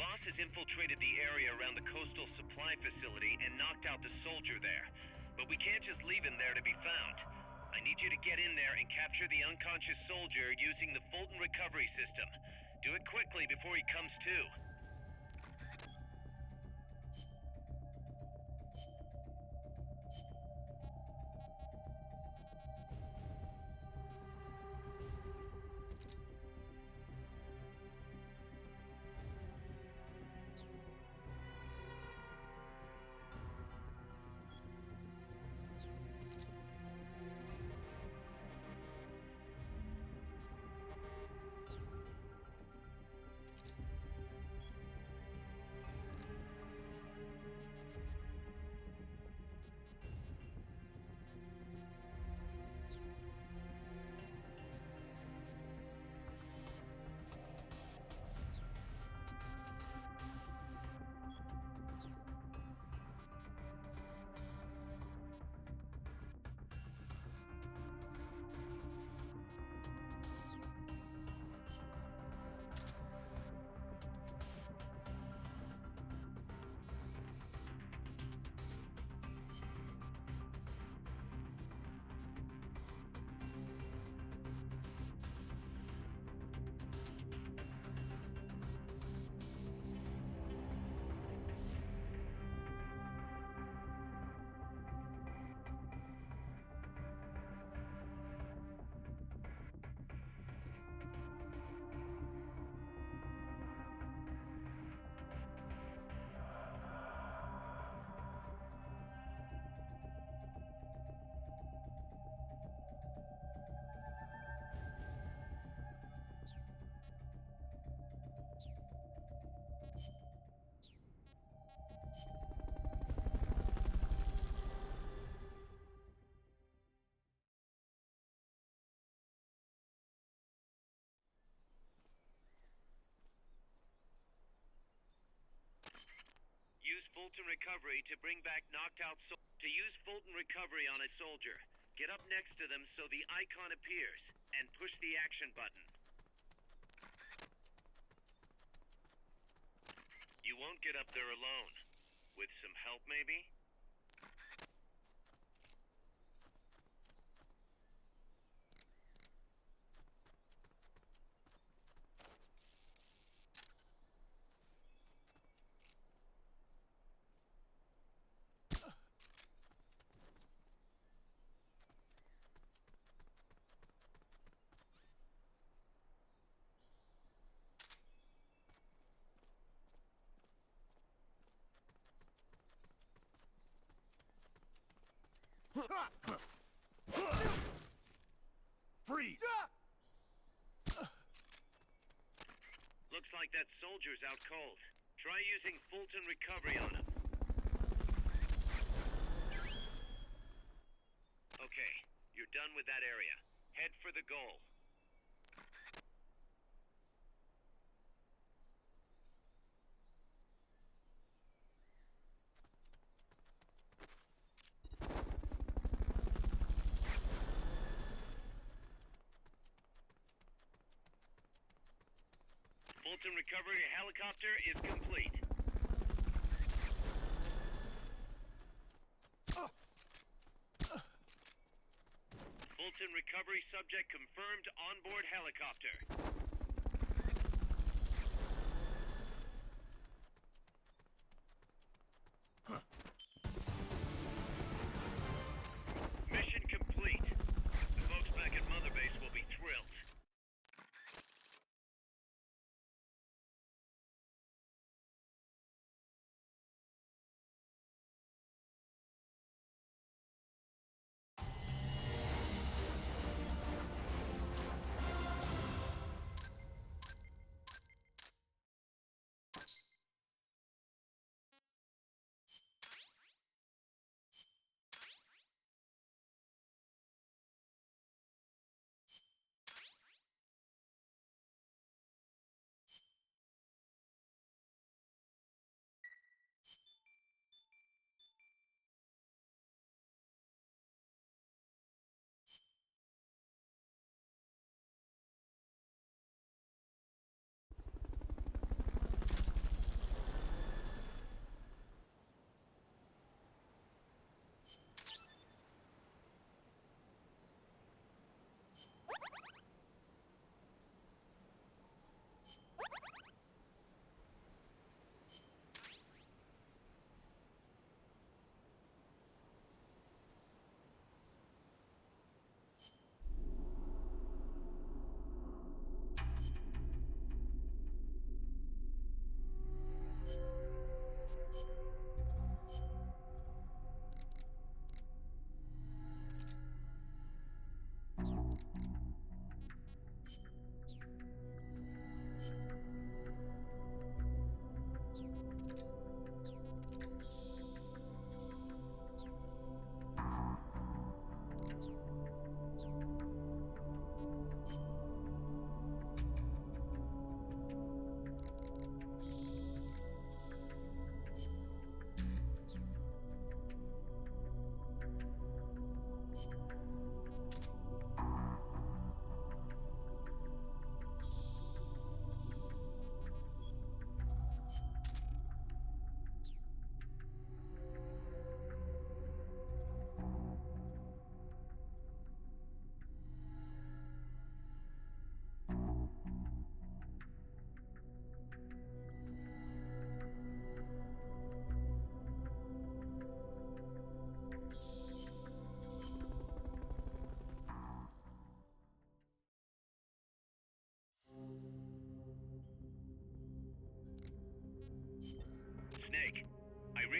boss has infiltrated the area around the coastal supply facility and knocked out the soldier there. But we can't just leave him there to be found. I need you to get in there and capture the unconscious soldier using the Fulton recovery system. Do it quickly before he comes to. Use Fulton recovery to bring back knocked out to use Fulton recovery on a soldier. Get up next to them so the icon appears, and push the action button. You won't get up there alone. With some help, maybe? Freeze! Looks like that soldier's out cold. Try using Fulton recovery on him. Okay, you're done with that area. Head for the goal. Fulton recovery helicopter is complete. Fulton recovery subject confirmed onboard helicopter. Mission complete. The folks back at Mother Base will be thrilled.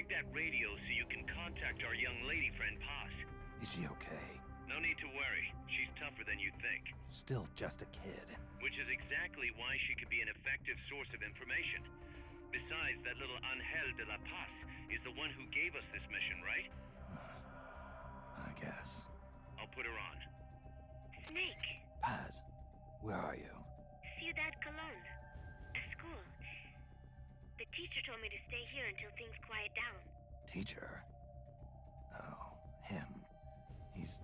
rig that radio so you can contact our young lady friend Paz. Is she okay? No need to worry. She's tougher than you think. Still just a kid. Which is exactly why she could be an effective source of information. Besides, that little Angel de la Paz is the one who gave us this mission, right? I guess. I'll put her on. Snake. Paz, where are you? Ciudad Colon. A school. The teacher told me to stay here until things quiet down. Teacher? Oh, him. He's...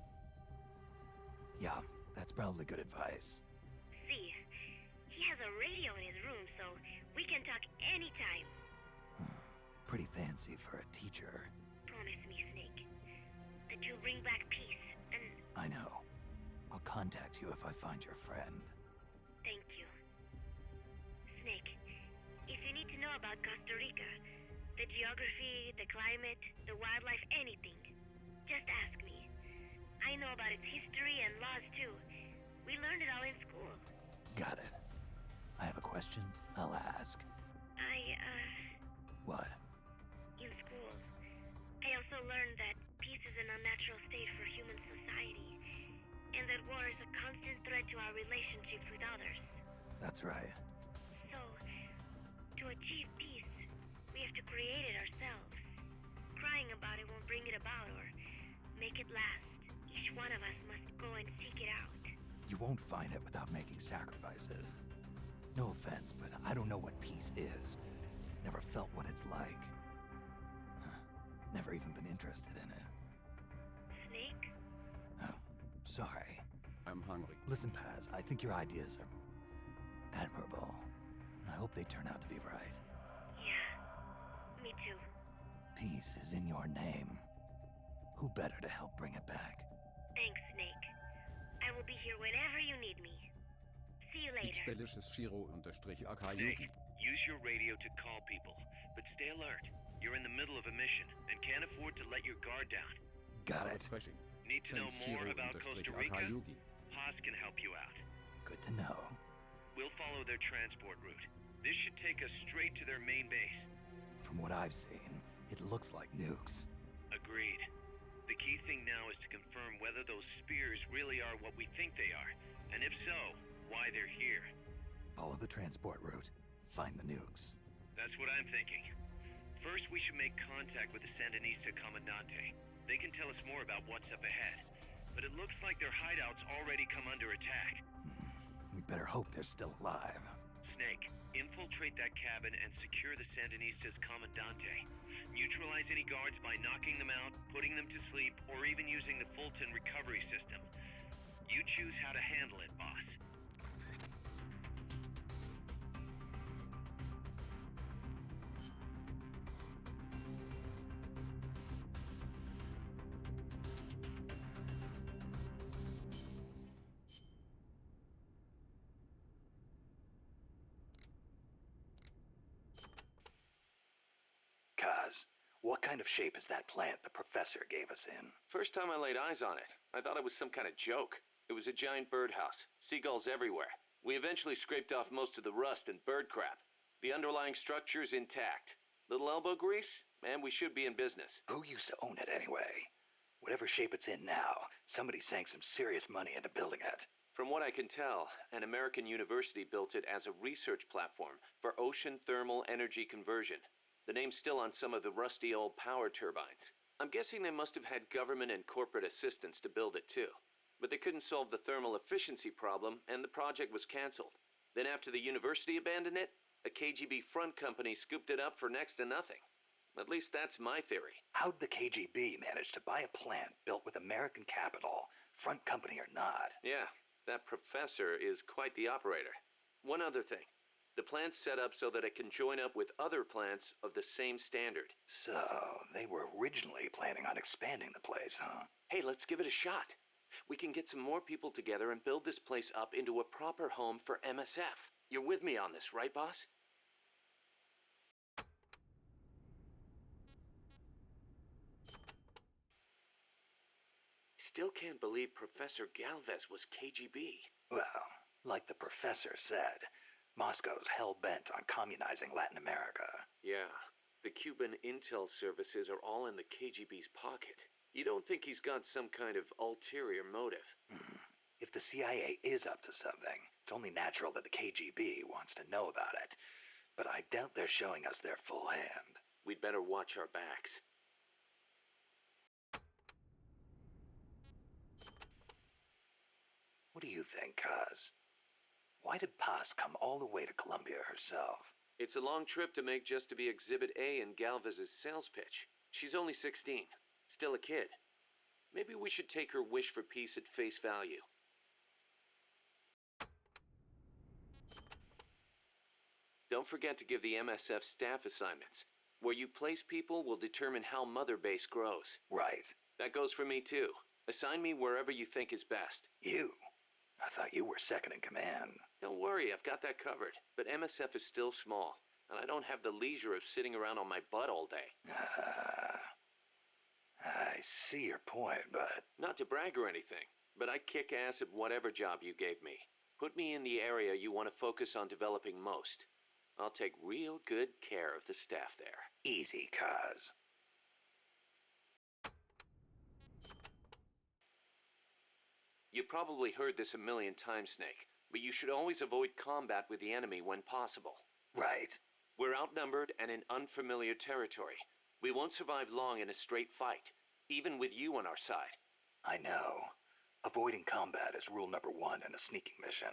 Yeah, that's probably good advice. See, he has a radio in his room, so we can talk anytime. Pretty fancy for a teacher. Promise me, Snake, that you'll bring back peace, and... I know. I'll contact you if I find your friend. Thank you. Snake, if you need to know about Costa Rica, the geography, the climate, the wildlife, anything, just ask me. I know about its history and laws too. We learned it all in school. Got it. I have a question. I'll ask. What? In school, I also learned that peace is an unnatural state for human society, and that war is a constant threat to our relationships with others. That's right. So, to achieve peace, we have to create it ourselves. Crying about it won't bring it about or make it last. Each one of us must go and seek it out. You won't find it without making sacrifices. No offense, but I don't know what peace is. Never felt what it's like. Never even been interested in it. Snake? Oh, sorry. I'm hungry. Listen, Paz, I think your ideas are admirable. And I hope they turn out to be right. Yeah, me too. Peace is in your name. Who better to help bring it back? Thanks, Snake. I will be here whenever you need me. See you It's later. delicious Shiro_AK Snake, Yugi. use your radio to call people, but stay alert. You're in the middle of a mission and can't afford to let your guard down. Got it. Refreshing. Need to know Send more about Costa Shiro_AK Rica? Yugi. Paz can help you out. Good to know. We'll follow their transport route. This should take us straight to their main base. From what I've seen, it looks like nukes. Agreed. The key thing now is to confirm whether those spears really are what we think they are, and if so, why they're here. Follow the transport route. Find the nukes. That's what I'm thinking. First, we should make contact with the Sandinista Comandante. They can tell us more about what's up ahead. But it looks like their hideout's already come under attack. We better hope they're still alive. Snake, infiltrate that cabin and secure the Sandinista's Comandante. Neutralize any guards by knocking them out, putting them to sleep, or even using the Fulton recovery system. You choose how to handle it, boss. Kaz, what kind of shape is that plant the professor gave us in? First time I laid eyes on it, I thought it was some kind of joke. It was a giant birdhouse, seagulls everywhere. We eventually scraped off most of the rust and bird crap. The underlying structure's intact. Little elbow grease? Man, we should be in business. Who used to own it anyway? Whatever shape it's in now, somebody sank some serious money into building it. From what I can tell, an American university built it as a research platform for ocean thermal energy conversion. The name's still on some of the rusty old power turbines. I'm guessing they must have had government and corporate assistance to build it too. But they couldn't solve the thermal efficiency problem, and the project was canceled. Then after the university abandoned it, a KGB front company scooped it up for next to nothing. At least that's my theory. How'd the KGB manage to buy a plant built with American capital, front company or not? Yeah, that professor is quite the operator. One other thing. The plant's set up so that it can join up with other plants of the same standard. So, they were originally planning on expanding the place, huh? Hey, let's give it a shot. We can get some more people together and build this place up into a proper home for MSF. You're with me on this, right, boss? Still can't believe Professor Galvez was KGB. Well, like the professor said, Moscow's hell-bent on communizing Latin America. Yeah, The Cuban intel services are all in the KGB's pocket. You don't think he's got some kind of ulterior motive? If the CIA is up to something, it's only natural that the KGB wants to know about it. But I doubt they're showing us their full hand. We'd better watch our backs. What do you think, Kaz? Why did Paz come all the way to Colombia herself? It's a long trip to make just to be Exhibit A in Galvez's sales pitch. She's only 16, still a kid. Maybe we should take her wish for peace at face value. Don't forget to give the MSF staff assignments. Where you place people will determine how Mother Base grows. Right. That goes for me too. Assign me wherever you think is best. You? I thought you were second in command. Don't worry, I've got that covered. But MSF is still small, and I don't have the leisure of sitting around on my butt all day. I see your point, but... Not to brag or anything, but I kick ass at whatever job you gave me. Put me in the area you want to focus on developing most. I'll take real good care of the staff there. Easy, Kaz. You probably heard this a million times, Snake, but you should always avoid combat with the enemy when possible. Right. We're outnumbered and in unfamiliar territory. We won't survive long in a straight fight, even with you on our side. I know. Avoiding combat is rule number 1 in a sneaking mission.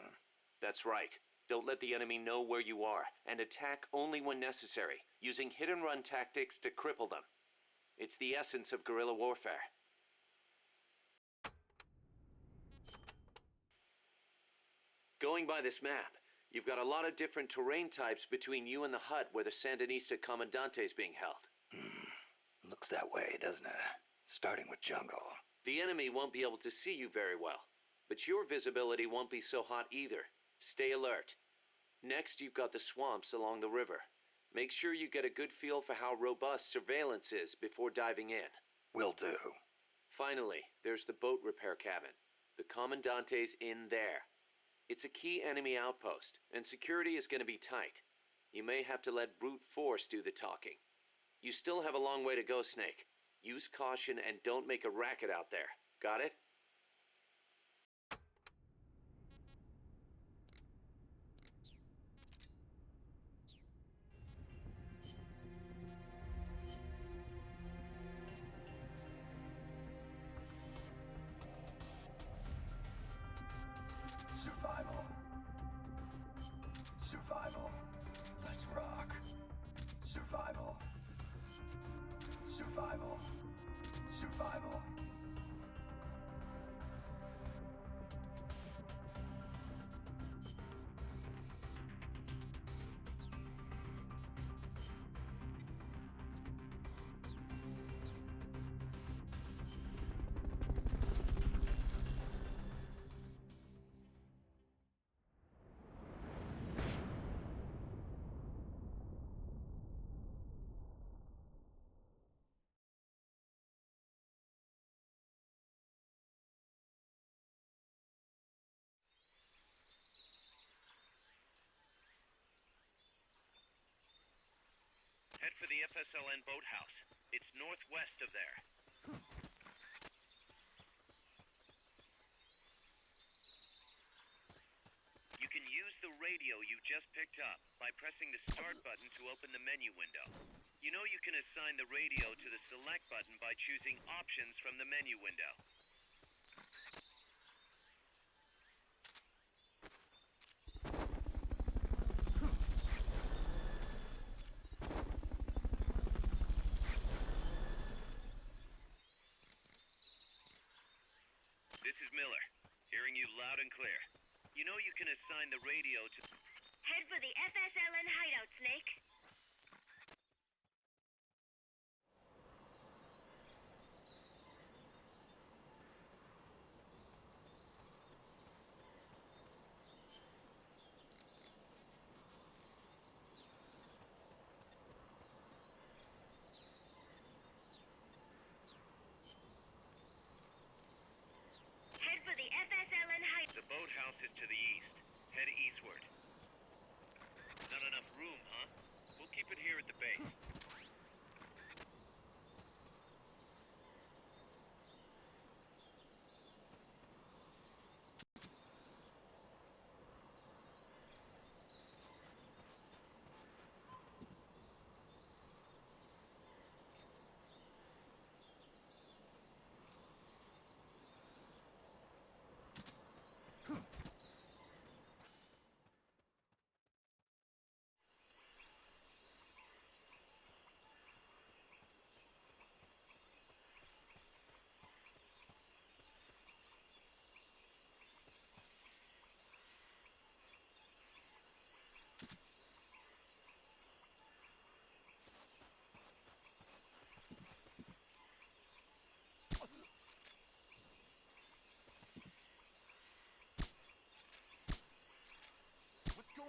That's right. Don't let the enemy know where you are, and attack only when necessary, using hit-and-run tactics to cripple them. It's the essence of guerrilla warfare. Going by this map, you've got a lot of different terrain types between you and the hut where the Sandinista Comandante is being held. Looks that way, doesn't it? Starting with jungle. The enemy won't be able to see you very well, but your visibility won't be so hot either. Stay alert. Next, you've got the swamps along the river. Make sure you get a good feel for how robust surveillance is before diving in. Will do. Finally, there's the boat repair cabin. The Commandante's in there. It's a key enemy outpost, and security is going to be tight. You may have to let brute force do the talking. You still have a long way to go, Snake. Use caution and don't make a racket out there. Got it? Survival. Survival. Let's rock. Survival. Survival. Survival. Head for the FSLN boathouse. It's northwest of there. You can use the radio you just picked up by pressing the start button to open the menu window. You know you can assign the radio to the select button by choosing options from the menu window. This is Miller, hearing you loud and clear. You know you can assign the radio to... Head for the FSLN hideout, Snake. Head for the FSLN hideout. The boathouse is to the east. Head eastward. Not enough room, huh? We'll keep it here at the base.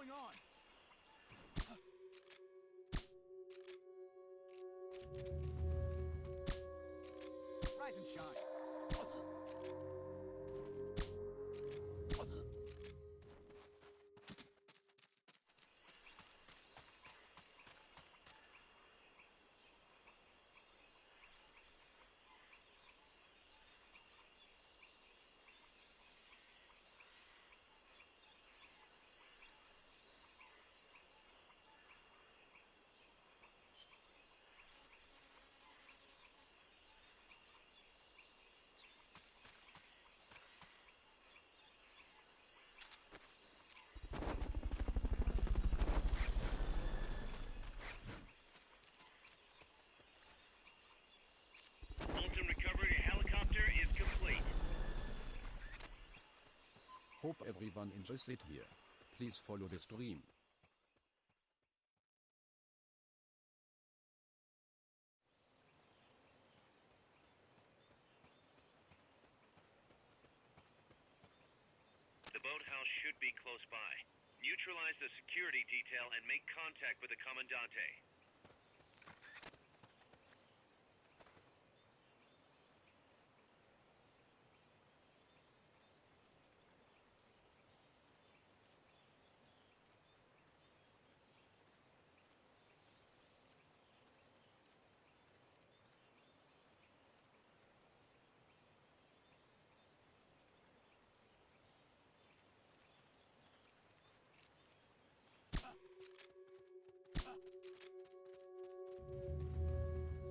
going on? Rise and shine. Fulton recovery helicopter is complete. Hope everyone enjoys it here. Please follow the stream. The boathouse should be close by. Neutralize the security detail and make contact with the Commandante.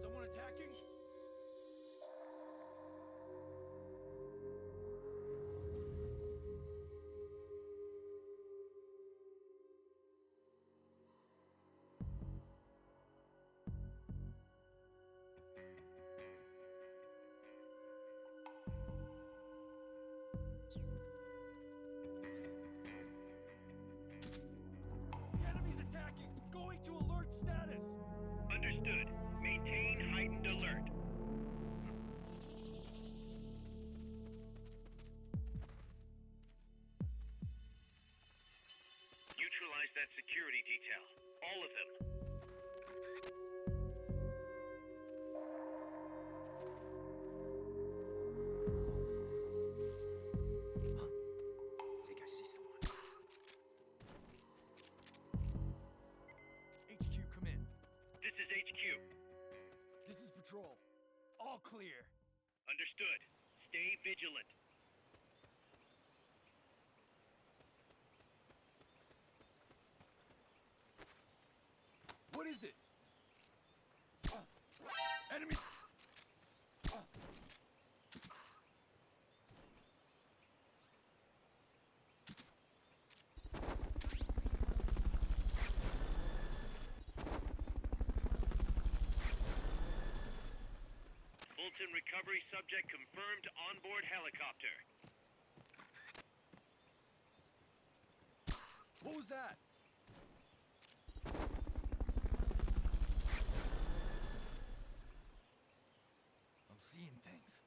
Someone attacking? Enemies attacking! Going to alert status! Understood. Maintain heightened alert. Neutralize that security detail. All of them. I think I see someone. HQ, come in. This is HQ. This is patrol. All clear. Understood. Stay vigilant. What is it? Enemy! Fulton recovery subject confirmed onboard helicopter. What was that? I'm seeing things.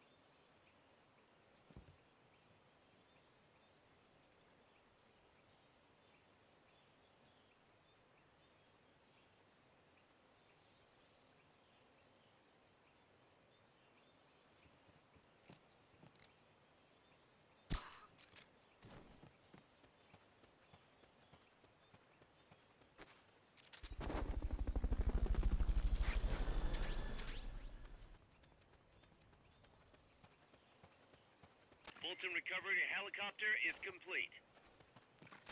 Fulton recovery helicopter is complete.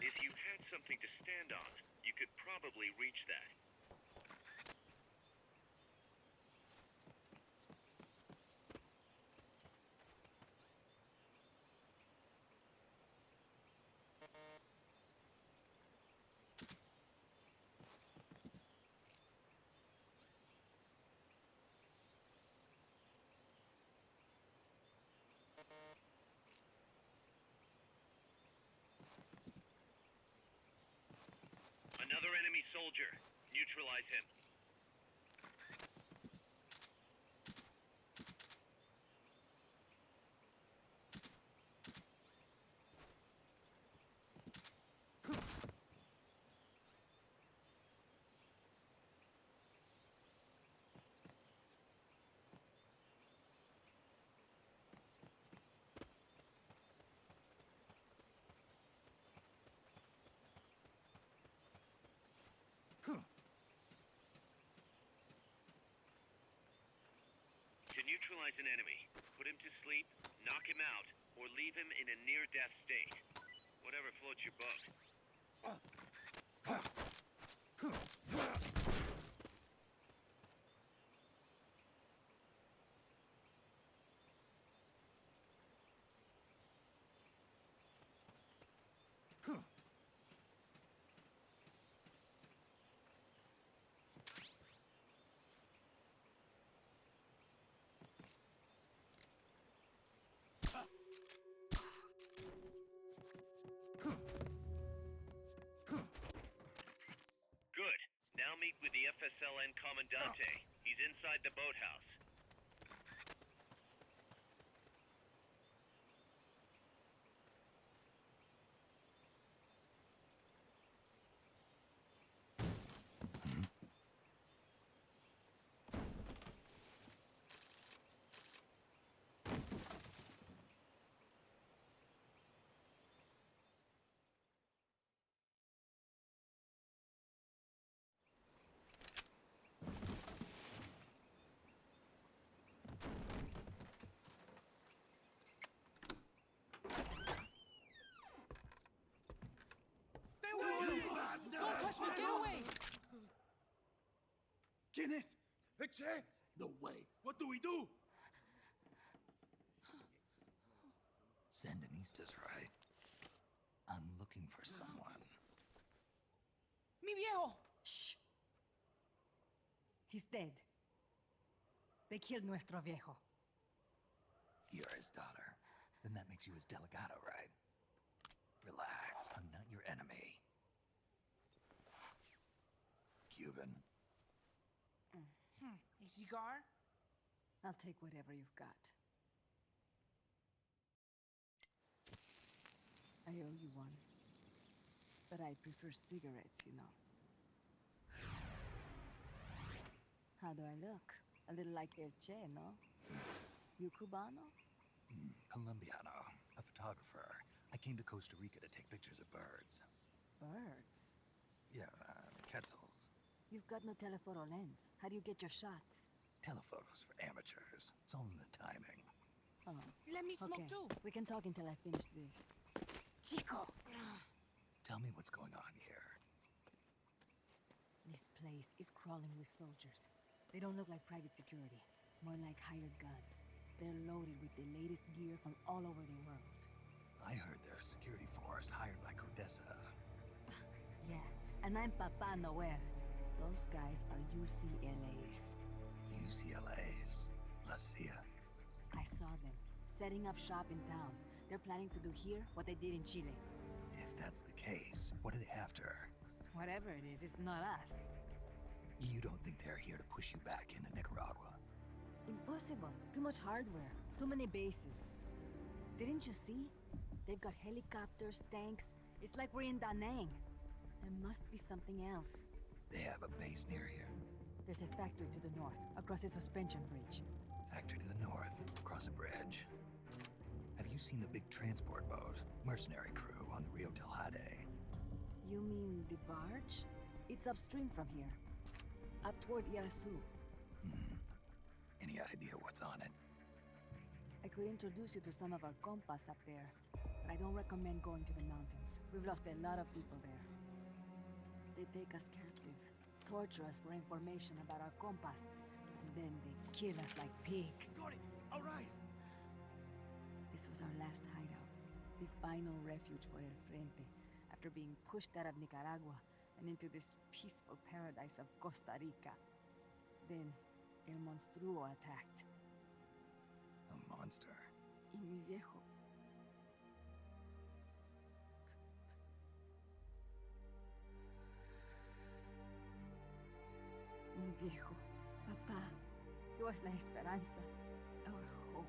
If you had something to stand on, you could probably reach that. Another enemy soldier. Neutralize him. Neutralize an enemy. Put him to sleep, knock him out, or leave him in a near-death state. Whatever floats your boat. Good. Now meet with the FSLN Commandante. He's inside the boathouse. Stay away! Don't touch me! Get away! ¿Quién es? Eche? No way. What do we do? Sandinista's right. I'm looking for someone. Mi viejo! Shh! He's dead. They killed nuestro viejo. You're his daughter. Then that makes you his delegado, right? Relax. I'm not your enemy. Cuban. A cigar? I'll take whatever you've got. I owe you one. But I prefer cigarettes, you know. How do I look? A little like El Che, no? You Cubano? Colombiano. A photographer. I came to Costa Rica to take pictures of birds. Birds? Yeah, quetzals. You've got no telephoto lens. How do you get your shots? Telephotos for amateurs. It's all in the timing. Oh. Let me smoke Okay, too. we can talk until I finish this. Chico! Tell me what's going on here. This place is crawling with soldiers. They don't look like private security. More like hired guns. They're loaded with the latest gear from all over the world. I heard they're a security force hired by Codessa. Yeah, and I'm Papa Noel. Those guys are UCLA's. UCLA's? La CIA? I saw them, setting up shop in town. They're planning to do here what they did in Chile. If that's the case, what are they after? Whatever it is, it's not us. You don't think they're here to push you back into Nicaragua? Impossible. Too much hardware. Too many bases. Didn't you see? They've got helicopters, tanks. It's like we're in Da Nang. There must be something else. They have a base near here. There's a factory to the north, across a suspension bridge. Factory to the north, across a bridge. Have you seen the big transport boat, mercenary crew on the Rio del Jade? You mean the barge? It's upstream from here. Up toward Irasu. Any idea what's on it? I could introduce you to some of our compas up there, but I don't recommend going to the mountains. We've lost a lot of people there. They take us captive, torture us for information about our compas, and then they kill us like pigs. Got it! All right! This was our last hideout, the final refuge for El Frente, after being pushed out of Nicaragua and into this peaceful paradise of Costa Rica. Then, El Monstruo attacked. A monster? Y mi viejo. Mi viejo. Papá. He was la esperanza. Our hope.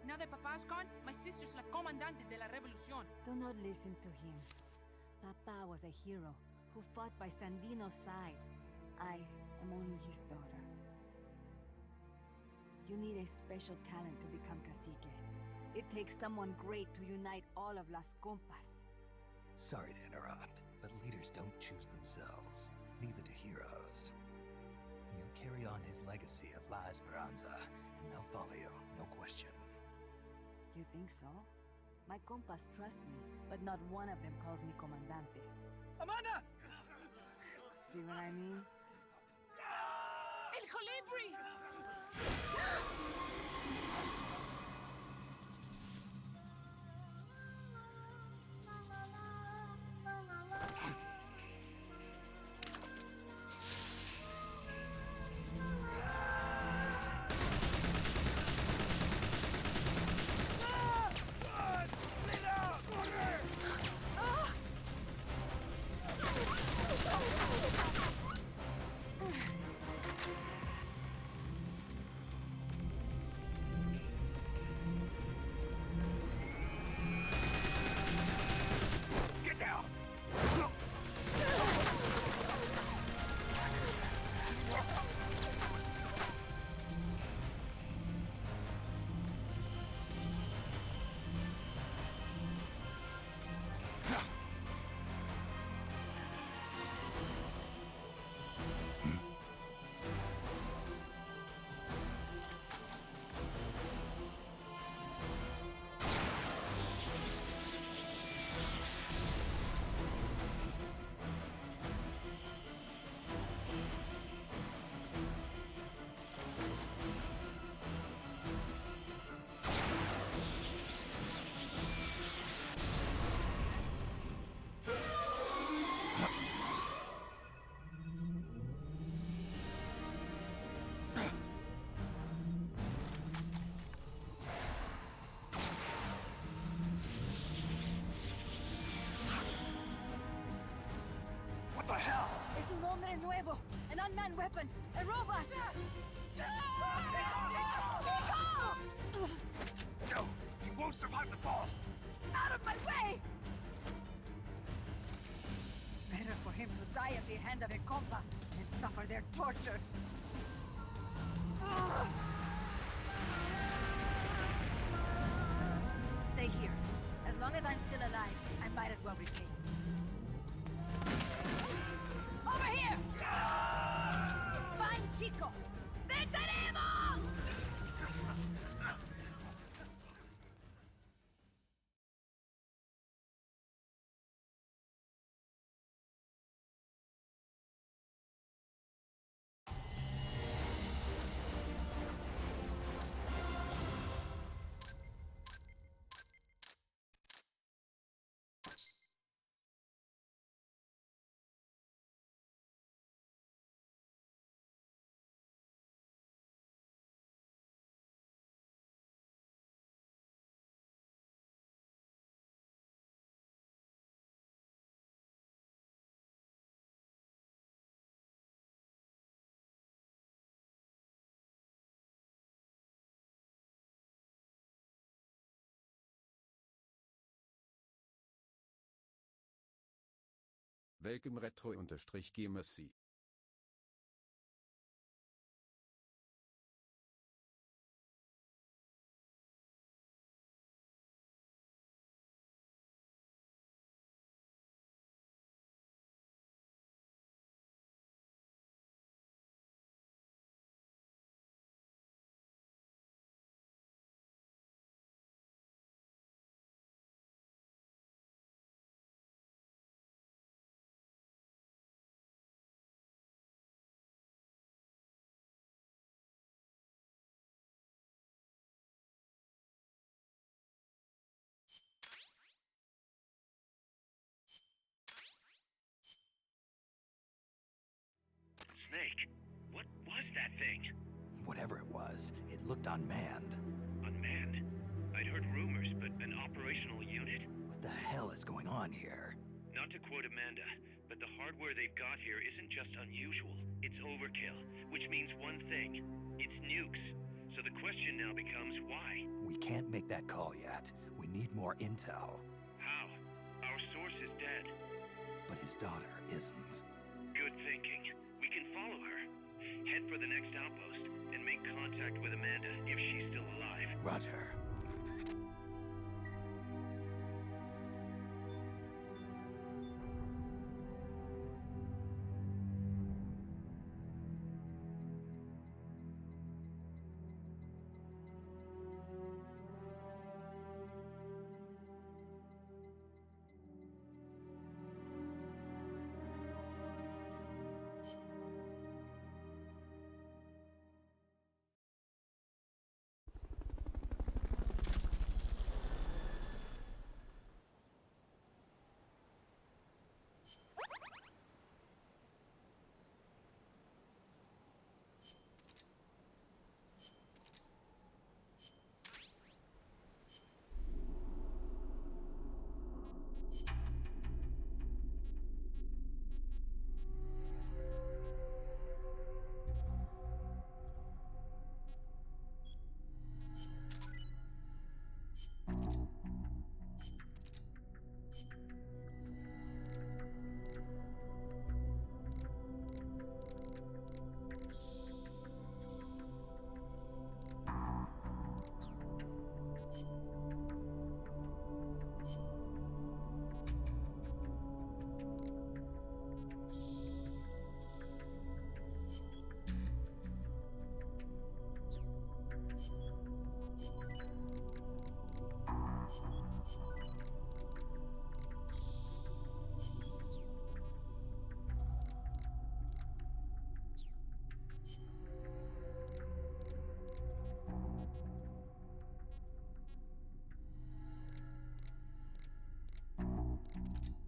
Now that Papa's gone, my sister's la comandante de la revolución. Do not listen to him. Papa was a hero who fought by Sandino's side. I am only his daughter. You need a special talent to become cacique. It takes someone great to unite all of Las Compas. Sorry to interrupt, but leaders don't choose themselves. Neither do heroes. You carry on his legacy of La Esperanza, and they'll follow you, no question. You think so? My compas trust me, but not one of them calls me Comandante. Amanda! See what I mean? El Colibri! Get down! What the hell? Es un hombre nuevo, an unmanned weapon, a robot! No! He won't survive the fall! Out of my way! Better for him to die at the hand of a compa than suffer their torture. Stay here. As long as I'm still alive, I might as well repay you. Over here! Fine, Chico! ¡Venceremos! Welcome Retro-GMSC. Snake, what was that thing? Whatever it was, it looked unmanned. Unmanned? I'd heard rumors, but an operational unit? What the hell is going on here? Not to quote Amanda, but the hardware they've got here isn't just unusual, it's overkill, which means one thing. It's nukes. So the question now becomes why? We can't make that call yet. We need more intel. How? Our source is dead. But his daughter isn't. Good thinking. We can follow her. Head for the next outpost, and make contact with Amanda if she's still alive. Roger.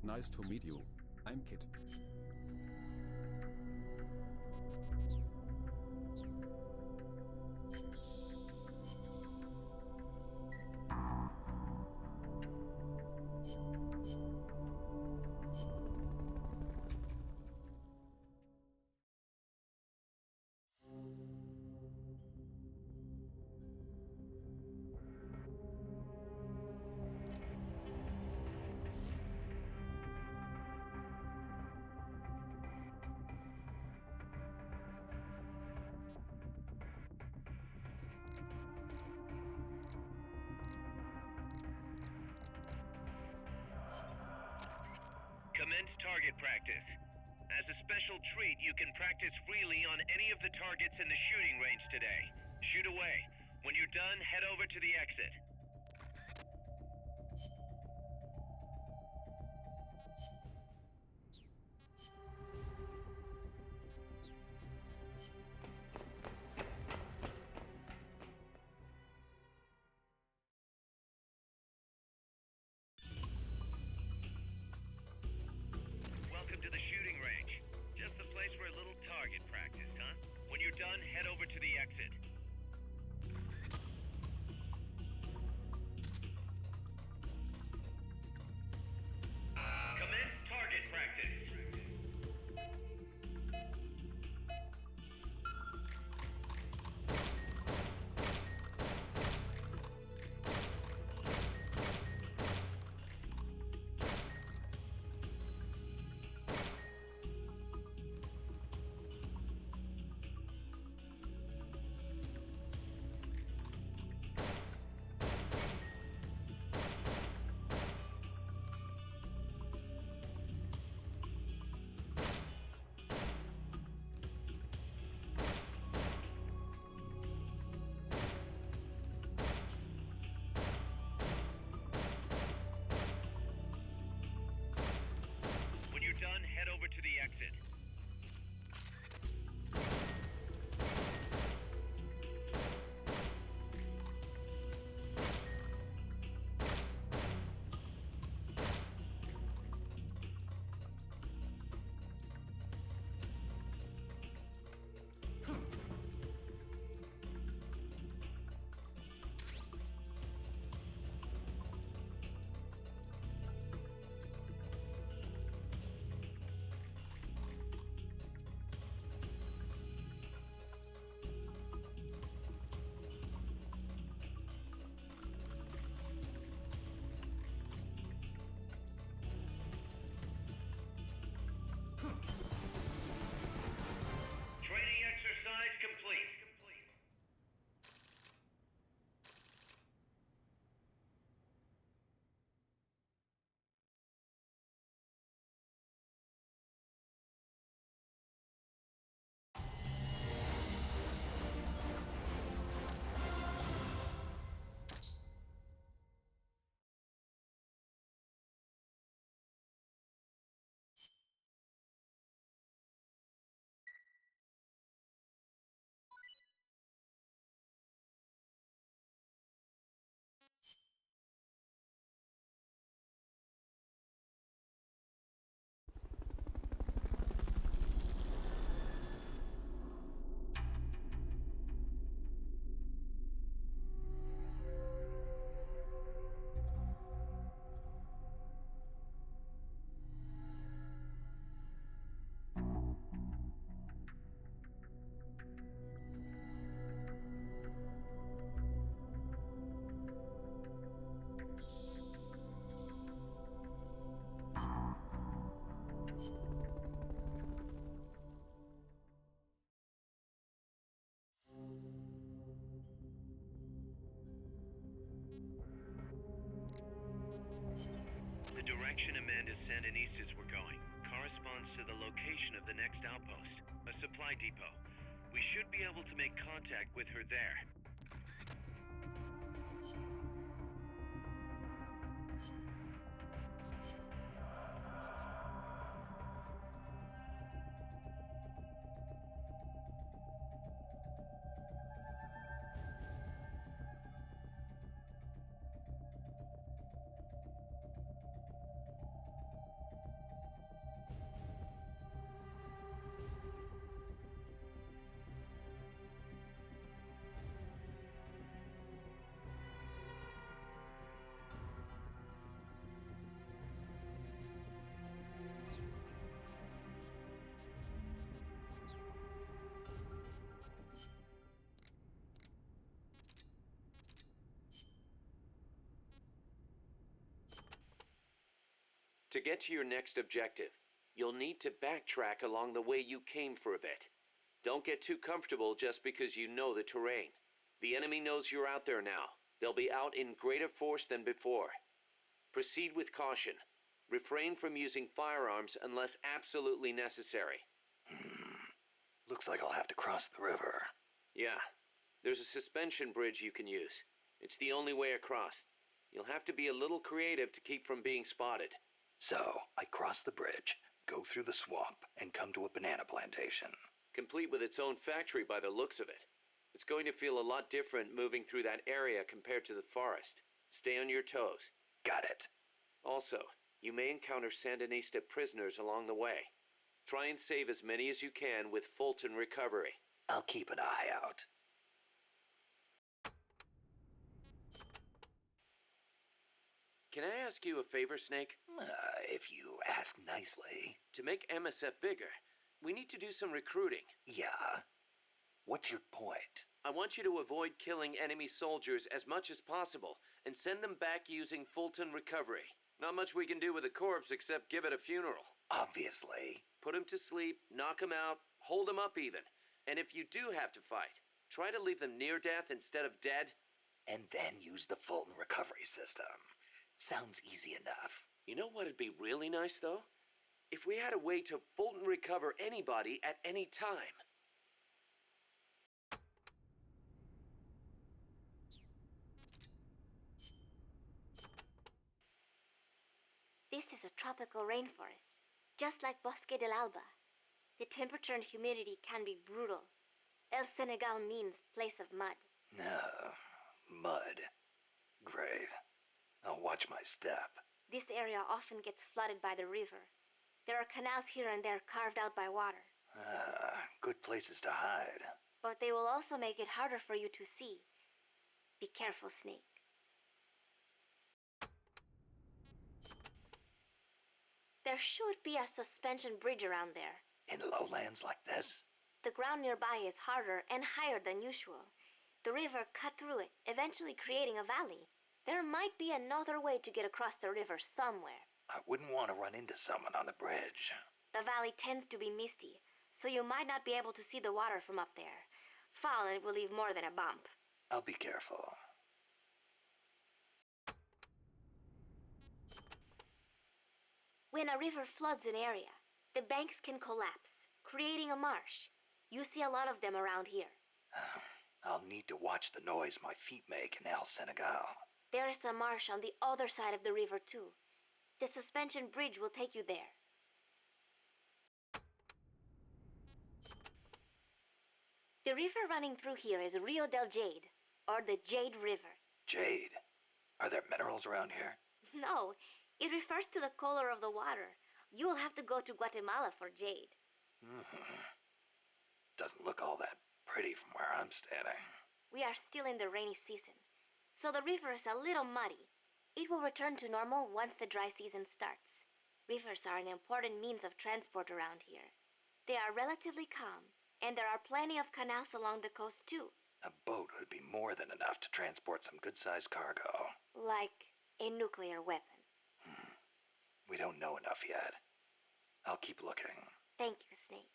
Nice to meet you. I'm Kit. Commence target practice. As a special treat, you can practice freely on any of the targets in the shooting range today. Shoot away. When you're done, head over to the exit. Welcome to the shooting range. Just the place for a little target practice, huh? When you're done, head over to the exit. Commence target practice. When you're done, head over to the exit. Training exercise complete. The direction Amanda's Sandinistas were going corresponds to the location of the next outpost, a supply depot. We should be able to make contact with her there. To get to your next objective, you'll need to backtrack along the way you came for a bit. Don't get too comfortable just because you know the terrain. The enemy knows you're out there now. They'll be out in greater force than before. Proceed with caution. Refrain from using firearms unless absolutely necessary. Looks like I'll have to cross the river. Yeah. There's a suspension bridge you can use. It's the only way across. You'll have to be a little creative to keep from being spotted. So, I cross the bridge, go through the swamp, and come to a banana plantation. Complete with its own factory by the looks of it. It's going to feel a lot different moving through that area compared to the forest. Stay on your toes. Got it. Also, you may encounter Sandinista prisoners along the way. Try and save as many as you can with Fulton recovery. I'll keep an eye out. Can I ask you a favor, Snake? If you ask nicely. To make MSF bigger, we need to do some recruiting. Yeah? What's your point? I want you to avoid killing enemy soldiers as much as possible and send them back using Fulton recovery. Not much we can do with a corpse except give it a funeral. Obviously. Put him to sleep, knock him out, hold him up even. And if you do have to fight, try to leave them near death instead of dead. And then use the Fulton recovery system. Sounds easy enough. You know what'd be really nice, though? If we had a way to Fulton recover anybody at any time. This is a tropical rainforest, just like Bosque del Alba. The temperature and humidity can be brutal. El Senegal means place of mud. No, mud. Great. I'll watch my step. This area often gets flooded by the river. There are canals here and there carved out by water. Good places to hide. But they will also make it harder for you to see. Be careful, Snake. There should be a suspension bridge around there. In lowlands like this? The ground nearby is harder and higher than usual. The river cut through it, eventually creating a valley. There might be another way to get across the river somewhere. I wouldn't want to run into someone on the bridge. The valley tends to be misty, so you might not be able to see the water from up there. Fall and it will leave more than a bump. I'll be careful. When a river floods an area, the banks can collapse, creating a marsh. You see a lot of them around here. I'll need to watch the noise my feet make in El Senegal. There is a marsh on the other side of the river too. The suspension bridge will take you there. The river running through here is Rio del Jade, or the Jade River. Jade? Are there minerals around here? No, it refers to the color of the water. You will have to go to Guatemala for jade. Doesn't look all that pretty from where I'm standing. We are still in the rainy season, so the river is a little muddy. It will return to normal once the dry season starts. Rivers are an important means of transport around here. They are relatively calm, and there are plenty of canals along the coast too. A boat would be more than enough to transport some good-sized cargo. Like a nuclear weapon. We don't know enough yet. I'll keep looking. Thank you, Snake.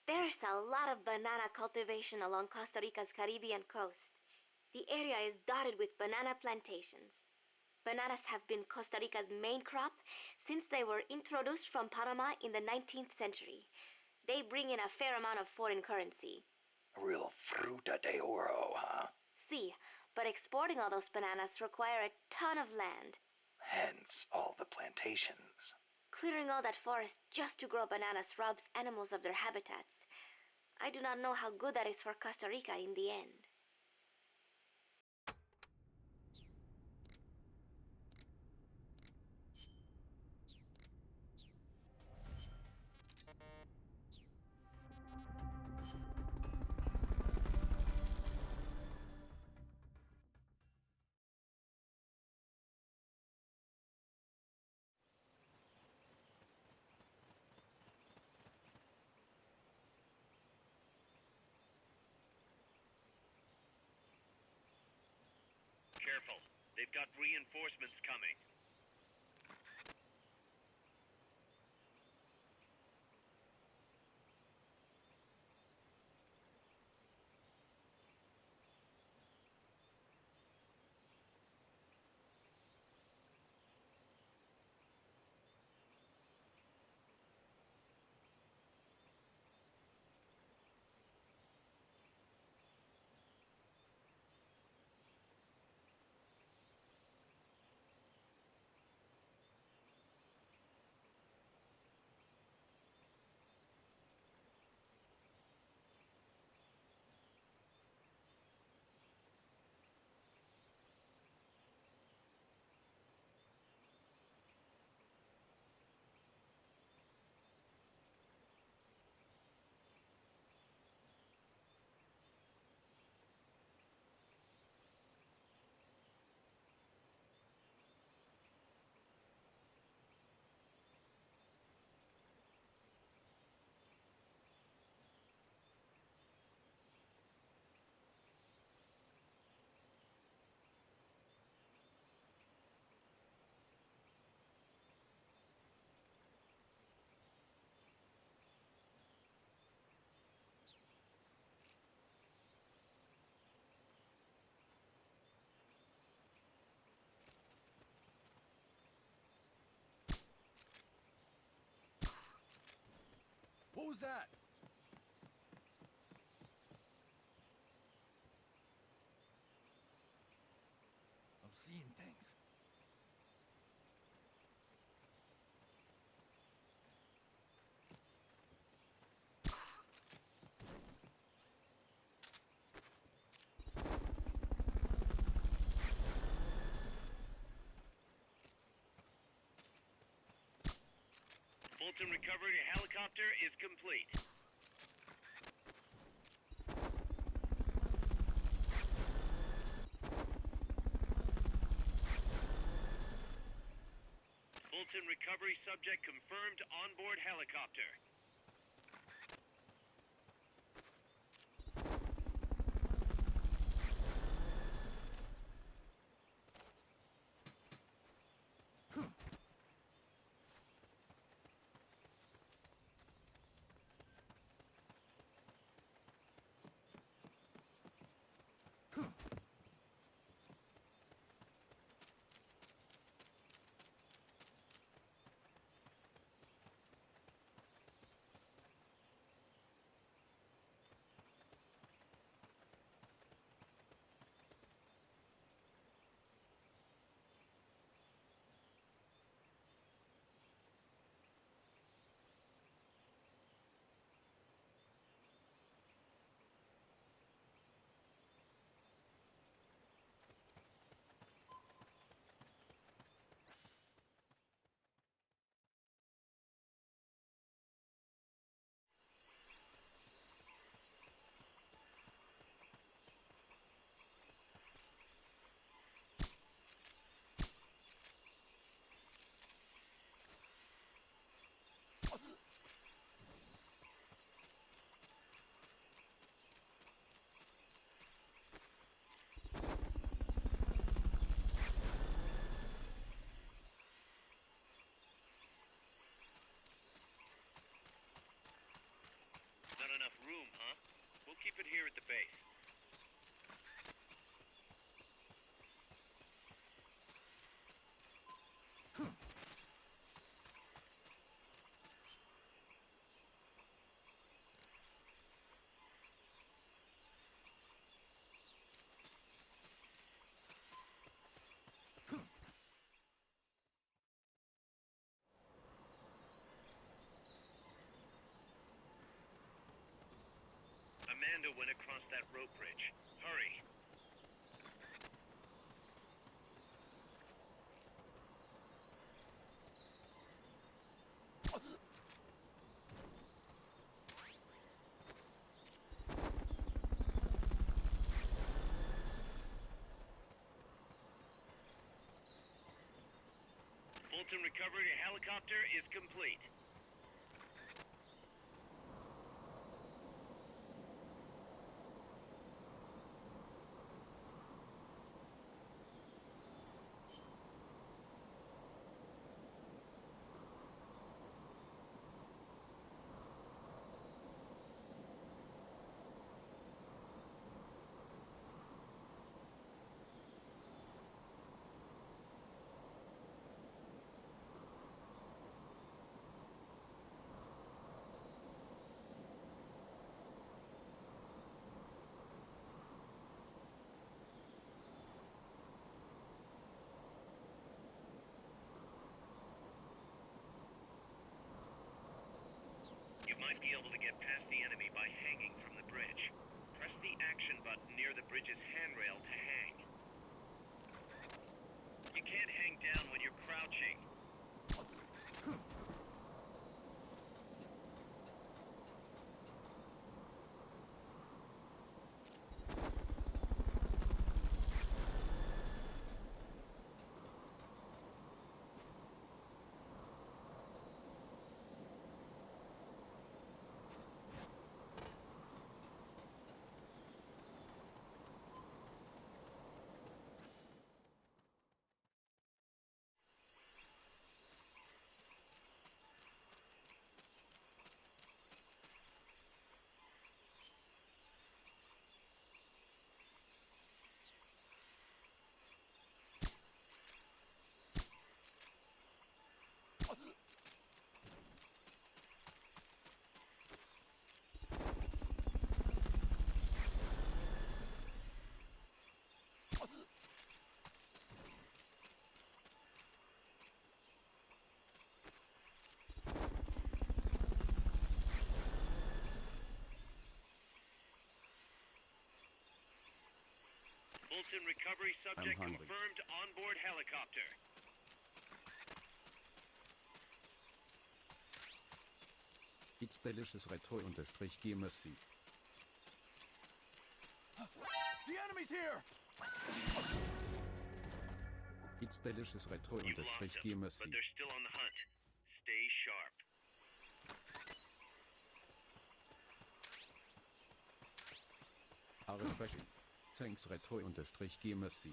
There is a lot of banana cultivation along Costa Rica's Caribbean coast. The area is dotted with banana plantations. Bananas have been Costa Rica's main crop since they were introduced from Panama in the 19th century. They bring in a fair amount of foreign currency. A real fruta de oro, huh? See, but exporting all those bananas require a ton of land. Hence, all the plantations. Clearing all that forest just to grow bananas robs animals of their habitats. I do not know how good that is for Costa Rica in the end. got reinforcements coming. What was that? I'm seeing things. Fulton recovery helicopter is complete. Fulton recovery subject confirmed onboard helicopter. Not enough room, huh? We'll keep it here at the base. Amanda went across that rope bridge. Hurry. Fulton recovery helicopter is complete. past the enemy by hanging from the bridge. Press the action button near the bridge's handrail to hang. You can't hang down when you're crouching. Fulton recovery subject confirmed onboard helicopter. It's bellisches Retro-G Merci. The enemy's here! It's bellisches Retro-G Merci. But they're still on the hunt. Stay sharp. Are refreshing. Thanks Retro-G Merci.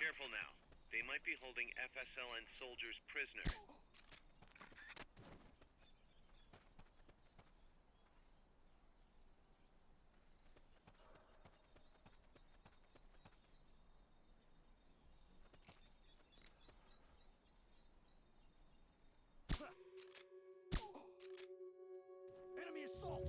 Careful now. They might be holding FSLN soldiers prisoner. Enemy assault!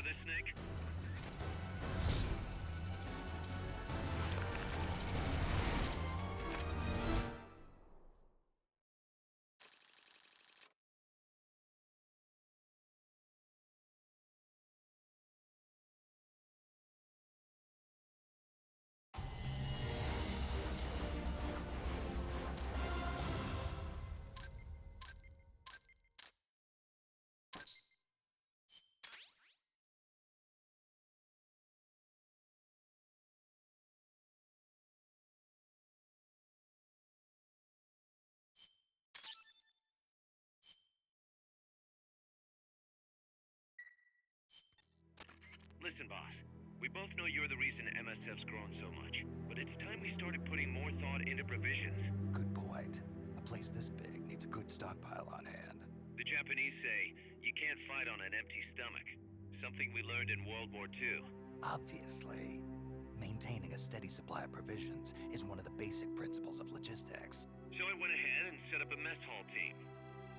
this, Snake? Listen, boss. We both know you're the reason MSF's grown so much, but it's time we started putting more thought into provisions. Good point. A place this big needs a good stockpile on hand. The Japanese say, you can't fight on an empty stomach. Something we learned in World War II. Obviously. Maintaining a steady supply of provisions is one of the basic principles of logistics. So I went ahead and set up a mess hall team.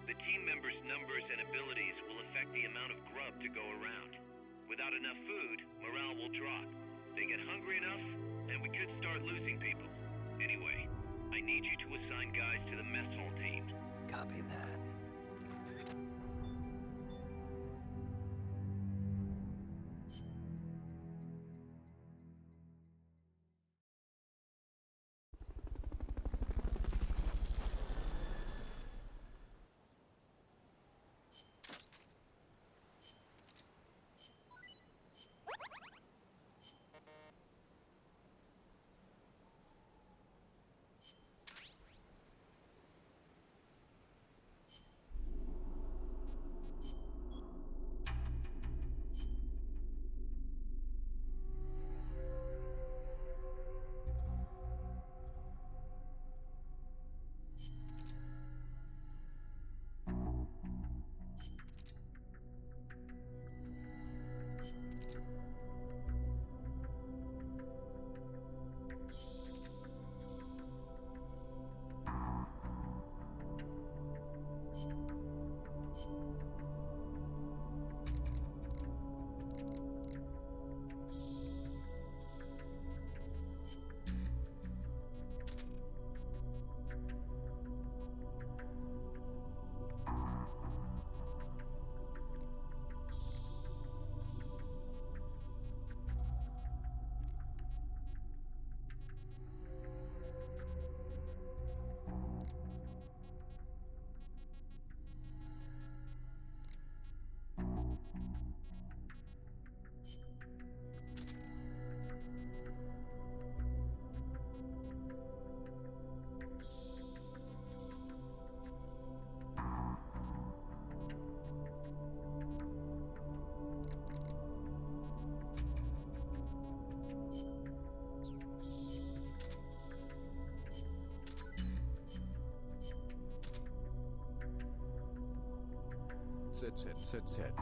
The team members' numbers and abilities will affect the amount of grub to go around. Without enough food, morale will drop. They get hungry enough, and we could start losing people. Anyway, I need you to assign guys to the mess hall team. Copy that. Set.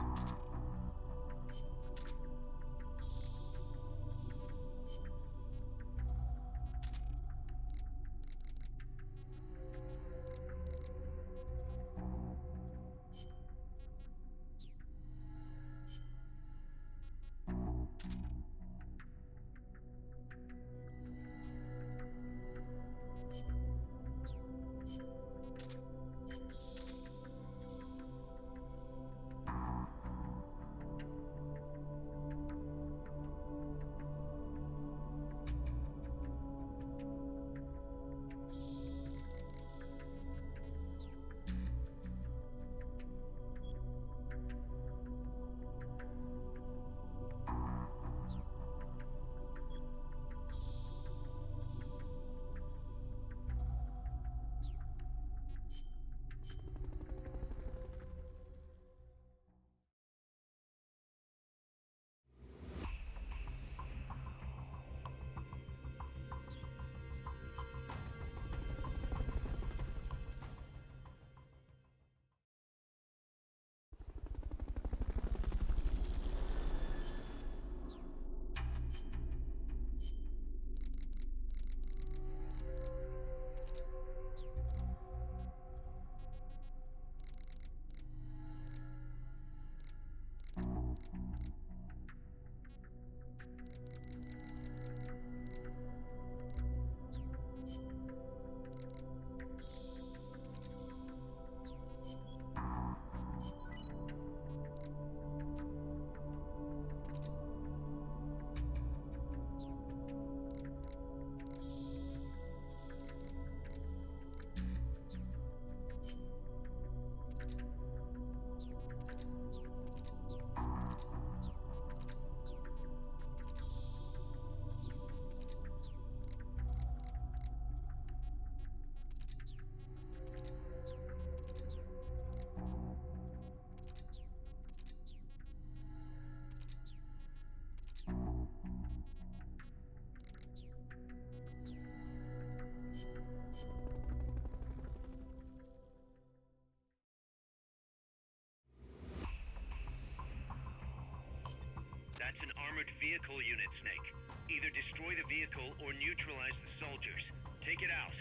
vehicle unit, Snake. Either destroy the vehicle or neutralize the soldiers. Take it out.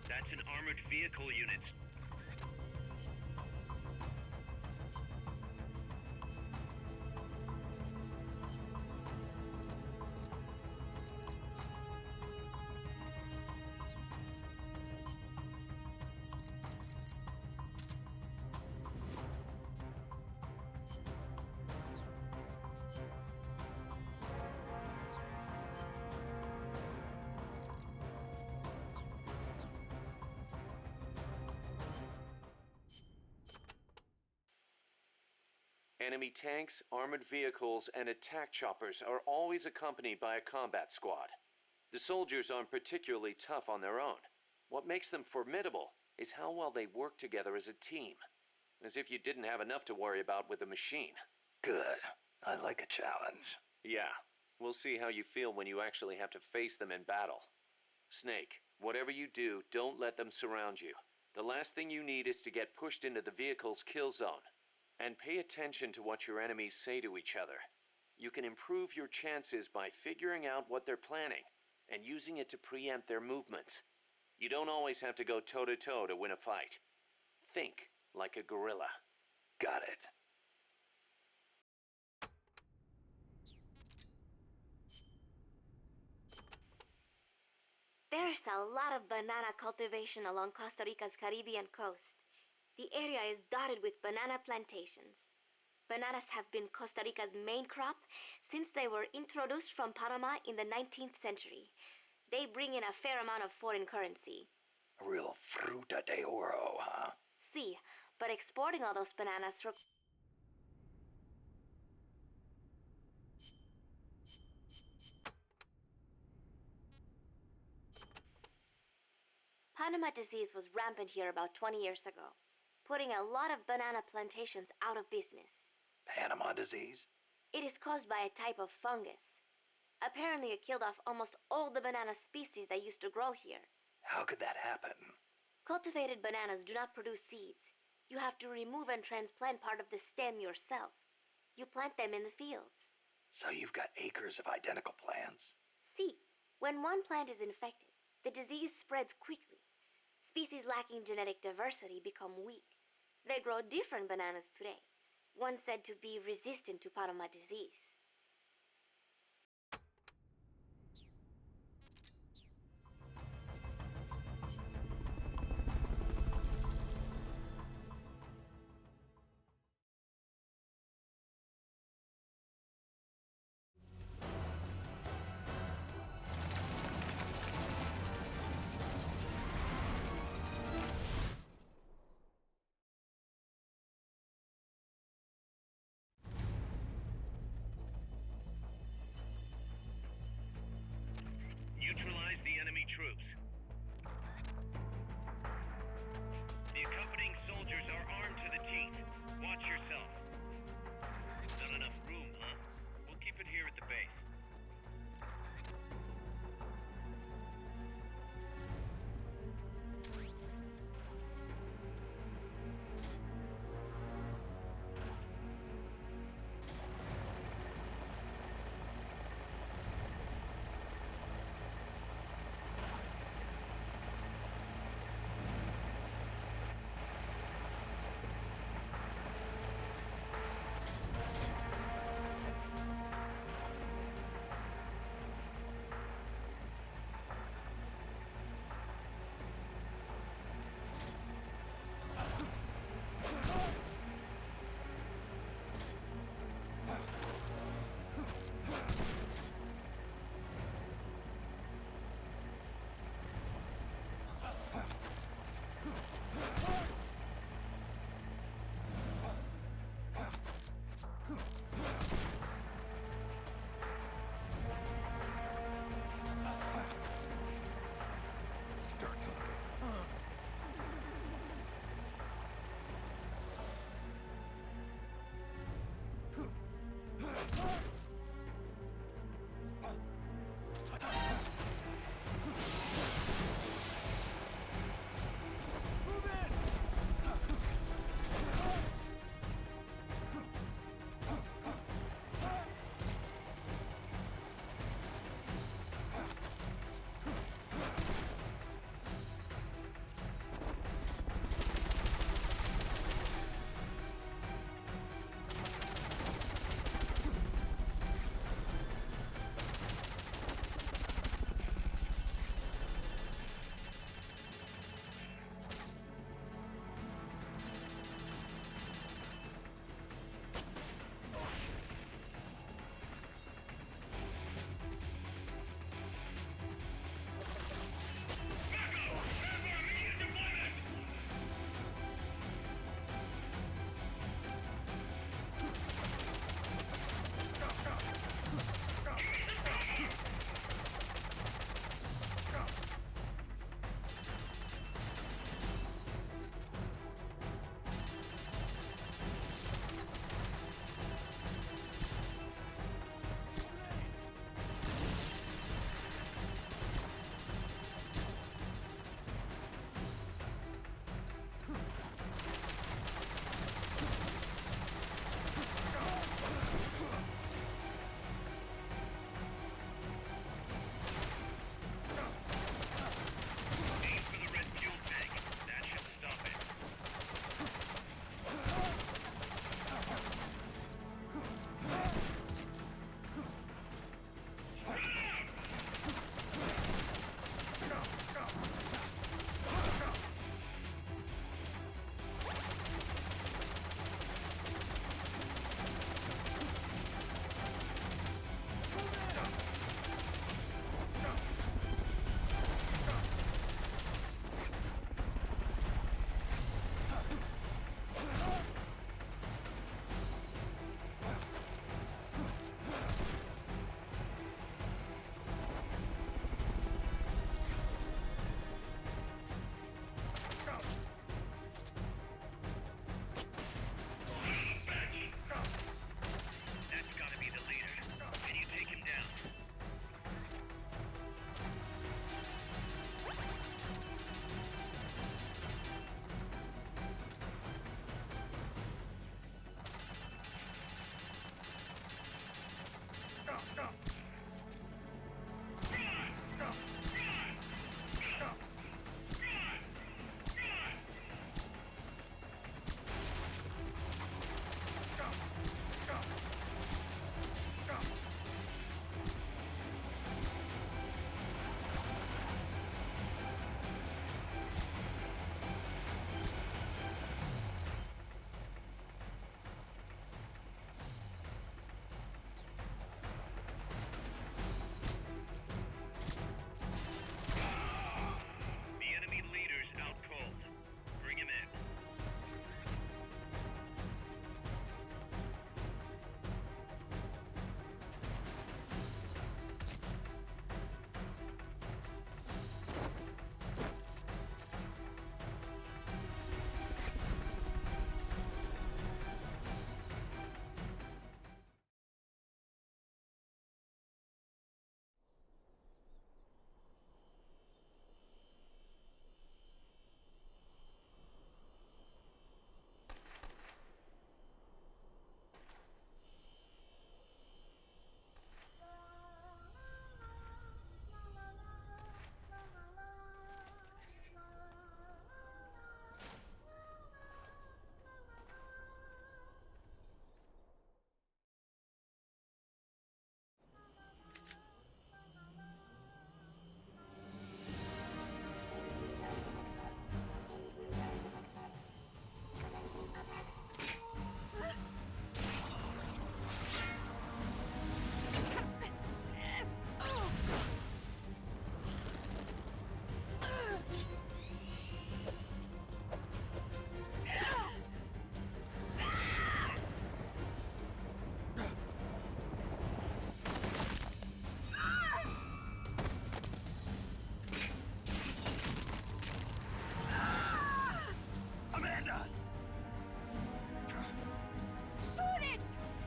That's an armored vehicle unit. Enemy tanks, armored vehicles, and attack choppers are always accompanied by a combat squad. The soldiers aren't particularly tough on their own. What makes them formidable is how well they work together as a team. As if you didn't have enough to worry about with a machine. Good. I like a challenge. Yeah, we'll see how you feel when you actually have to face them in battle. Snake, whatever you do, don't let them surround you. The last thing you need is to get pushed into the vehicle's kill zone. And pay attention to what your enemies say to each other. You can improve your chances by figuring out what they're planning and using it to preempt their movements. You don't always have to go toe-to-toe to win a fight. Think like a gorilla. Got it. There's a lot of banana cultivation along Costa Rica's Caribbean coast. The area is dotted with banana plantations. Bananas have been Costa Rica's main crop since they were introduced from Panama in the 19th century. They bring in a fair amount of foreign currency. A real fruta de oro, huh? See, but exporting all those bananas from... Panama disease was rampant here about 20 years ago, putting a lot of banana plantations out of business. Panama disease? It is caused by a type of fungus. Apparently it killed off almost all the banana species that used to grow here. How could that happen? Cultivated bananas do not produce seeds. You have to remove and transplant part of the stem yourself. You plant them in the fields. So you've got acres of identical plants? See, when one plant is infected, the disease spreads quickly. Species lacking genetic diversity become weak. They grow different bananas today, one said to be resistant to Panama disease.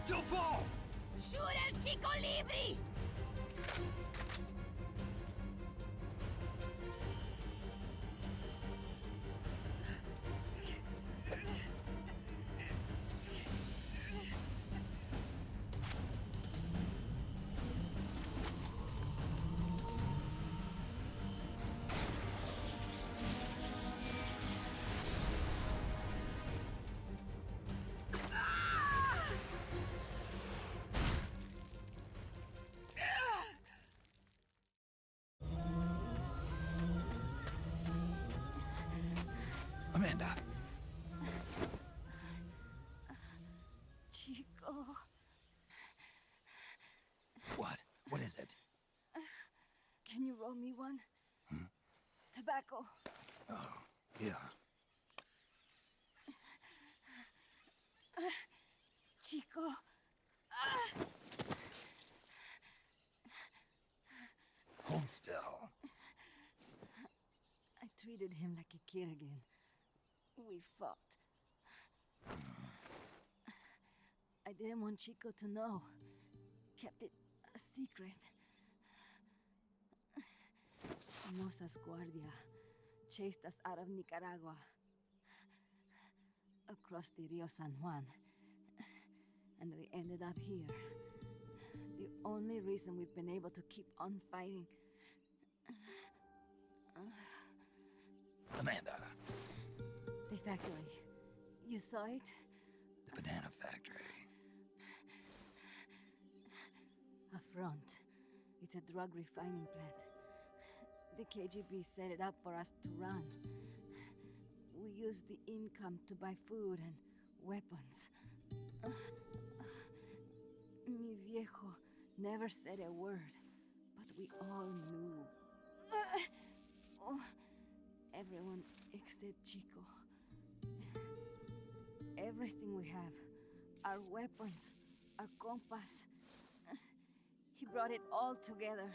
She'll fall! Shoot el Chico Libri! Amanda. Chico. What? What is it? Can you roll me one? Tobacco. Oh, yeah. Chico. Hold still. I treated him like a kid again. We fought. I didn't want Chico to know. Kept it a secret. Somoza's Guardia chased us out of Nicaragua. Across the Rio San Juan. And we ended up here. The only reason we've been able to keep on fighting. Amanda. The factory. You saw it? The banana factory. A front. It's a drug refining plant. The KGB set it up for us to run. We used the income to buy food and weapons. Mi viejo never said a word, but we all knew. Everyone except Chico. Everything we have. Our weapons, our compass. He brought it all together.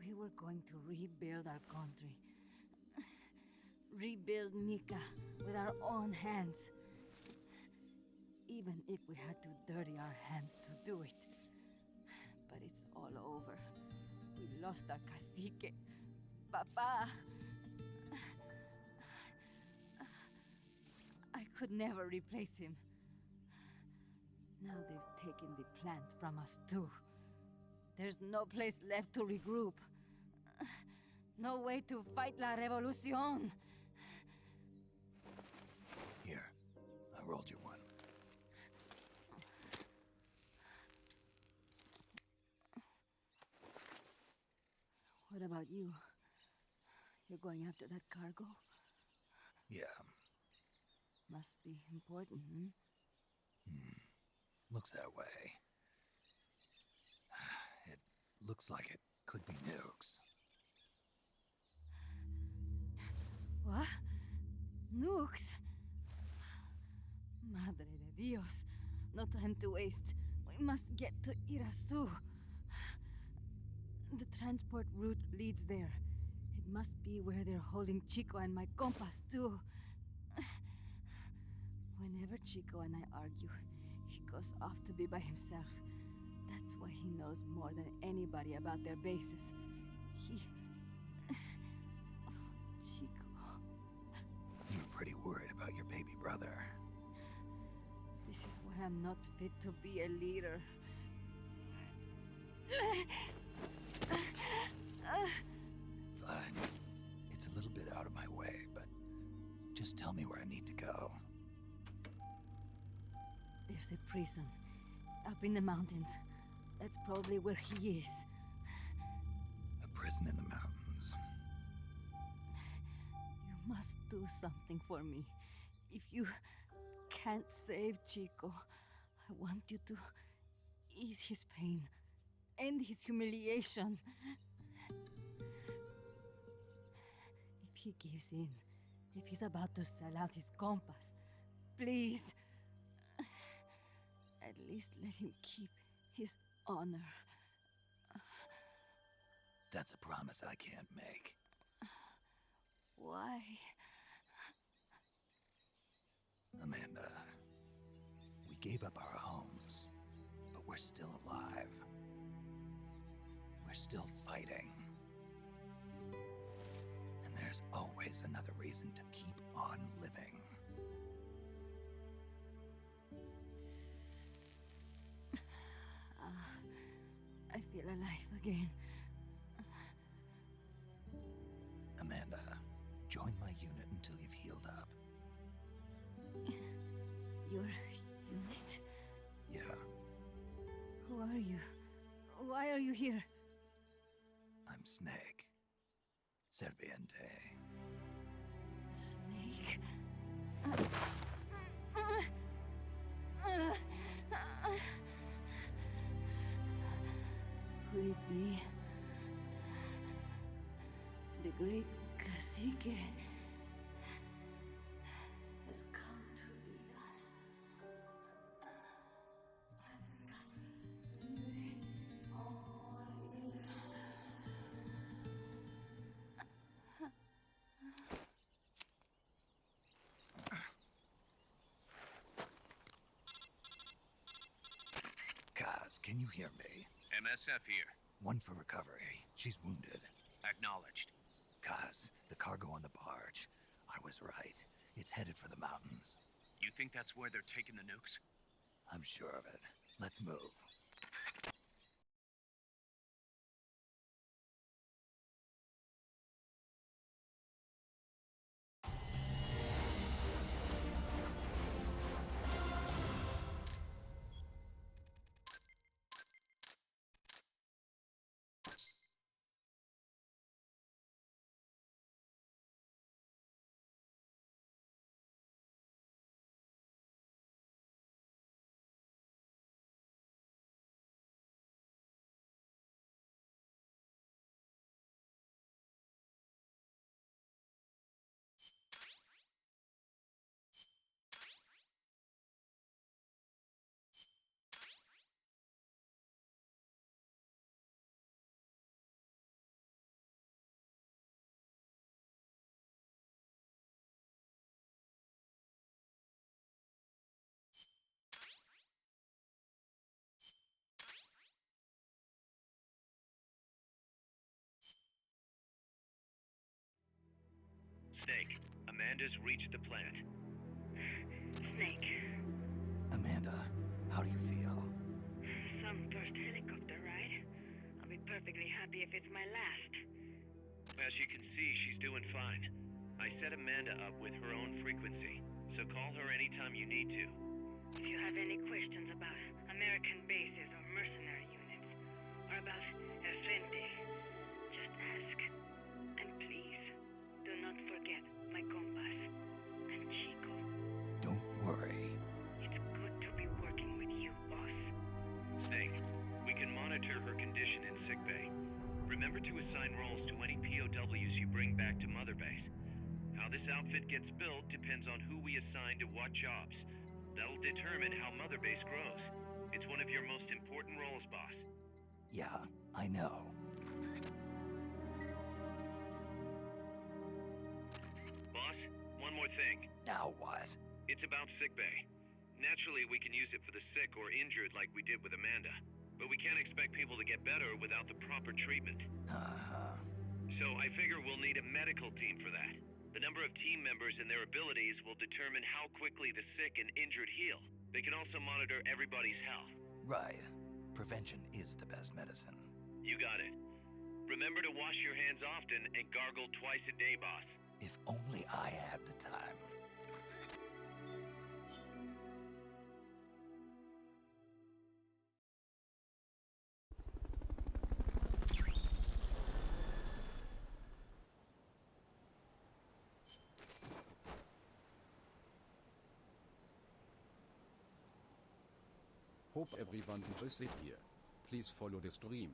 We were going to rebuild our country. Rebuild Nika with our own hands. Even if we had to dirty our hands to do it. But it's all over. We lost our cacique. Papa. I could never replace him. Now they've taken the plant from us too. There's no place left to regroup. No way to fight la revolución. Here, I rolled you one. What about you? You're going after that cargo? Yeah. Must be important, Looks that way. It looks like it could be nukes. What? Nukes? Madre de Dios. No time to waste. We must get to Irasu. The transport route leads there. It must be where they're holding Chico and my compas, too. Whenever Chico and I argue, he goes off to be by himself. That's why he knows more than anybody about their bases. Chico. You're pretty worried about your baby brother. This is why I'm not fit to be a leader. Fine. It's a little bit out of my way, but just tell me where I need to go. There's a prison up in the mountains. That's probably where he is. A prison in the mountains. You must do something for me. If you can't save Chico, I want you to ease his pain, end his humiliation. If he gives in, if he's about to sell out his compass, please, at least let him keep his honor. That's a promise I can't make. Why? Amanda, we gave up our homes, but we're still alive. We're still fighting. And there's always another reason to keep on living. I feel alive again. Amanda, join my unit until you've healed up. Your unit? Yeah, Who are you? Why are you here? I'm Snake. Serviente. Snake? Could it be the great cacique has come to lead us? Kaz, can you hear me? MSF here. One for recovery. She's wounded. Acknowledged. Kaz, the cargo on the barge. I was right. It's headed for the mountains. You think that's where they're taking the nukes? I'm sure of it. Let's move. Snake, Amanda's reached the plant. Snake. Amanda, how do you feel? Some first helicopter ride. I'll be perfectly happy if it's my last. As you can see, she's doing fine. I set Amanda up with her own frequency, so call her anytime you need to. If you have any questions about American bases or mercenary units, or about El Frente, just ask. And please, do not forget my compass and Chico. Don't worry. It's good to be working with you, boss. Snake, we can monitor her condition in sickbay. Remember to assign roles to any POWs you bring back to Mother Base. How this outfit gets built depends on who we assign to what jobs. That'll determine how Mother Base grows. It's one of your most important roles, boss. Yeah, I know. Boss, one more thing. Now what? It's about sickbay. Naturally, we can use it for the sick or injured like we did with Amanda. But we can't expect people to get better without the proper treatment. Uh-huh. So I figure we'll need a medical team for that. The number of team members and their abilities will determine how quickly the sick and injured heal. They can also monitor everybody's health. Right. Prevention is the best medicine. You got it. Remember to wash your hands often and gargle twice a day, boss. If only I had the time. Hope everyone enjoys it here. Please follow the stream.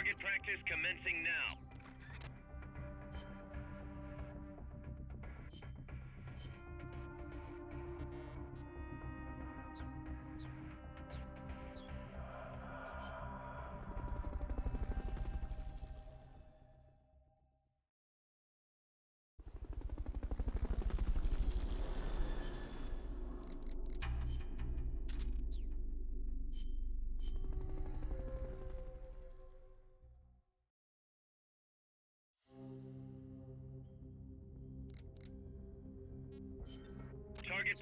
Target practice commencing now. Target.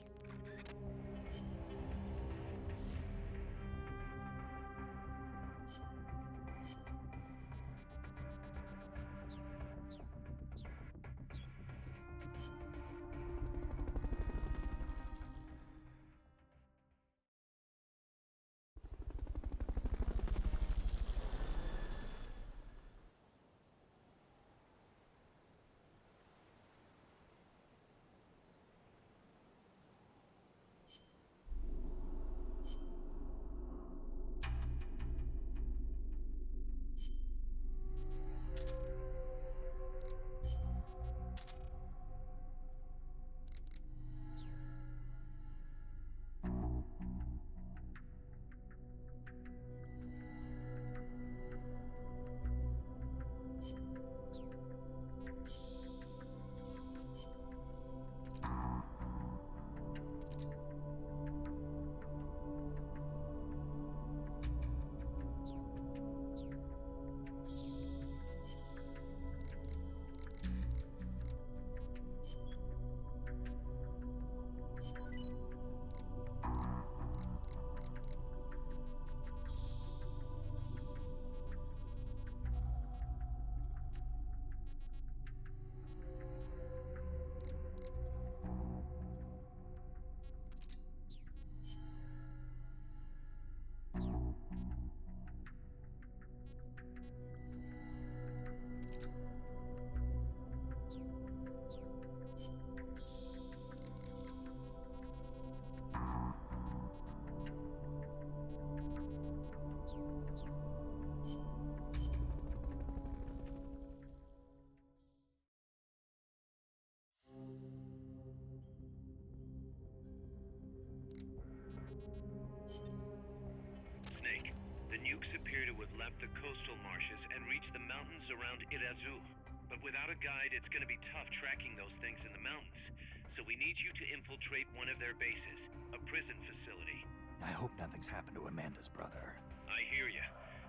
Snake, the nukes appear to have left the coastal marshes and reached the mountains around Irazu. But without a guide, it's gonna be tough tracking those things in the mountains. So we need you to infiltrate one of their bases, a prison facility. I hope nothing's happened to Amanda's brother. I hear ya.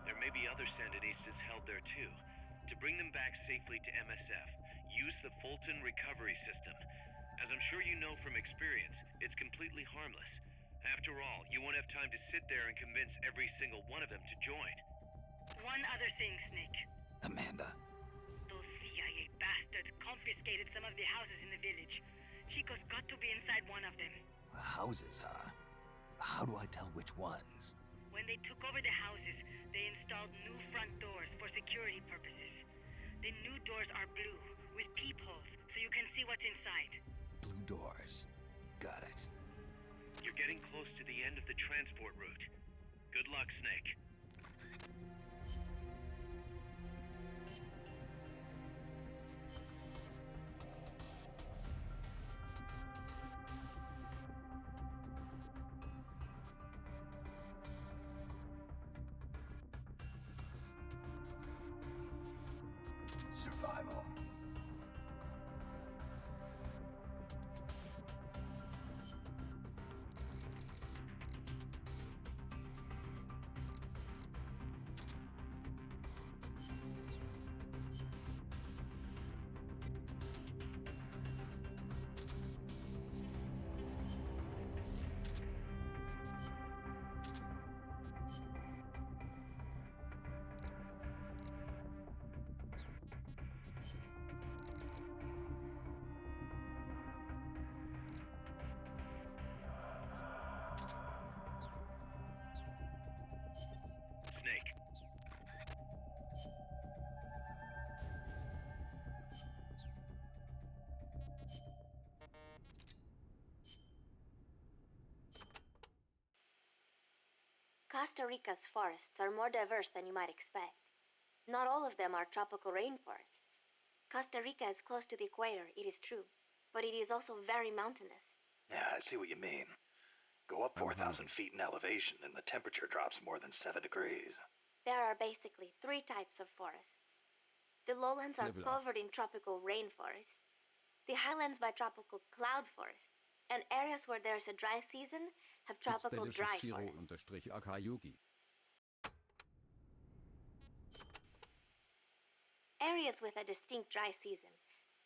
There may be other Sandinistas held there too. To bring them back safely to MSF, use the Fulton recovery system. As I'm sure you know from experience, it's completely harmless. After all, you won't have time to sit there and convince every single one of them to join. One other thing, Snake. Amanda. Those CIA bastards confiscated some of the houses in the village. Chico's got to be inside one of them. Houses, huh? How do I tell which ones? When they took over the houses, they installed new front doors for security purposes. The new doors are blue, with peepholes, so you can see what's inside. Blue doors. Got it. You're getting close to the end of the transport route. Good luck, Snake. Survival. Snake. Costa Rica's forests are more diverse than you might expect. Not all of them are tropical rainforests. Costa Rica is close to the equator, it is true, but it is also very mountainous. Yeah, I see what you mean. Go up 4,000 feet in elevation and the temperature drops more than 7 degrees. There are basically 3 types of forests. The lowlands are Level up. covered in tropical rainforests, the highlands by tropical cloud forests, and areas where there's a dry season have It's tropical dry delicious forests. Zero_Akayugi. Areas with a distinct dry season,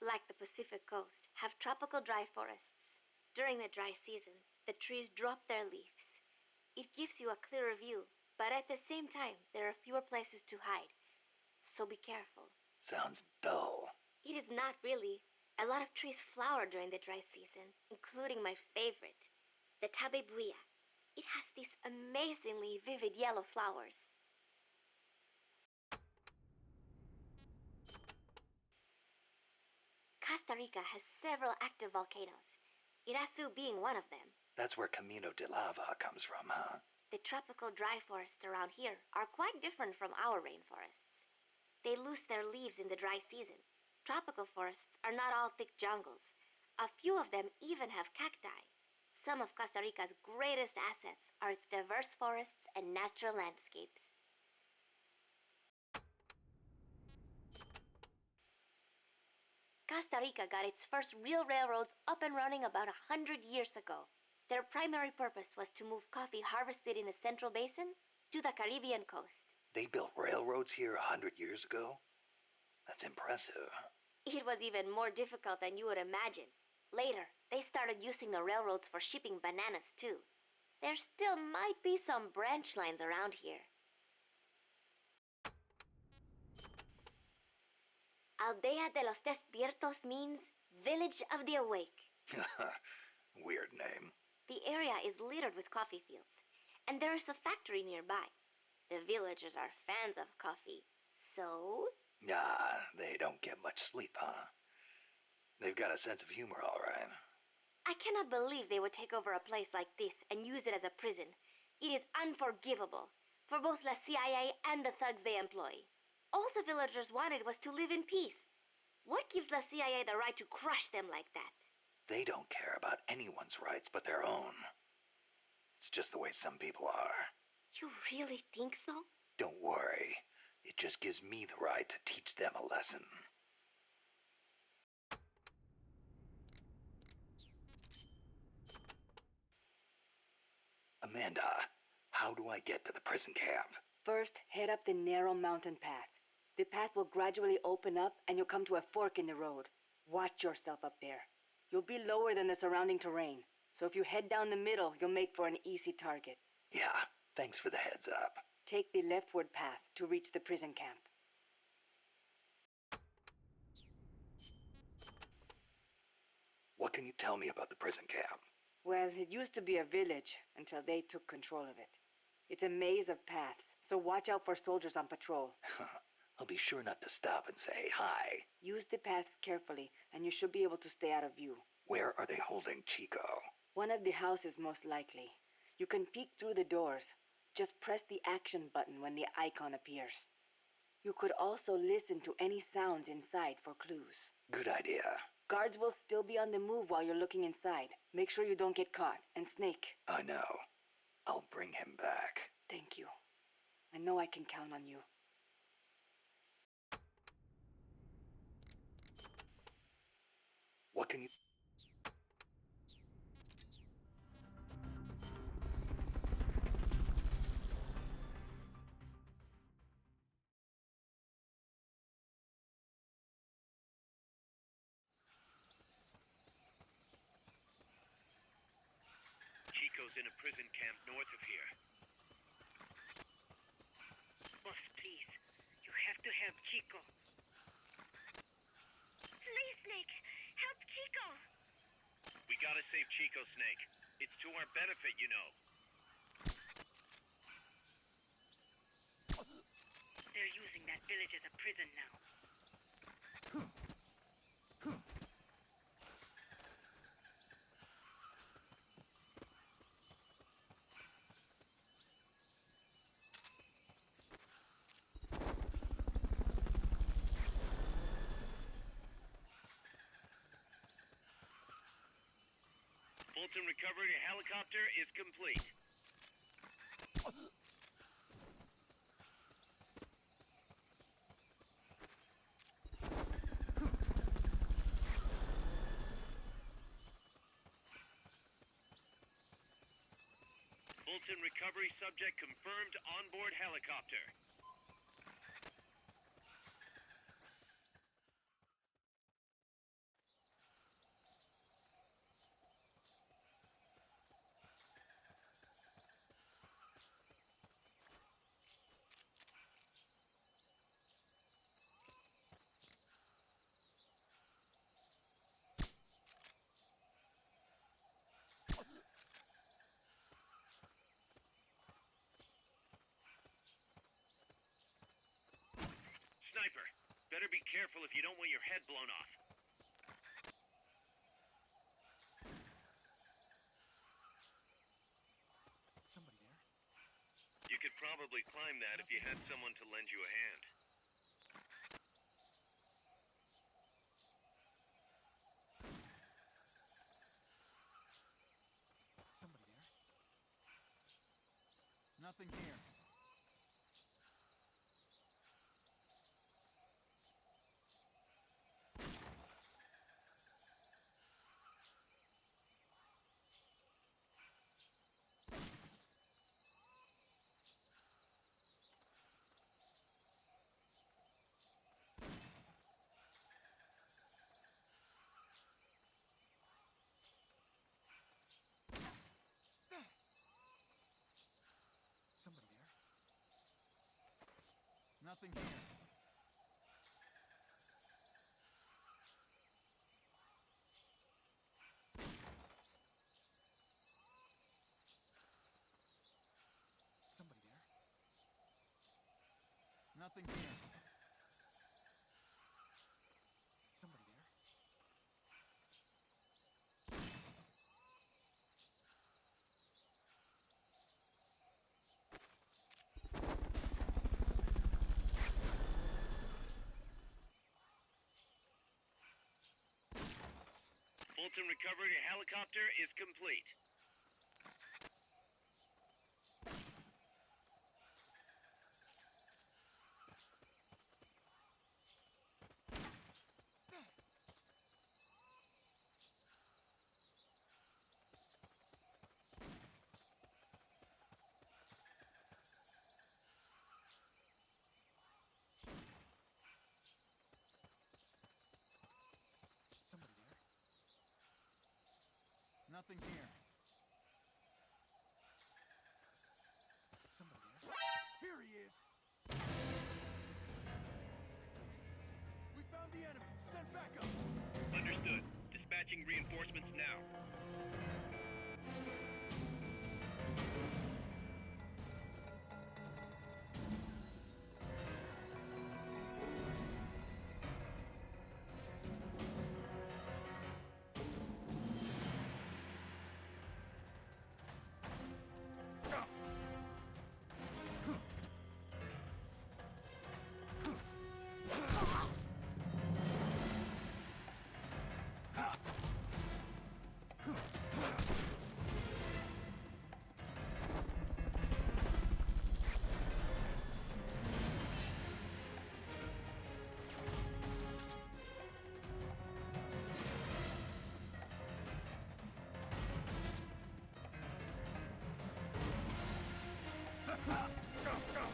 like the Pacific coast, have tropical dry forests. During the dry season, the trees drop their leaves. It gives you a clearer view, but at the same time, there are fewer places to hide. So be careful. Sounds dull. It is not really. A lot of trees flower during the dry season, including my favorite, the tabebuya. It has these amazingly vivid yellow flowers. Costa Rica has several active volcanoes, Irasu being one of them. That's where Camino de Lava comes from, huh? The tropical dry forests around here are quite different from our rainforests. They lose their leaves in the dry season. Tropical forests are not all thick jungles. A few of them even have cacti. Some of Costa Rica's greatest assets are its diverse forests and natural landscapes. Costa Rica got its first real railroads up and running about 100 years ago. Their primary purpose was to move coffee harvested in the Central Basin to the Caribbean coast. They built railroads here 100 years ago? That's impressive. It was even more difficult than you would imagine. Later, they started using the railroads for shipping bananas too. There still might be some branch lines around here. Aldea de los Despiertos means Village of the Awake. Weird name. The area is littered with coffee fields, and there is a factory nearby. The villagers are fans of coffee, so... They don't get much sleep, huh? They've got a sense of humor, all right. I cannot believe they would take over a place like this and use it as a prison. It is unforgivable for both the CIA and the thugs they employ. All the villagers wanted was to live in peace. What gives the CIA the right to crush them like that? They don't care about anyone's rights but their own. It's just the way some people are. You really think so? Don't worry. It just gives me the right to teach them a lesson. Amanda, how do I get to the prison camp? First, head up the narrow mountain path. The path will gradually open up and you'll come to a fork in the road. Watch yourself up there. You'll be lower than the surrounding terrain, so if you head down the middle, you'll make for an easy target. Yeah, thanks for the heads up. Take the leftward path to reach the prison camp. What can you tell me about the prison camp? Well, it used to be a village until they took control of it. It's a maze of paths, so watch out for soldiers on patrol. I'll be sure not to stop and say hi. Use the paths carefully, and you should be able to stay out of view. Where are they holding Chico? One of the houses, most likely. You can peek through the doors. Just press the action button when the icon appears. You could also listen to any sounds inside for clues. Good idea. Guards will still be on the move while you're looking inside. Make sure you don't get caught. And Snake. I know. I'll bring him back. Thank you. I know I can count on you. What can you... Chico's in a prison camp north of here. Boss, please. You have to help Chico. Please, Snake! Help Chico! We gotta save Chico, Snake. It's to our benefit, you know. They're using that village as a prison now. Fulton recovery helicopter is complete. Fulton recovery subject confirmed onboard helicopter. Sniper, better be careful if you don't want your head blown off. Somebody there? You could probably climb that if you had someone to lend you a hand. Somebody there? Nothing here. Somebody there? Nothing here. Somebody there? Nothing here. Somebody there? Fulton recovery helicopter is complete. Somebody there? Nothing here. Somebody there? Here he is! We found the enemy! Send backup! Understood. Dispatching reinforcements now.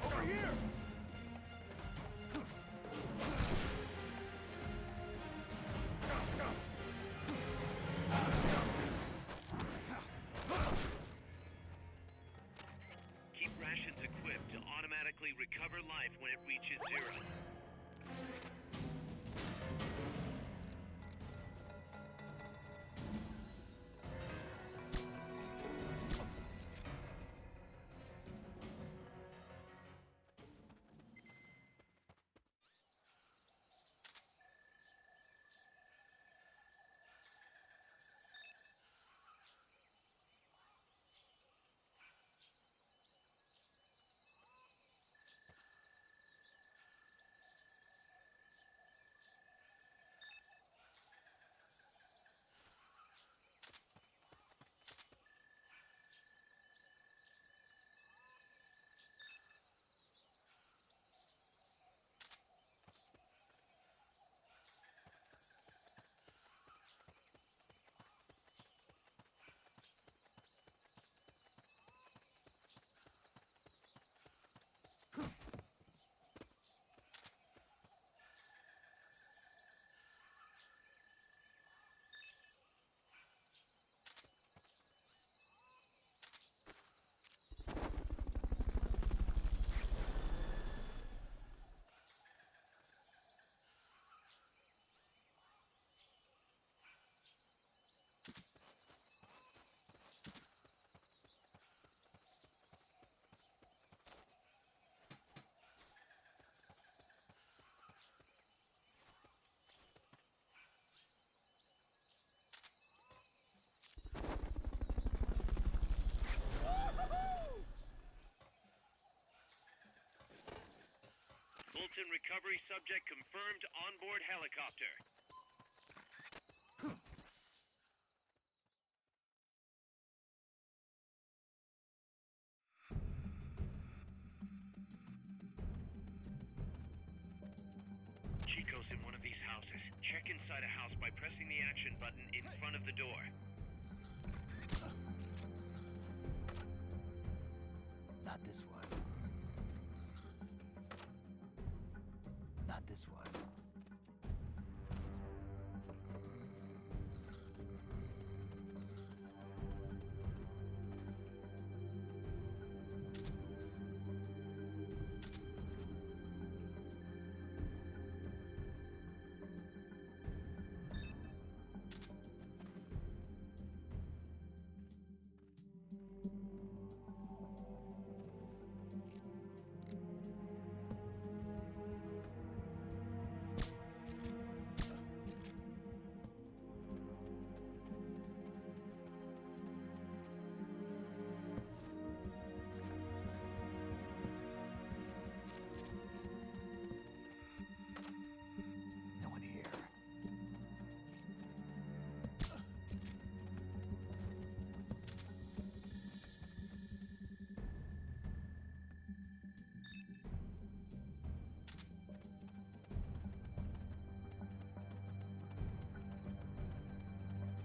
Over here! Keep rations equipped to automatically recover life when it reaches zero. Skeleton recovery subject confirmed onboard helicopter. Chico's in one of these houses. Check inside a house by pressing the action button in front of the door. Not this one. Not this one.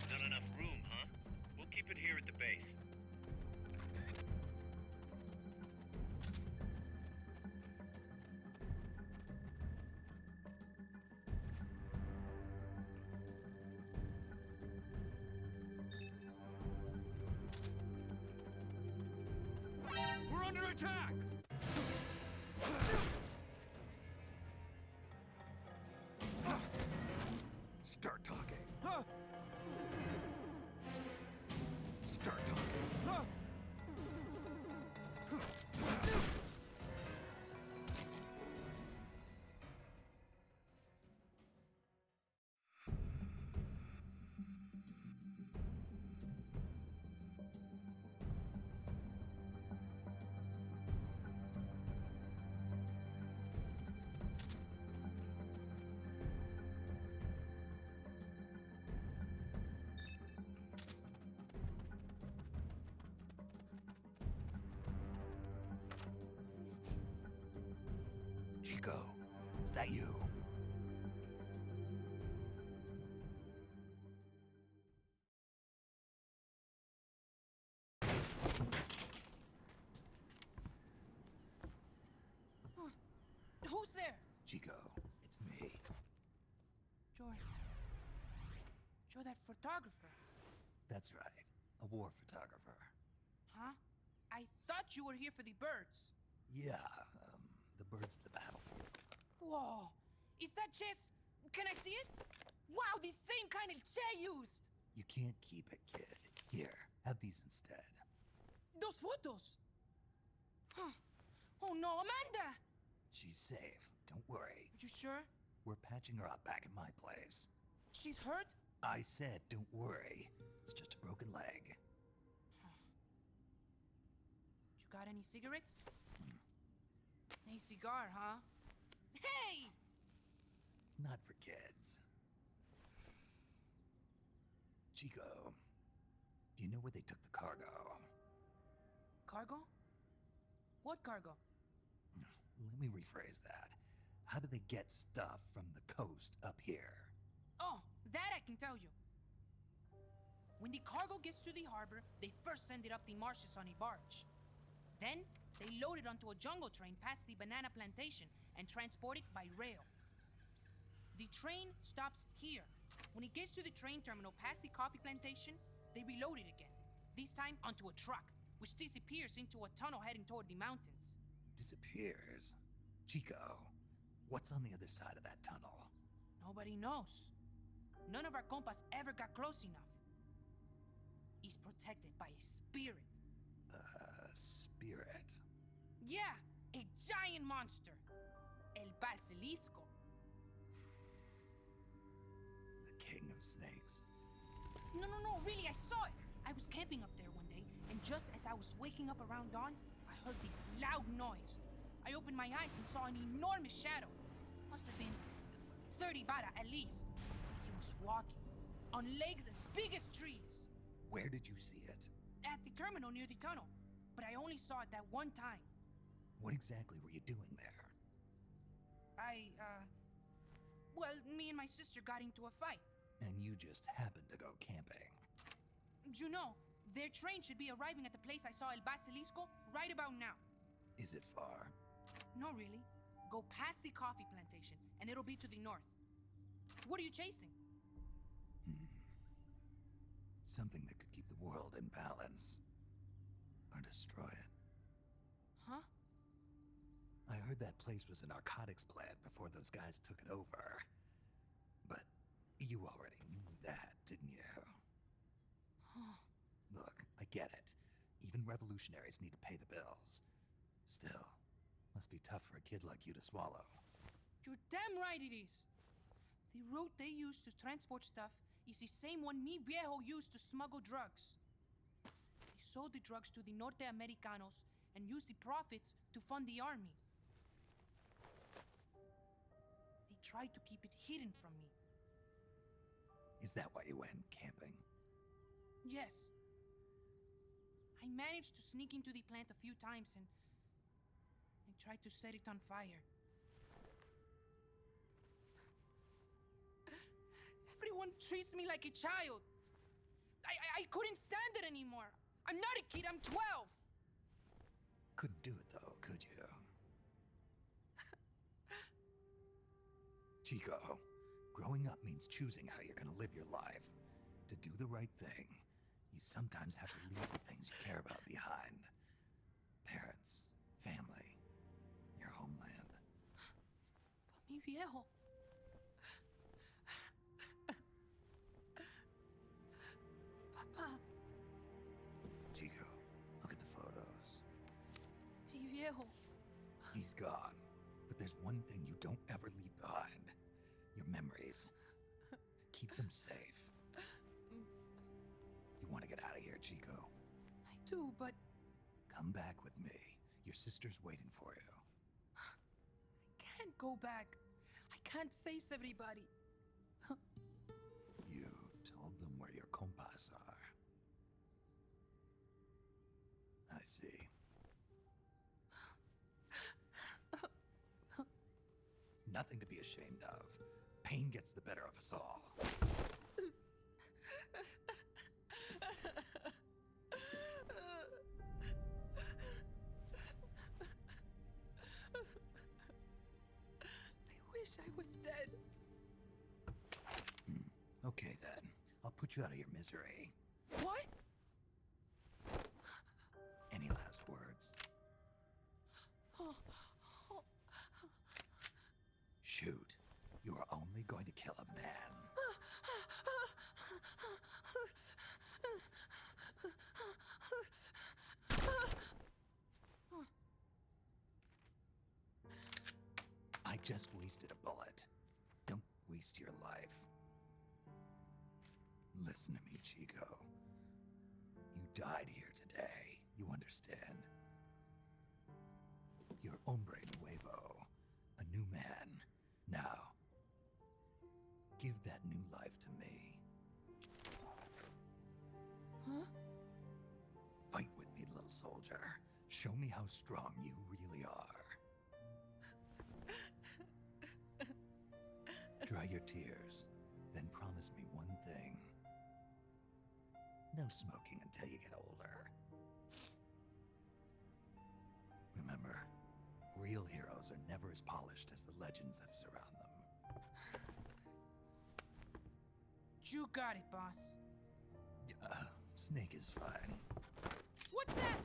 Not enough room, huh? We'll keep it here at the base. We're under attack! Start talking. Huh? Start talking. Huh? Chico, is that you? Who's there? Chico, it's me. Joy, that photographer. That's right. A war photographer. Huh? I thought you were here for the birds. Yeah, the birds of the battlefield. Whoa! Is that chess? Can I see it? Wow, the same kind of chair used! You can't keep it, kid. Here, have these instead. Those photos! Huh. Oh no, Amanda! She's safe. Don't worry. You sure? We're patching her up back in my place. She's hurt? I said, don't worry. It's just a broken leg. You got any cigarettes? A cigar, huh? Hey! It's not for kids. Chico, do you know where they took the cargo? Cargo? What cargo? Let me rephrase that. How do they get stuff from the coast up here? Oh, that I can tell you. When the cargo gets to the harbor, they first send it up the marshes on a barge. Then, they load it onto a jungle train past the banana plantation and transport it by rail. The train stops here. When it gets to the train terminal past the coffee plantation, they reload it again. This time onto a truck, which disappears into a tunnel heading toward the mountains. Disappears? Chico, what's on the other side of that tunnel? Nobody knows. None of our compas ever got close enough. He's protected by a spirit. Spirit? Yeah, a giant monster. El Basilisco. The king of snakes. No, really, I saw it. I was camping up there one day, and just as I was waking up around dawn, I heard this loud noise. I opened my eyes and saw an enormous shadow. Must have been 30 bara at least. He was walking on legs as big as trees. Where did you see it? At the terminal near the tunnel. But I only saw it that one time. What exactly were you doing there? Well, me and my sister got into a fight. And you just happened to go camping. You know, their train should be arriving at the place I saw El Basilisco right about now. Is it far? No, really. Go past the coffee plantation, and it'll be to the north. What are you chasing? Something that could keep the world in balance. Or destroy it. Huh? I heard that place was a narcotics plant before those guys took it over. But you already knew that, didn't you? Look, I get it. Even revolutionaries need to pay the bills. Still, must be tough for a kid like you to swallow. You're damn right it is. The route they use to transport stuff is the same one mi viejo used to smuggle drugs. He sold the drugs to the Norte Americanos and used the profits to fund the army. They tried to keep it hidden from me. Is that why you went camping? Yes. I managed to sneak into the plant a few times and I tried to set it on fire. Everyone treats me like a child. I couldn't stand it anymore. I'm not a kid, I'm 12. Couldn't do it though, could you? Chico, growing up means choosing how you're gonna live your life. To do the right thing, you sometimes have to leave the things you care about behind. Parents, family, your homeland. But mi viejo. Papa. Chico, look at the photos. Mi viejo. He's gone. But there's one thing you don't ever leave behind. Your memories. Keep them safe. You want to get out of here, Chico? I do, but... Come back with me. Your sister's waiting for you. I can't go back. I can't face everybody. You told them where your compas are. I see. Nothing to be ashamed of. Pain gets the better of us all. I wish I was dead. Okay then. I'll put you out of your misery. What? Any last words? Shoot. You are only going to kill a man. I just wasted a bullet. Don't waste your life. Listen to me, Chico. You died here today. You understand? You're hombre nuevo. A new man. Now, give that new life to me. Huh? Fight with me, little soldier. Show me how strong you really are. Dry your tears, then promise me one thing. No smoking until you get older. Remember, real heroes are never as polished as the legends that surround them. You got it, boss. Snake is fine. What's that?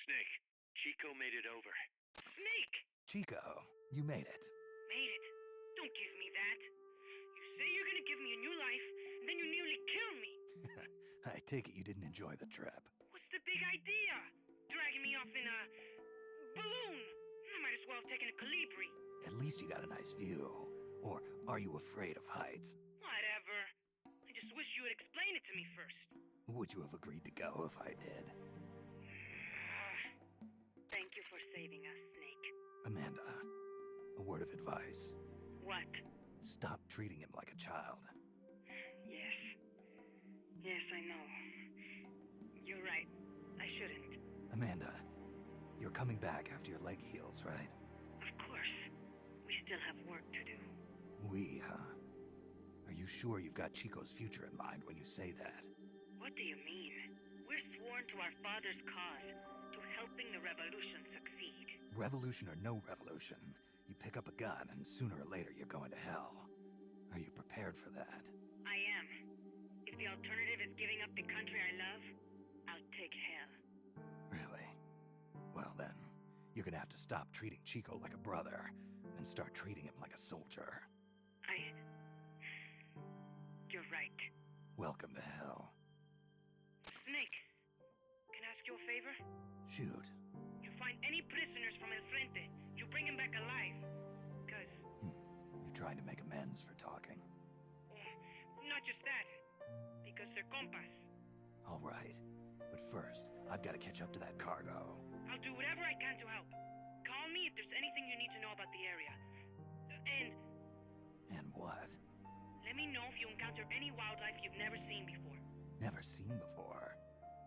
Snake, Chico made it over. Snake! Chico, you made it. Made it. Don't give me that. You say you're gonna give me a new life, and then you nearly kill me. I take it you didn't enjoy the trip. What's the big idea? Dragging me off in a balloon. I might as well have taken a Calibri. At least you got a nice view. Or are you afraid of heights? Whatever. I just wish you would explain it to me first. Would you have agreed to go if I did? Thank you for saving us, Snake. Amanda, a word of advice. What? Stop treating him like a child. Yes. Yes, I know. You're right. I shouldn't. Amanda, you're coming back after your leg heals, right? Of course. We still have work to do. We, huh? Are you sure you've got Chico's future in mind when you say that? What do you mean? We're sworn to our father's cause, to helping the revolution succeed. Revolution or no revolution, you pick up a gun and sooner or later you're going to hell. Are you prepared for that? I am. If the alternative is giving up the country I love, I'll take hell. Really? Well then, you're gonna have to stop treating Chico like a brother and start treating him like a soldier. You're right. Welcome to hell. Snake, can I ask you a favor? Shoot. You find any prisoners from El Frente, you bring them back alive. Cause... You're trying to make amends for talking. Not just that. Because they're compas. All right. But first, I've got to catch up to that cargo. I'll do whatever I can to help. Call me if there's anything you need to know about the area. And what? Let me know if you encounter any wildlife you've never seen before. Never seen before?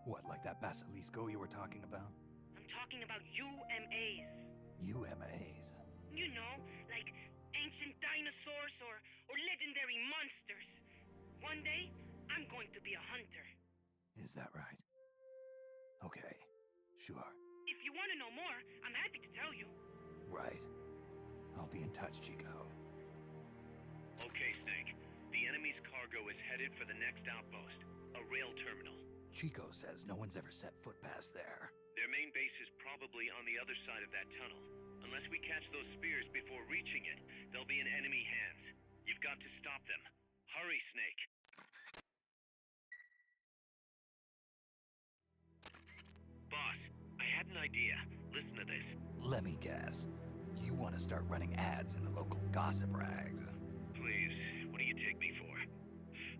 What, like that basilisco you were talking about? I'm talking about UMAs. UMAs? You know, like ancient dinosaurs or legendary monsters. One day, I'm going to be a hunter. Is that right? Okay, sure. If you want to know more, I'm happy to tell you. Right. I'll be in touch, Chico. Okay, Snake. The enemy's cargo is headed for the next outpost, a rail terminal. Chico says no one's ever set foot past there. Their main base is probably on the other side of that tunnel. Unless we catch those spears before reaching it, they'll be in enemy hands. You've got to stop them. Hurry, Snake. Boss, I had an idea. Listen to this. Let me guess. You want to start running ads in the local gossip rags. Please, what do you take me for?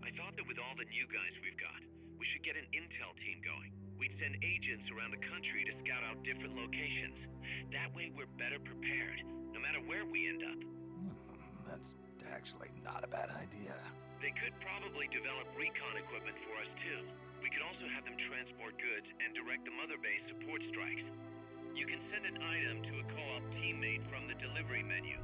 I thought that with all the new guys we've got, we should get an intel team going. We'd send agents around the country to scout out different locations. That way we're better prepared, no matter where we end up. That's actually not a bad idea. They could probably develop recon equipment for us too. We could also have them transport goods and direct the mother base support strikes. You can send an item to a co-op teammate from the delivery menu.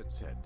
Sit.